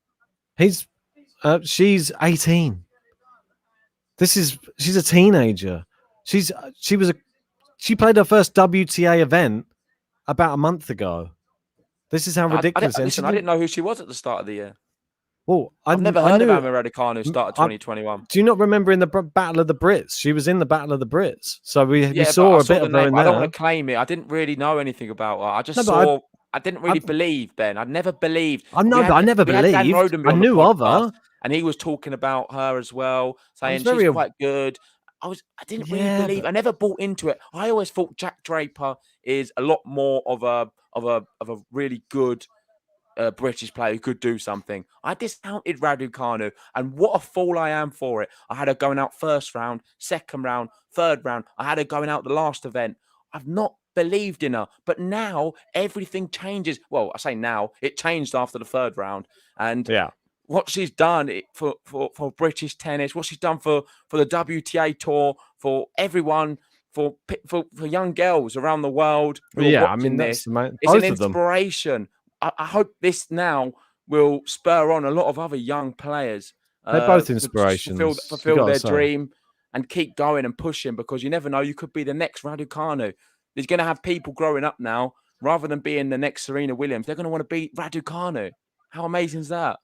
She's 18. She's a teenager. She played her first WTA event about a month ago. This is how ridiculous. Listen, I didn't know who she was at the start of the year. Well, I've never heard of Emma Raducanu start of 2021. Do you not remember in the Battle of the Brits? She was in the Battle of the Brits, so we saw a bit of her in there. I don't want to claim it. I didn't really know anything about her. I just saw. I didn't really believe, Ben. I never believed. I know, but I never believed. I knew of her, and he was talking about her as well, saying she's quite good. I didn't really believe. I never bought into it. I always thought Jack Draper is a lot more of a really good British player who could do something. I discounted Raducanu, and what a fool I am for it. I had her going out first round, second round, third round. I had her going out the last event. I've not believed in her, but now everything changes. Well, I say now, it changed after the third round, and what she's done for British tennis, what she's done for the WTA tour, for everyone, for young girls around the world who are watching this. It's an inspiration. I hope this now will spur on a lot of other young players. They're both inspirations. Fulfill their dream and keep going and pushing, because you never know, you could be the next Raducanu. There's going to have people growing up now, rather than being the next Serena Williams, they're going to want to beat Raducanu. How amazing is that?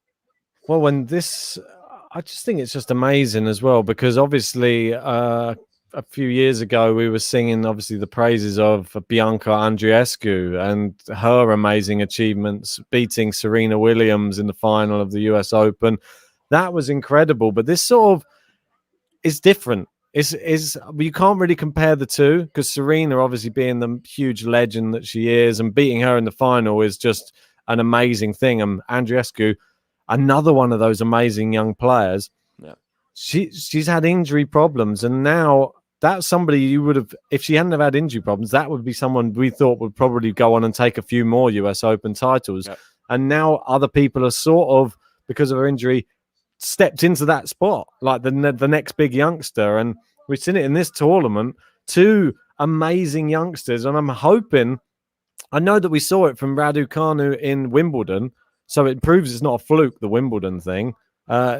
Well, I just think it's just amazing as well, because obviously a few years ago, we were singing, obviously, the praises of Bianca Andreescu and her amazing achievements, beating Serena Williams in the final of the US Open. That was incredible. But this sort of is different. You can't really compare the two, because Serena, obviously, being the huge legend that she is, and beating her in the final is just an amazing thing. And Andreescu, another one of those amazing young players. Yeah. She's had injury problems, and now that's somebody you would have, if she hadn't have had injury problems, that would be someone we thought would probably go on and take a few more US Open titles. Yep. And now other people are sort of, because of her injury, stepped into that spot, like the next big youngster. And we've seen it in this tournament, two amazing youngsters. And I'm hoping, I know that we saw it from Raducanu in Wimbledon, so it proves it's not a fluke, the Wimbledon thing.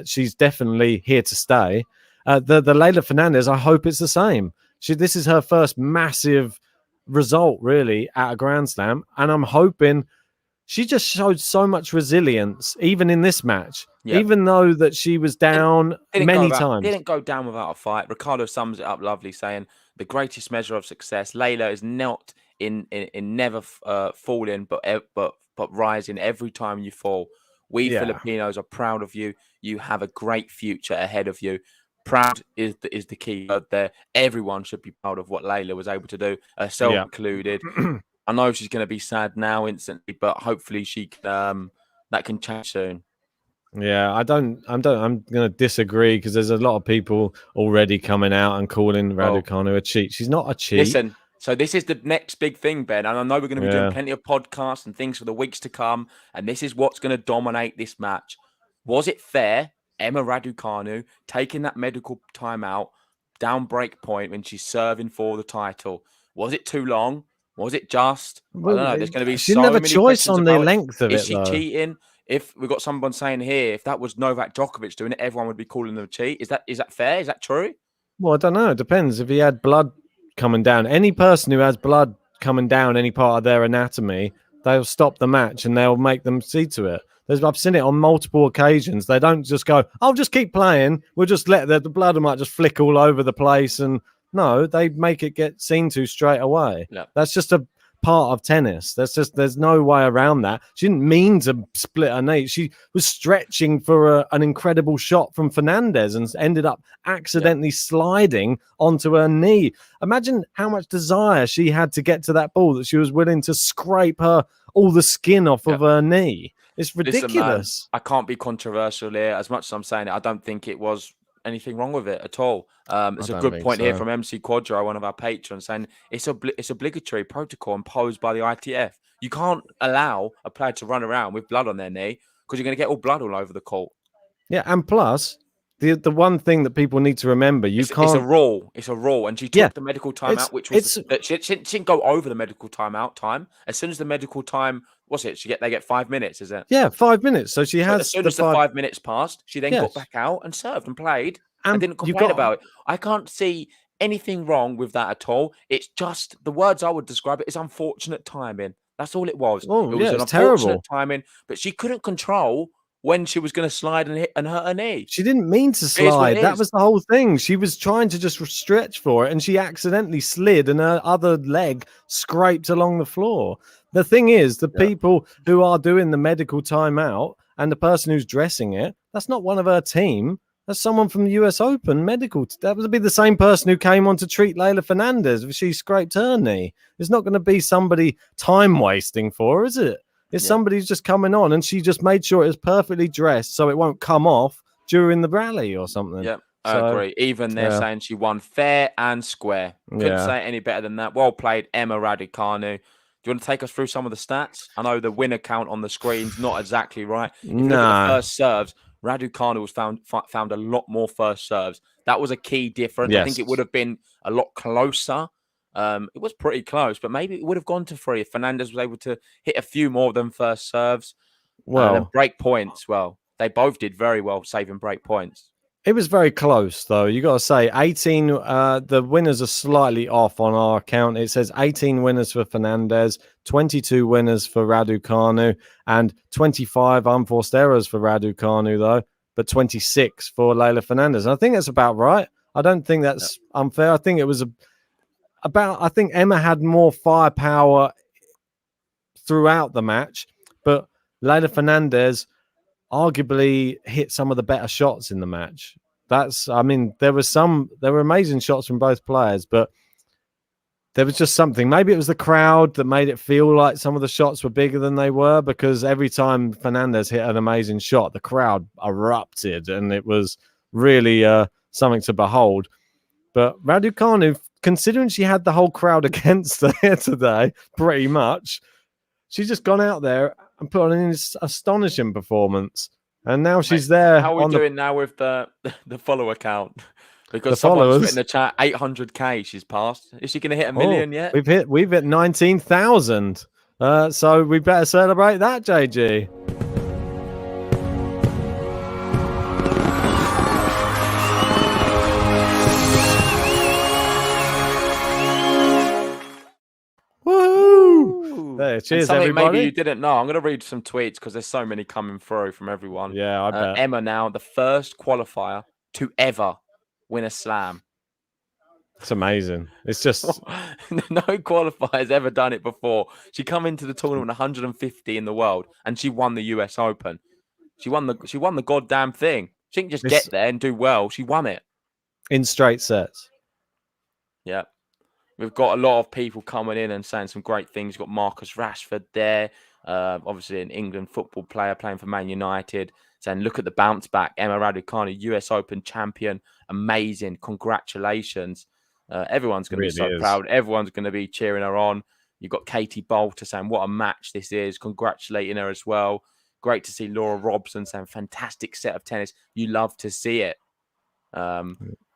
She's definitely here to stay. The Leylah Fernandez, I hope it's the same. This is her first massive result, really, at a Grand Slam. And I'm hoping she just showed so much resilience, even in this match, even though that she was down many times. Didn't go down without a fight. Ricardo sums it up lovely, saying the greatest measure of success. Leylah is not in never falling, but rising every time you fall. We Filipinos are proud of you. You have a great future ahead of you. Proud is the key word there. Everyone should be proud of what Leylah was able to do, herself included. I know she's going to be sad now instantly, but hopefully she can, that can change soon. Yeah, I'm going to disagree, because there's a lot of people already coming out and calling Raducanu a cheat. She's not a cheat. Listen, so this is the next big thing, Ben, and I know we're going to be doing plenty of podcasts and things for the weeks to come, and this is what's going to dominate this match. Was it fair, Emma Raducanu taking that medical timeout down break point when she's serving for the title? Was it too long? Was it just? Well, I don't know. There's going to be she so didn't have many a choice questions on the about length of it. Is she cheating? If we've got someone saying here, if that was Novak Djokovic doing it, everyone would be calling them a cheat. Is that fair? Is that true? Well, I don't know. It depends. If he had blood coming down, any person who has blood coming down any part of their anatomy, they'll stop the match and they'll make them see to it. I've seen it on multiple occasions. They don't just go, "I'll just keep playing. We'll just let the blood might just flick all over the place." And no, they make it get seen to straight away. Yeah. That's just a part of tennis. There's no way around that. She didn't mean to split her knee. She was stretching for an incredible shot from Fernandez and ended up accidentally sliding onto her knee. Imagine how much desire she had to get to that ball that she was willing to scrape all the skin off of her knee. It's ridiculous. Listen, man, I can't be controversial here. As much as I'm saying it, I don't think it was anything wrong with it at all. It's a good point here from MC Quadro, one of our patrons, saying it's obligatory protocol imposed by the ITF. You can't allow a player to run around with blood on their knee because you're going to get all blood all over the court. Yeah, and plus the one thing that people need to remember, It's a rule. It's a rule, and she took the medical time out, which was she didn't go over the medical timeout time. As soon as the medical time, what's it? They get 5 minutes, is it? Yeah, 5 minutes. So she has. As soon as the 5 minutes passed, she then got back out and served and played and didn't complain about it. I can't see anything wrong with that at all. It's just the words I would describe it is unfortunate timing. That's all it was. Oh, it was an terrible unfortunate timing, but she couldn't control when she was going to slide and hit and hurt her knee. She didn't mean to slide. That was the whole thing. She was trying to just stretch for it, and she accidentally slid, and her other leg scraped along the floor. The thing is, the people who are doing the medical timeout and the person who's dressing it, that's not one of her team. That's someone from the US Open medical. That would be the same person who came on to treat Leylah Fernandez if she scraped her knee. It's not going to be somebody time wasting for her, is it? It's somebody who's just coming on, and she just made sure it was perfectly dressed so it won't come off during the rally or something. Yeah, I agree. Even they're saying she won fair and square. Couldn't say it any better than that. Well played, Emma Raducanu. Do you want to take us through some of the stats? I know the winner count on the screen's not exactly right. If you look at the first serves, Raducanu was found a lot more first serves. That was a key difference. Yes. I think it would have been a lot closer. It was pretty close, but maybe it would have gone to 3 if Fernandez was able to hit a few more than first serves. Well, break points. Well, they both did very well saving break points. It was very close, though. You got to say 18. The winners are slightly off on our account. It says 18 winners for Fernandez, 22 winners for Raducanu, and 25 unforced errors for Raducanu, though, but 26 for Leylah Fernandez. And I think that's about right. I don't think that's unfair. I think it was I think Emma had more firepower throughout the match, but Leylah Fernandez arguably hit some of the better shots in the match. There were amazing shots from both players, but there was just something. Maybe it was the crowd that made it feel like some of the shots were bigger than they were, because every time Fernandez hit an amazing shot, the crowd erupted, and it was really something to behold. But Raducanu, considering she had the whole crowd against her here today, pretty much, she's just gone out there and put on an astonishing performance. And now she's there. How are we doing now with the follower count? Because someone's put in the chat 800k she's passed. Is she going to hit 1 million yet? We've hit 19,000. So we better celebrate that, JG. There, cheers, everybody. Maybe you didn't know. I'm going to read some tweets because there's so many coming through from everyone. Yeah, I bet. Emma now, the first qualifier to ever win a slam. It's amazing. It's just no qualifier's ever done it before. She come into the tournament 150 in the world, and she won the US Open. She won the goddamn thing. She didn't just get there and do well. She won it in straight sets. Yeah. We've got a lot of people coming in and saying some great things. You've got Marcus Rashford there, obviously an England football player playing for Man United, saying, look at the bounce back. Emma Raducanu, US Open champion. Amazing. Congratulations. Everyone's going to be so proud. Everyone's going to be cheering her on. You've got Katie Bolter saying, what a match this is. Congratulating her as well. Great to see Laura Robson saying, fantastic set of tennis. You love to see it.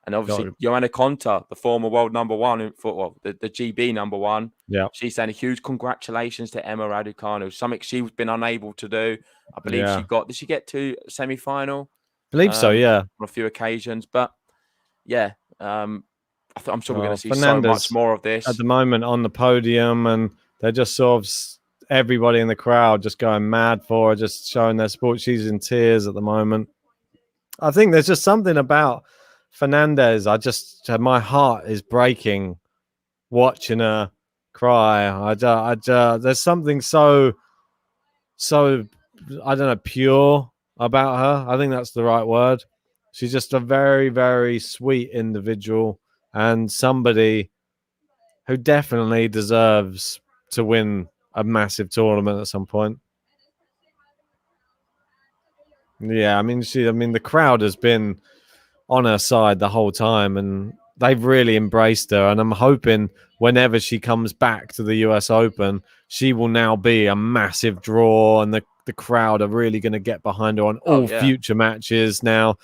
And obviously, Joanna Konta, the former world number one, the GB number one. Yeah, she's saying a huge congratulations to Emma Raducanu. Something she's been unable to do. I believe did she get to semi-final? I believe so, yeah. On a few occasions. But, yeah, I'm sure we're going to see Fernandez so much more of this. At the moment on the podium, and they're just sort of everybody in the crowd just going mad for her, just showing their support. She's in tears at the moment. I think there's just something about Fernandez. My heart is breaking watching her cry. There's something so I don't know, pure about her. I think that's the right word. She's just a very, very sweet individual and somebody who definitely deserves to win a massive tournament at some point. Yeah, the crowd has been on her side the whole time, and they've really embraced her, and I'm hoping whenever she comes back to the US Open, she will now be a massive draw, and the crowd are really going to get behind her on all future matches now.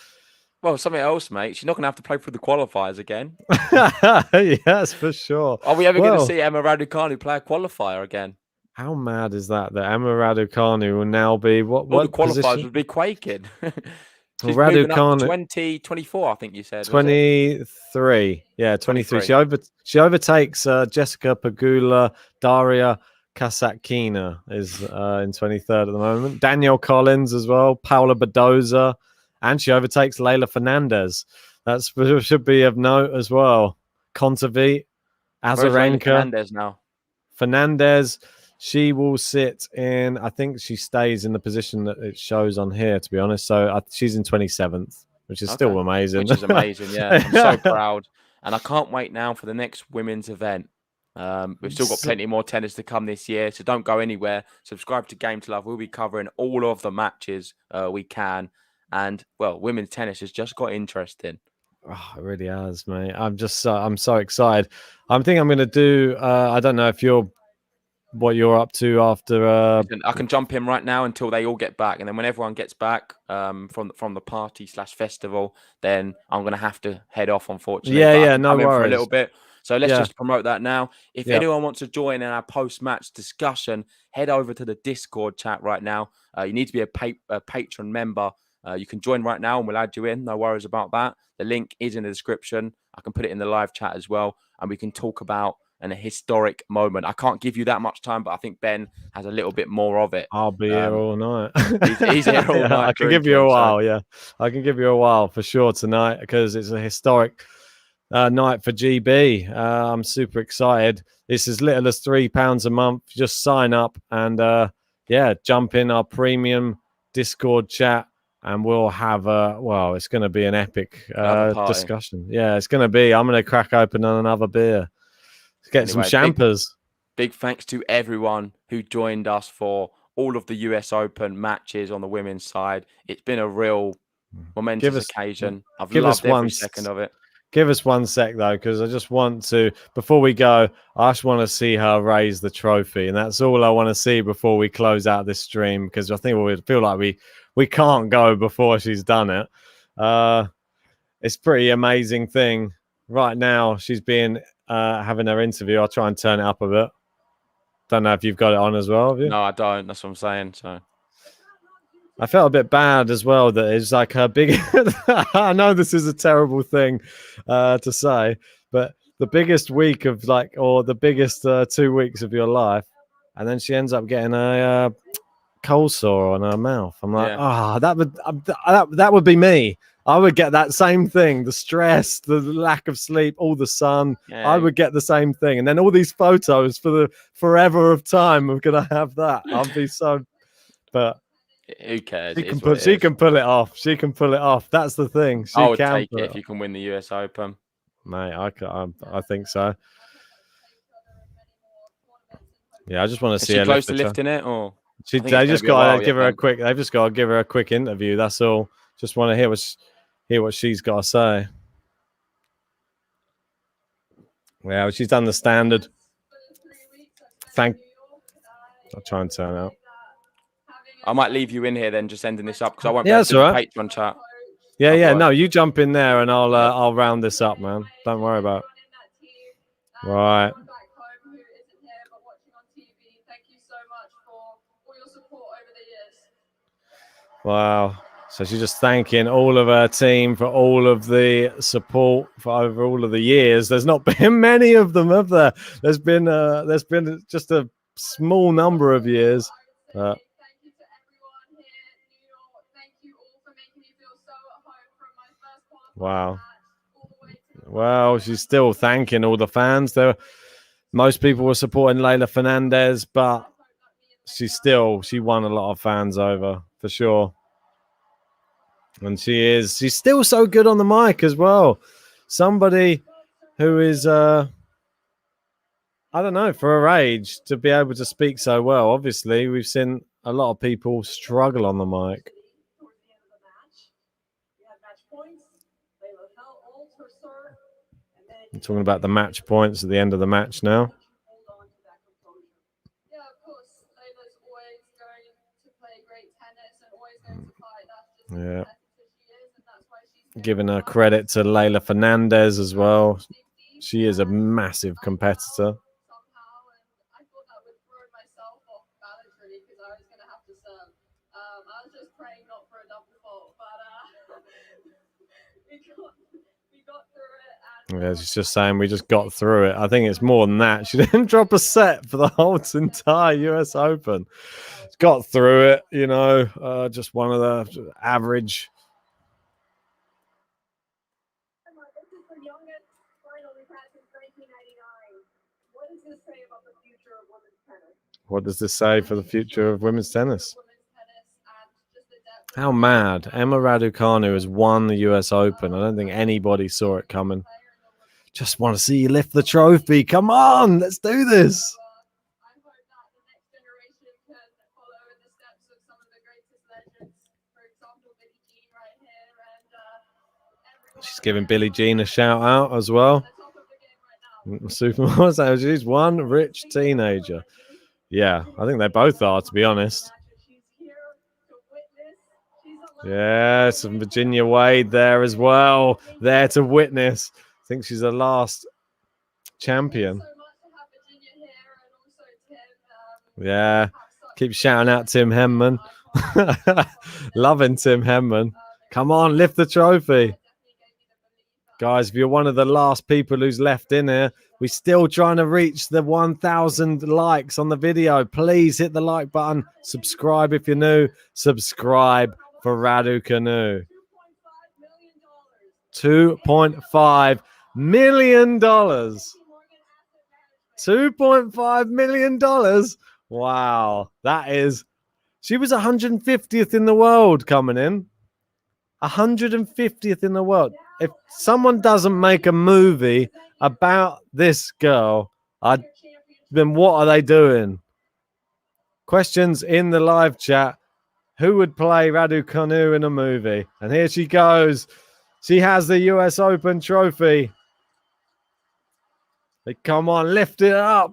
Well, something else, mate. She's not going to have to play through the qualifiers again. Yes, for sure. Are we ever going to see Emma Raducanu play a qualifier again? How mad is that? That Emma Raducanu will now be what the qualifiers position? would be quaking. She's Well, moving up Raducanu, to 2024, I think you said. 23. Yeah, 23. She overtakes Jessica Pegula. Daria Kasatkina is in 23rd at the moment. Danielle Collins as well. Paula Badoza. And she overtakes Leylah Fernandez. That should be of note as well. Kontaveit, Azarenka. Fernandez now. Fernandez, she will sit in, I think she stays in the position that it shows on here, to be honest. So she's in 27th, which is still amazing. Which is amazing, yeah. I'm so proud. And I can't wait now for the next women's event. We've still got plenty more tennis to come this year, so don't go anywhere. Subscribe to Game to Love. We'll be covering all of the matches we can. And, well, women's tennis has just got interesting. Oh, it really has, mate. I'm so excited. I think I'm going to do, I don't know if what you're up to after. I can jump in right now until they all get back. And then when everyone gets back from the party/festival, then I'm going to have to head off, unfortunately. Yeah, no worries. For a little bit. So let's just promote that now. If anyone wants to join in our post-match discussion, head over to the Discord chat right now. You need to be a patron member. You can join right now and we'll add you in. No worries about that. The link is in the description. I can put it in the live chat as well. And we can talk about a historic moment. I can't give you that much time, but I think Ben has a little bit more of it. I'll be here all night. He's here all night. I can give you a while, I can give you a while for sure tonight because it's a historic night for GB. I'm super excited. It's as little as £3 a month. Just sign up and jump in our premium Discord chat. And we'll have it's going to be an epic discussion. Yeah, it's going to be. I'm going to crack open another beer. Get some champers. Big thanks to everyone who joined us for all of the US Open matches on the women's side. It's been a real momentous occasion. I've loved every second of it. Give us 1 sec, though, because I just want to, before we go, I just want to see her raise the trophy. And that's all I want to see before we close out this stream, because I think we feel like we can't go before she's done it. It's a pretty amazing thing. Right now, she's been having her interview. I'll try and turn it up a bit. Don't know if you've got it on as well, have you? No, I don't. That's what I'm saying. So I felt a bit bad as well that it's like her big. I know this is a terrible thing to say, but the biggest week of or the biggest 2 weeks of your life, and then she ends up getting a cold sore on her mouth. I'm like, that would be me. I would get that same thing, the stress, the lack of sleep, all the sun. Yeah. I would get the same thing. And then all these photos for the forever of time, I'm going to have that. I'll be so, but who cares? She can pull it off. She can pull it off. That's the thing. I would take it if you can win the US Open. Mate, I think so. Yeah, I just want to see her close to lifting it, or they just got to give her a quick. They've just got to give her a quick interview. That's all. Just want to hear what she's got to say. Yeah, she's done the standard. I'll try and turn out. I might leave you in here then, just ending this up because I won't be able to do the Patreon chat. Yeah. No, you jump in there and I'll round this up, man. Don't worry about it. Right. Wow. So she's just thanking all of her team for all of the support for over all of the years. There's not been many of them, have there? There's been just a small number of years. Wow. Well, she's still thanking all the fans. Most people were supporting Leylah Fernandez, but she won a lot of fans over for sure. And she's still so good on the mic as well. Somebody who is, I don't know, for her age to be able to speak so well. Obviously, we've seen a lot of people struggle on the mic. I'm talking about the match points at the end of the match now. Yeah. Giving her credit to Leylah Fernandez as well. She is a massive competitor. Yeah, she's just saying we just got through it. I think it's more than that. She didn't drop a set for the whole entire US Open. Got through it, you know, just one of the average. What does this say for the future of women's tennis? How mad. Emma Raducanu has won the US Open. I don't think anybody saw it coming. Just want to see you lift the trophy. Come on, let's do this. She's giving Billie Jean a shout out as well. Supermodel, she's one rich teenager. Yeah, I think they both are, to be honest. Yes, and Virginia Wade there as well, there to witness. I think she's the last champion. Yeah, keep shouting out Tim Henman. Loving Tim Henman. Come on, lift the trophy. Guys, if you're one of the last people who's left in here, we're still trying to reach the 1,000 likes on the video. Please hit the like button. Subscribe if you're new. Subscribe for Raducanu. $2.5 million. $2.5 million. Wow. That is... She was 150th in the world coming in. 150th in the world. If someone doesn't make a movie about this girl, then what are they doing? Questions in the live chat. Who would play Raducanu in a movie? And here she goes. She has the US Open trophy. Come on, lift it up.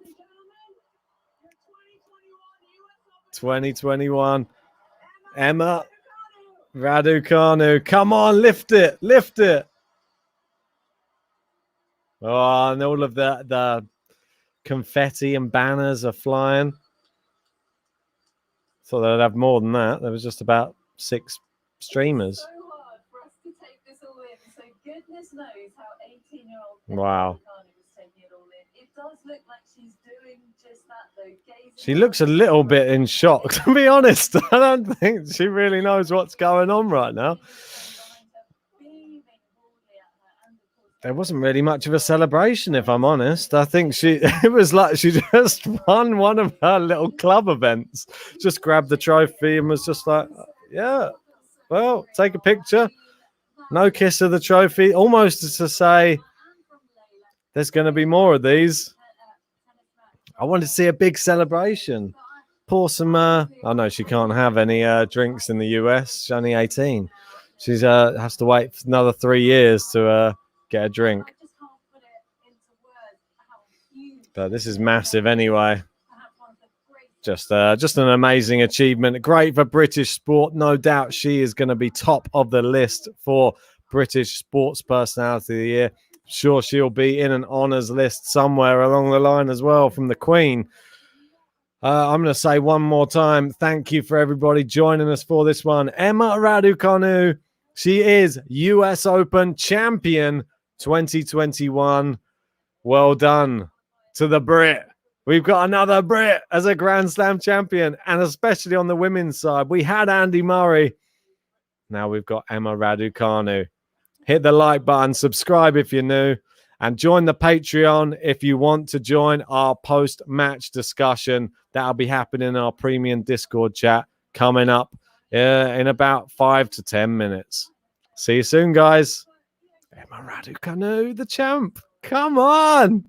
2021. Emma Raducanu. Come on, lift it. Lift it. Oh, and all of the confetti and banners are flying. Thought they'd have more than that. There was just about 6 streamers. Wow. She looks a little bit in shock, to be honest. I don't think she really knows what's going on right now. There wasn't really much of a celebration, if I'm honest. I think it was like she just won one of her little club events, just grabbed the trophy and was just like, yeah, well, take a picture. No kiss of the trophy, almost to say there's going to be more of these. I want to see a big celebration. Pour some, oh no, she can't have any drinks in the US. She's only 18. She's has to wait for another 3 years to get a drink. But this is massive anyway. Just an amazing achievement. Great for British sport. No doubt she is going to be top of the list for British Sports Personality of the Year. Sure, she'll be in an honours list somewhere along the line as well from the Queen. I'm going to say one more time, thank you for everybody joining us for this one. Emma Raducanu, she is US Open champion 2021. Well done to the Brit. We've got another Brit as a Grand Slam champion, and especially on the women's side. We had Andy Murray. Now we've got Emma Raducanu. Hit the like button, subscribe if you're new, and join the Patreon if you want to join our post-match discussion. That'll be happening in our premium Discord chat coming up in about 5 to 10 minutes. See you soon, guys. Emma Raducanu, the champ. Come on.